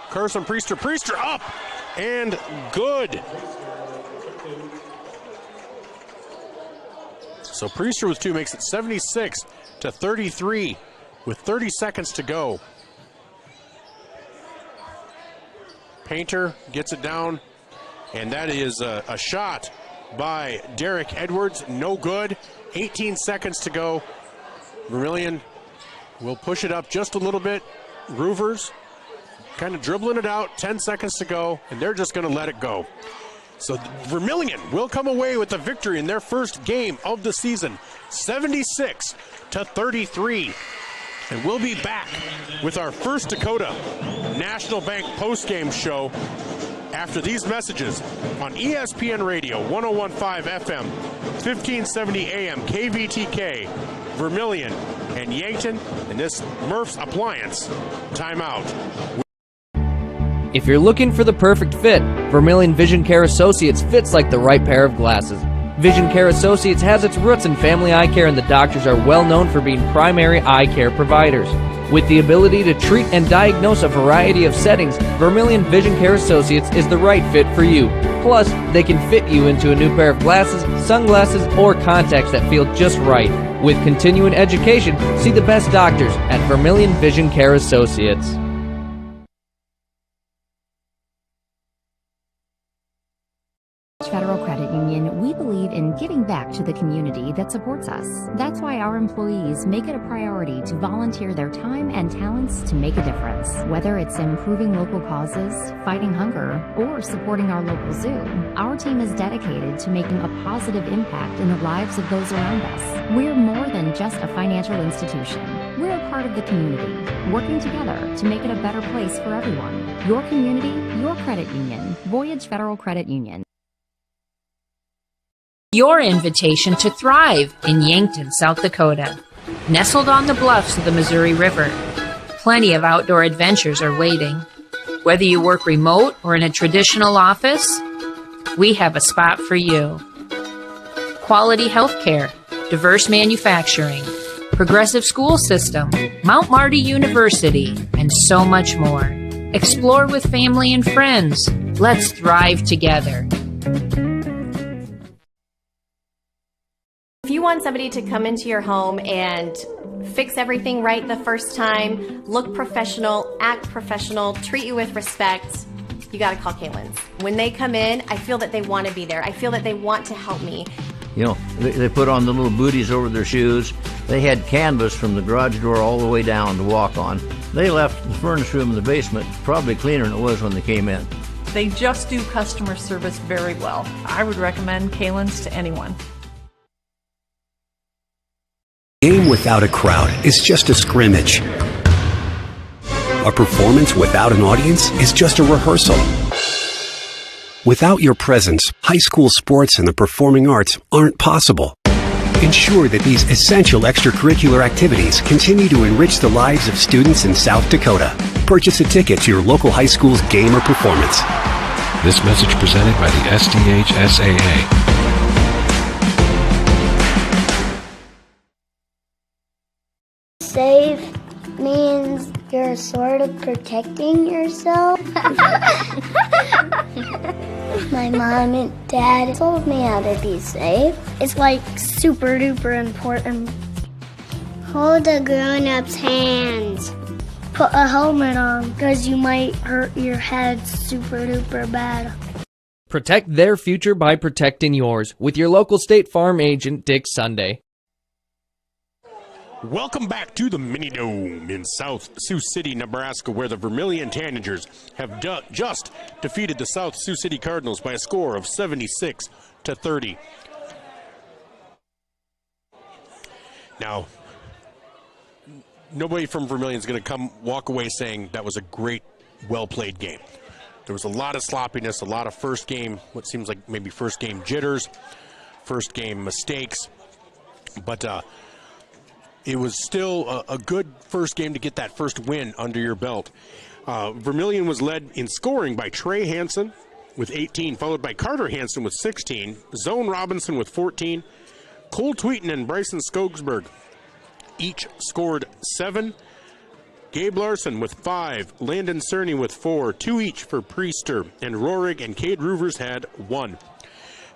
Carson Priester. Priester up and good. So Priester with 2 makes it 76-33 with 30 seconds to go. Painter gets it down, and that is a shot by Derek Edwards. No good. 18 seconds to go. Vermilion will push it up just a little bit. Roovers kind of dribbling it out. 10 seconds to go, and they're just going to let it go. So Vermilion will come away with the victory in their first game of the season, 76-33. And we'll be back with our First Dakota National Bank postgame show after these messages on ESPN Radio, 101.5 FM, 1570 AM, KVTK, Vermilion, and Yankton, and this Murph's Appliance timeout.
If you're looking for the perfect fit, Vermilion Vision Care Associates fits like the right pair of glasses. Vision Care Associates has its roots in family eye care, and the doctors are well known for being primary eye care providers. With the ability to treat and diagnose a variety of settings, Vermilion Vision Care Associates is the right fit for you. Plus, they can fit you into a new pair of glasses, sunglasses, or contacts that feel just right. With continuing education, see the best doctors at Vermilion Vision Care Associates.
Federal Credit Union, We believe in giving back to the community that supports us. That's why our employees make it a priority to volunteer their time and talents to make a difference. Whether it's improving local causes, fighting hunger, or supporting our local zoo, our team is dedicated to making a positive impact in the lives of those around us. We're more than just a financial institution. We're a part of the community, working together to make it a better place for everyone. Your community, your credit union. Voyage Federal Credit Union.
Your invitation to thrive in Yankton, South Dakota. Nestled on the bluffs of the Missouri River, plenty of outdoor adventures are waiting. Whether you work remote or in a traditional office, we have a spot for you. Quality health care, diverse manufacturing, progressive school system, Mount Marty University, and so much more. Explore with family and friends. Let's thrive together.
If you want somebody to come into your home and fix everything right the first time, look professional, act professional, treat you with respect, you gotta call Kaylin's. When they come in, I feel that they want to be there. I feel that they want to help me.
You know, they put on the little booties over their shoes. They had canvas from the garage door all the way down to walk on. They left the furnace room in the basement probably cleaner than it was when they came in.
They just do customer service very well. I would recommend Kaylin's to anyone.
Game without a crowd is just a scrimmage. A performance without an audience is just a rehearsal. Without your presence, high school sports and the performing arts aren't possible. Ensure that these essential extracurricular activities continue to enrich the lives of students in South Dakota. Purchase a ticket to your local high school's game or performance.
This message presented by the SDHSAA.
Save means you're sort of protecting yourself. My mom and dad told me how to be safe. It's like super duper important. Hold a grown-up's hands. Put a helmet on because you might hurt your head super duper bad.
Protect their future by protecting yours with your local State Farm agent, Dick Sunday.
Welcome back to the Mini Dome in South Sioux City, Nebraska, where the Vermilion Tanagers have just defeated the South Sioux City Cardinals by a score of 76-30. Now, nobody from Vermilion is going to walk away saying that was a great, well-played game. There was a lot of sloppiness, a lot of first game, what seems like maybe first game jitters, first game mistakes, but it was still a good first game to get that first win under your belt. Vermilion was led in scoring by Trey Hansen with 18, followed by Carter Hansen with 16, Zone Robinson with 14, Cole Tweeton and Bryson Skogsberg each scored 7, Gabe Larson with 5, Landon Cerny with 4, 2 each for Priester, and Rorig and Cade Roovers had 1.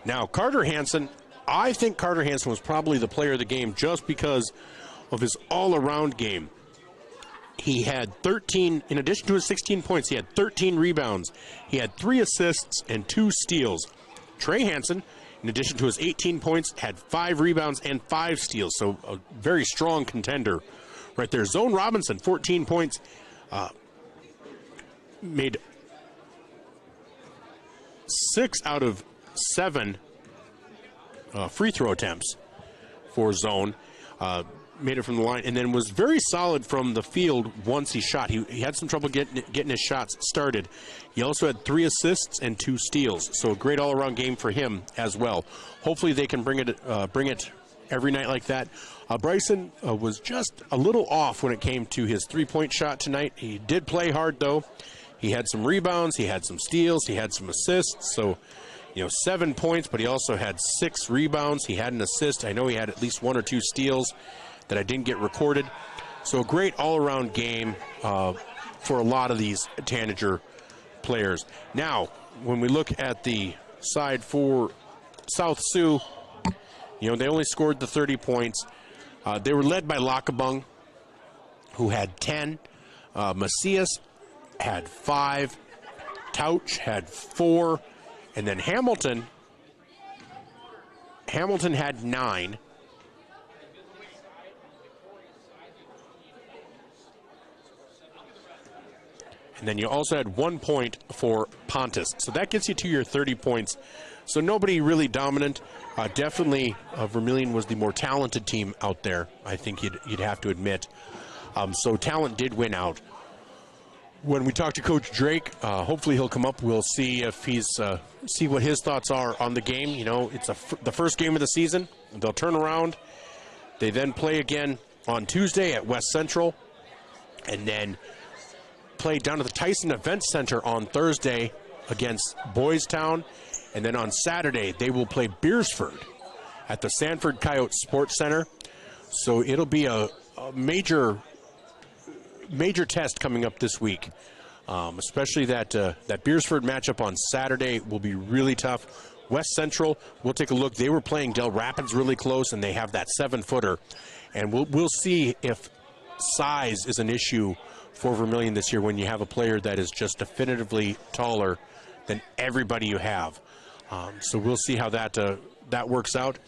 Now, Carter Hansen, I think Carter Hansen was probably the player of the game just because of his all-around game. He had 13, in addition to his 16 points, he had 13 rebounds. He had 3 assists and 2 steals. Trey Hansen, in addition to his 18 points, had 5 rebounds and 5 steals, so a very strong contender right there. Zone Robinson, 14 points, made 6 out of 7 free throw attempts for Zone. Made it from the line, and then was very solid from the field once he shot. He had some trouble getting his shots started. He also had 3 assists and 2 steals, so a great all-around game for him as well. Hopefully they can bring it every night like that. Bryson was just a little off when it came to his three-point shot tonight. He did play hard, though. He had some rebounds, he had some steals, he had some assists, so 7 points, but he also had 6 rebounds. He had an assist. I know he had at least 1 or 2 steals that I didn't get recorded. So a great all-around game for a lot of these Tanager players. Now, when we look at the side for South Sioux, they only scored the 30 points. They were led by Lakabung, who had 10. Macias had 5. Touch had 4. And then Hamilton Hamilton had 9. And then you also had 1 point for Pontus. So that gets you to your 30 points. So nobody really dominant. Definitely Vermilion was the more talented team out there, I think you'd have to admit. So talent did win out. When we talk to Coach Drake, hopefully he'll come up. We'll see if he's see what his thoughts are on the game. You know, it's the first game of the season. They'll turn around. They then play again on Tuesday at West Central, and then play down at the Tyson Event Center on Thursday against Boys Town, and then on Saturday they will play Beersford at the Sanford Coyote Sports Center. So it'll be a major test coming up this week, especially that Beersford matchup on Saturday will be really tough. West Central, we'll take a look. They were playing Del Rapids really close, and they have that 7-footer, and we'll see if size is an issue for Vermilion this year when you have a player that is just definitively taller than everybody you have. So we'll see how that works out.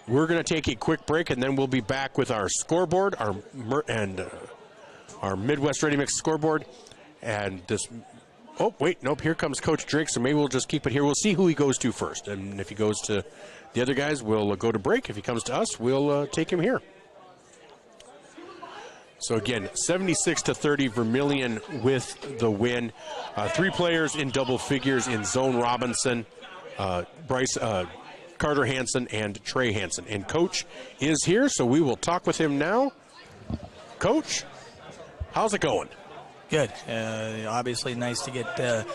We're going to take a quick break, and then we'll be back with our scoreboard, our Midwest Ready Mix scoreboard, and this. Oh wait, nope. Here comes Coach Drake. So maybe we'll just keep it here. We'll see who he goes to first, and if he goes to the other guys, we'll go to break. If he comes to us, we'll take him here. So again, 76-30, Vermilion with the win. 3 players in double figures in Zone Robinson, Carter Hansen, and Trey Hansen. And Coach is here, so we will talk with him now. Coach, how's it going?
Good. Obviously nice to get the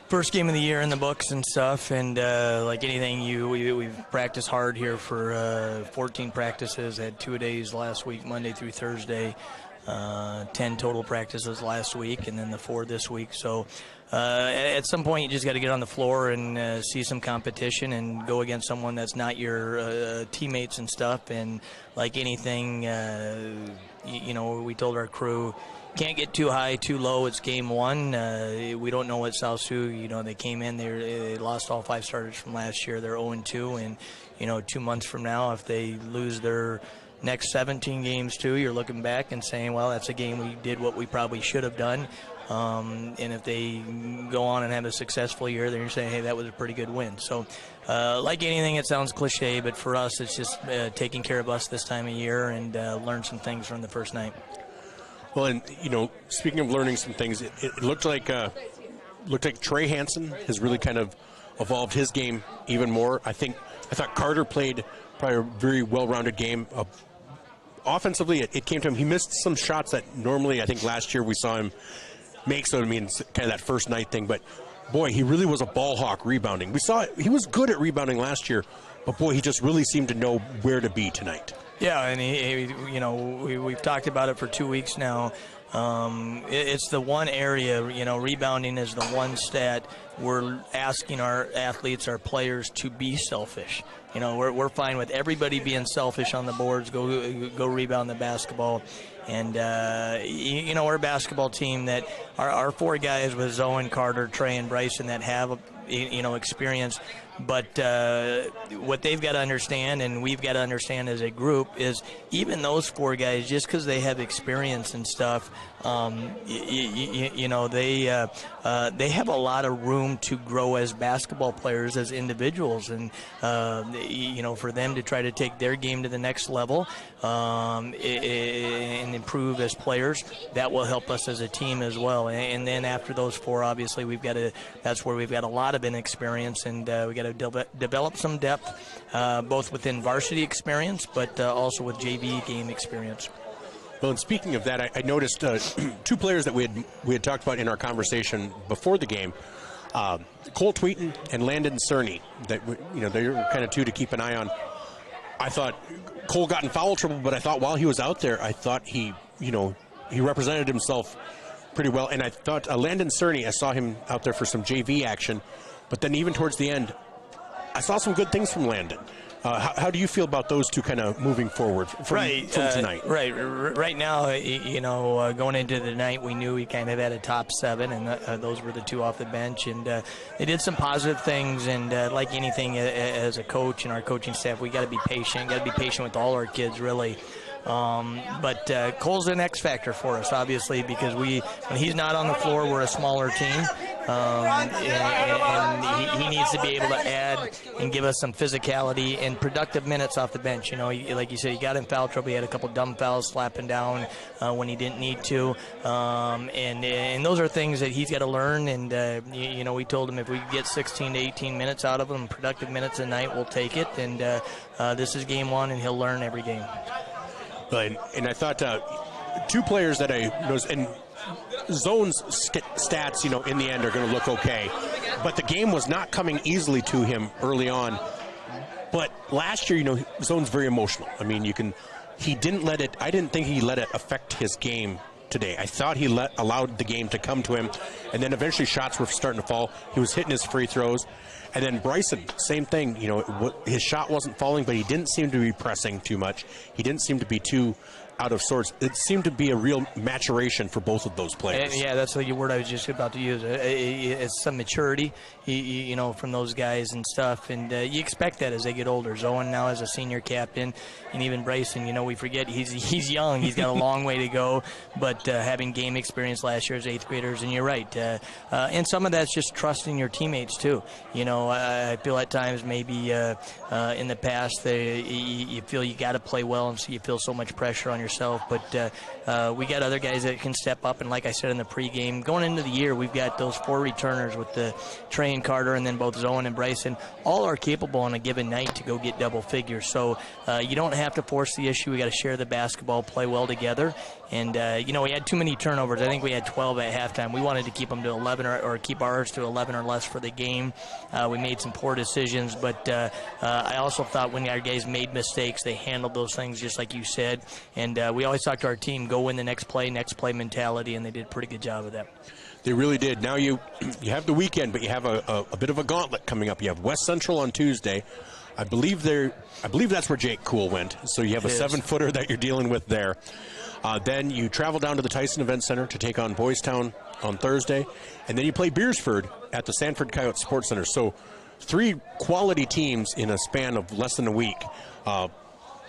first game of the year in the books and stuff. And like anything, we've practiced hard here for 14 practices. Had 2 days last week, Monday through Thursday. 10 total practices last week, and then the 4 this week. So at some point, you just got to get on the floor and see some competition and go against someone that's not your teammates and stuff. And like anything, we told our crew, can't get too high, too low. It's game 1. We don't know what South Sioux, they came in, they lost all 5 starters from last year. They're 0-2, and 2 months from now, if they lose their next 17 games too, you're looking back and saying, well, that's a game we did what we probably should have done. And if they go on and have a successful year, then you're saying, hey, that was a pretty good win. So like anything, it sounds cliche, but for us, it's just taking care of us this time of year and learn some things from the first night.
Well, and speaking of learning some things, it looked like Trey Hansen has really kind of evolved his game even more. I thought Carter played probably a very well-rounded game. Offensively, it came to him. He missed some shots that normally I think last year we saw him make. So it's kind of that first night thing. But boy, he really was a ball hawk rebounding. We saw he was good at rebounding last year, but boy, he just really seemed to know where to be tonight.
Yeah, and we've talked about it for 2 weeks now. It's the one area, rebounding is the one stat we're asking our athletes, our players, to be selfish. We're fine with everybody being selfish on the boards, go rebound the basketball. And, we're a basketball team that our 4 guys with Zoe, Carter, Trey, and Bryson that have, experience. But what they've got to understand, and we've got to understand as a group, is even those 4 guys, just because they have experience and stuff, they have a lot of room to grow as basketball players, as individuals, and for them to try to take their game to the next level and improve as players, that will help us as a team as well. And then after those 4, obviously that's where we've got a lot of inexperience, and we got to develop some depth, both within varsity experience, but also with JV game experience.
Well, and speaking of that, I noticed 2 players that we had talked about in our conversation before the game, Cole Tweeton and Landon Cerny. That they're kind of 2 to keep an eye on. I thought Cole got in foul trouble, but I thought while he was out there, I thought he represented himself pretty well. And I thought Landon Cerny, I saw him out there for some JV action, but then even towards the end, I saw some good things from Landon. How do you feel about those two kind of moving forward from tonight?
Right now, going into the night, we knew we kind of had a top 7, and those were the 2 off the bench. And they did some positive things. And like anything, as a coach and our coaching staff, we got to be patient. Got to be patient with all our kids, really. But Cole's an X factor for us, obviously, because when he's not on the floor, we're a smaller team. And he needs to be able to add and give us some physicality and productive minutes off the bench. Like you said, he got in foul trouble. He had a couple dumb fouls slapping down when he didn't need to. And those are things that he's got to learn. And, we told him if we could get 16 to 18 minutes out of him, productive minutes a night, we'll take it. And this is game 1, and he'll learn every game.
And I thought 2 players that I noticed, and Zone's stats, in the end are going to look okay. But the game was not coming easily to him early on. But last year, Zone's very emotional. I mean, he didn't let it, I didn't think he let it affect his game today. I thought he allowed the game to come to him. And then eventually shots were starting to fall. He was hitting his free throws. And then Bryson, same thing. His shot wasn't falling, but he didn't seem to be pressing too much. He didn't seem to be too out of sorts. It seemed to be a real maturation for both of those players.
Yeah, that's the word I was just about to use. It's some maturity, from those guys and stuff. And you expect that as they get older. Zoe now as a senior captain, and even Bryson, we forget he's young. He's got a long way to go. But having game experience last year as 8th graders, and you're right. And some of that's just trusting your teammates, too. I feel at times maybe in the past you feel you got to play well, and so you feel so much pressure on yourself. But we got other guys that can step up, and like I said in the pregame, going into the year, we've got those 4 returners with the Trey and Carter, and then both Zoe and Bryson. All are capable on a given night to go get double figures. So you don't have to force the issue. We got to share the basketball, play well together. And, we had too many turnovers. I think we had 12 at halftime. We wanted to keep them to 11 or keep ours to 11 or less for the game. We made some poor decisions, but I also thought when our guys made mistakes, they handled those things just like you said. And we always talk to our team, go win the next play mentality, and they did a pretty good job of that.
They really did. Now you have the weekend, but you have a bit of a gauntlet coming up. You have West Central on Tuesday. I believe that's where Jake Cool went. So you have a 7-footer that you're dealing with there. Then you travel down to the Tyson Event Center to take on Boys Town on Thursday, and then you play Beersford at the Sanford Coyote Sports Center. So 3 quality teams in a span of less than a week.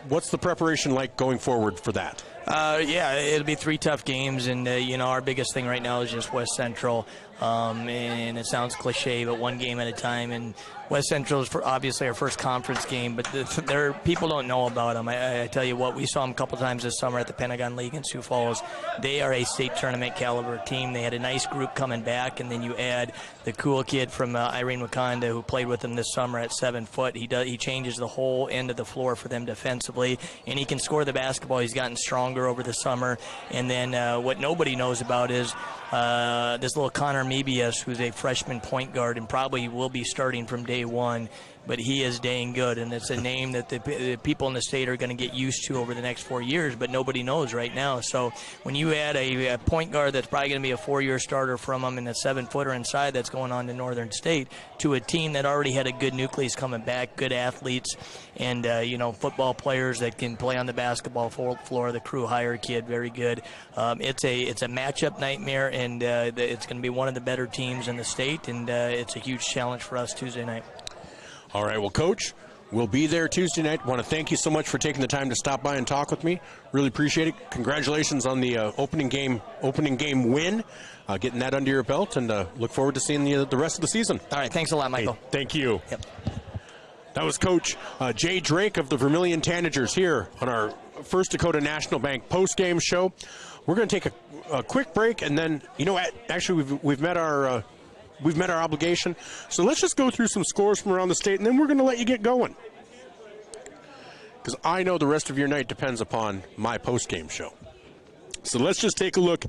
What's the preparation like going forward for that?
It'll be 3 tough games, and our biggest thing right now is just West Central. And it sounds cliche, but 1 game at a time. And West Central is obviously our first conference game, but people don't know about them. I tell you what, we saw them a couple times this summer at the Pentagon League in Sioux Falls. They are a state tournament caliber team. They had a nice group coming back, and then you add the cool kid from Irene Wakanda who played with them this summer at 7 foot. He changes the whole end of the floor for them defensively, and he can score the basketball. He's gotten stronger over the summer. And then what nobody knows about is this little Connor Mebius, who's a freshman point guard and probably will be starting from day 1, but he is dang good, and it's a name that the people in the state are going to get used to over the next 4 years, but nobody knows right now. So when you add a point guard that's probably going to be a 4-year starter from them and a 7-footer inside that's going on to Northern State to a team that already had a good nucleus coming back, good athletes, and football players that can play on the basketball floor, the crew hire kid, very good. It's a matchup nightmare, and it's going to be one of the better teams in the state, and it's a huge challenge for us Tuesday night.
All right, well, Coach, we'll be there Tuesday night. Want to thank you so much for taking the time to stop by and talk with me. Really appreciate it. Congratulations on the opening game win, getting that under your belt, and look forward to seeing the rest of the season.
All right, thanks a lot, Michael.
Hey, thank you.
Yep.
That was Coach Jay Drake of the Vermilion Tanagers here on our First Dakota National Bank post-game show. We're going to take a quick break, and then, actually we've met our obligation. So let's just go through some scores from around the state, and then we're going to let you get going. Because I know the rest of your night depends upon my post-game show. So let's just take a look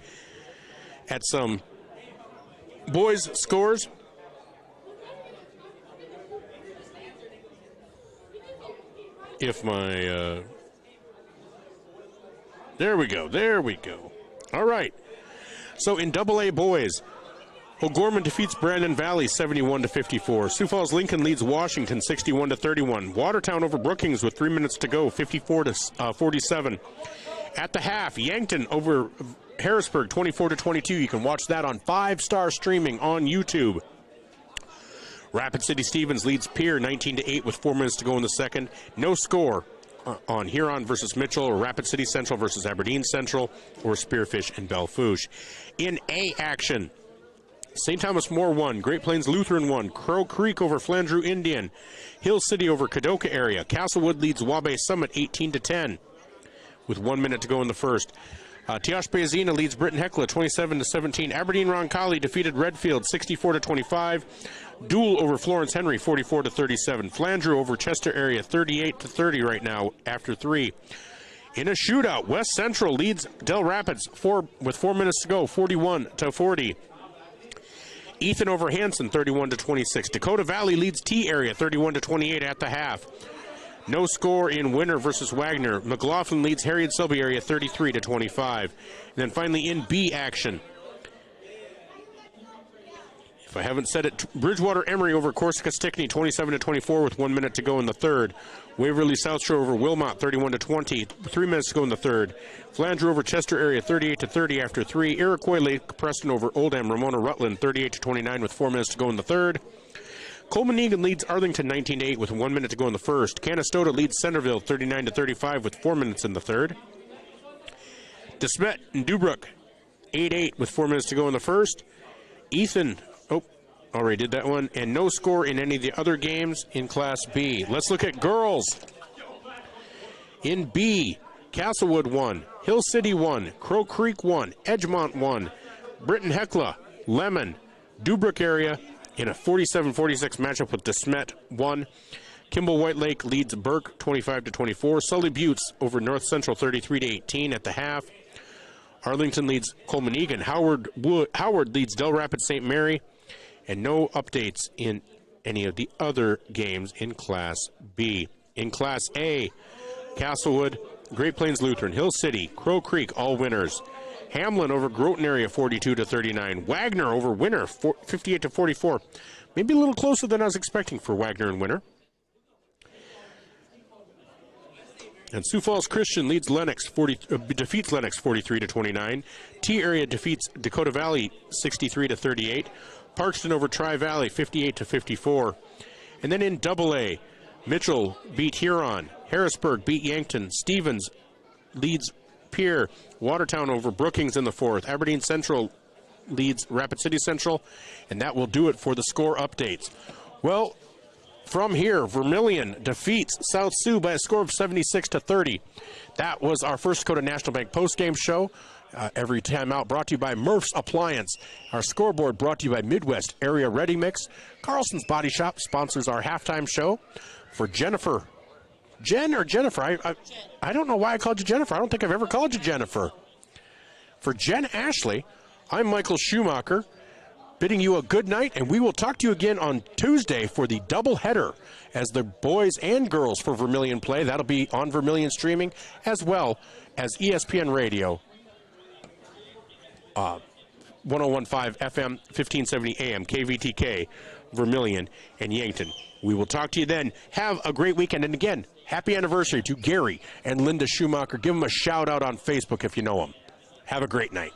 at some boys' scores. If my... There we go. All right. So in AA boys... O'Gorman defeats Brandon Valley 71-54. Sioux Falls Lincoln leads Washington 61-31. Watertown over Brookings with 3 minutes to go, 54-47. At the half, Yankton over Harrisburg 24-22. You can watch that on 5-star streaming on YouTube. Rapid City Stevens leads Pierre 19-8 with 4 minutes to go in the second. No score on Huron versus Mitchell, or Rapid City Central versus Aberdeen Central, or Spearfish and Belle-Fourche. In A action, St. Thomas More 1, Great Plains Lutheran 1, Crow Creek over Flandreau Indian, Hill City over Kadoka area. Castlewood leads Wabash Summit 18-10 with 1 minute to go in the first. Teoshbe-Azina leads Britton Hecla 27-17. Aberdeen Roncalli defeated Redfield 64-25. Dual over Florence Henry 44-37. Flandreau over Chester area 38-30 right now after 3. In a shootout, West Central leads Del Rapids with 4 minutes to go, 41-40. Ethan over Hanson 31-26. Dakota Valley leads T area 31-28 at the half. No score in Winter versus Wagner. McLaughlin leads Harriet Selby area 33-25. And then finally in B action, if I haven't said it, Bridgewater Emory over Corsica Stickney 27-24 with 1 minute to go in the third. Waverly South Shore over Wilmot 31-20, 3 minutes to go in the third. Flandreau over Chester area 38-30 after 3. Iroquois Lake Preston over Oldham Ramona Rutland 38-29 with 4 minutes to go in the third. Coleman Egan leads Arlington 19-8 with 1 minute to go in the first. Canastota leads Centerville 39-35 with 4 minutes in the third. DeSmet and Dubrook 8-8 with 4 minutes to go in the first. Ethan, already did that one. And no score in any of the other games in Class B. Let's look at girls. In B, Castlewood 1, Hill City 1, Crow Creek 1, Edgemont 1, Britton Hecla, Lemon, Dubrook area in a 47-46 matchup with DeSmet 1. Kimball White Lake leads Burke 25-24. Sully Buttes over North Central 33-18 at the half. Arlington leads Coleman Egan. Howard leads Del Rapids St. Mary. And no updates in any of the other games in Class B. In Class A, Castlewood, Great Plains Lutheran, Hill City, Crow Creek, all winners. Hamlin over Groton area 42-39. Wagner over Winter 58-44. Maybe a little closer than I was expecting for Wagner and Winter. And Sioux Falls Christian leads defeats Lennox 43-29. T area defeats Dakota Valley 63-38. Parkston over Tri-Valley 58-54. And then in AA, Mitchell beat Huron. Harrisburg beat Yankton. Stevens leads Pierre. Watertown over Brookings in the fourth. Aberdeen Central leads Rapid City Central. And that will do it for the score updates. Well, from here, Vermilion defeats South Sioux by a score of 76-30. That was our First Dakota National Bank postgame show. Every time out brought to you by Murph's Appliance. Our scoreboard brought to you by Midwest Area Ready Mix. Carlson's Body Shop sponsors our halftime show. For Jennifer. Jen or Jennifer? I don't know why I called you Jennifer. I don't think I've ever called you Jennifer. For Jen Ashley, I'm Michael Schumacher, bidding you a good night, and we will talk to you again on Tuesday for the doubleheader as the boys and girls for Vermilion play. That'll be on Vermilion streaming as well as ESPN Radio. 1015 FM, 1570 AM, KVTK, Vermilion, and Yankton. We will talk to you then. Have a great weekend. And again, happy anniversary to Gary and Linda Schumacher. Give them a shout out on Facebook if you know them. Have a great night.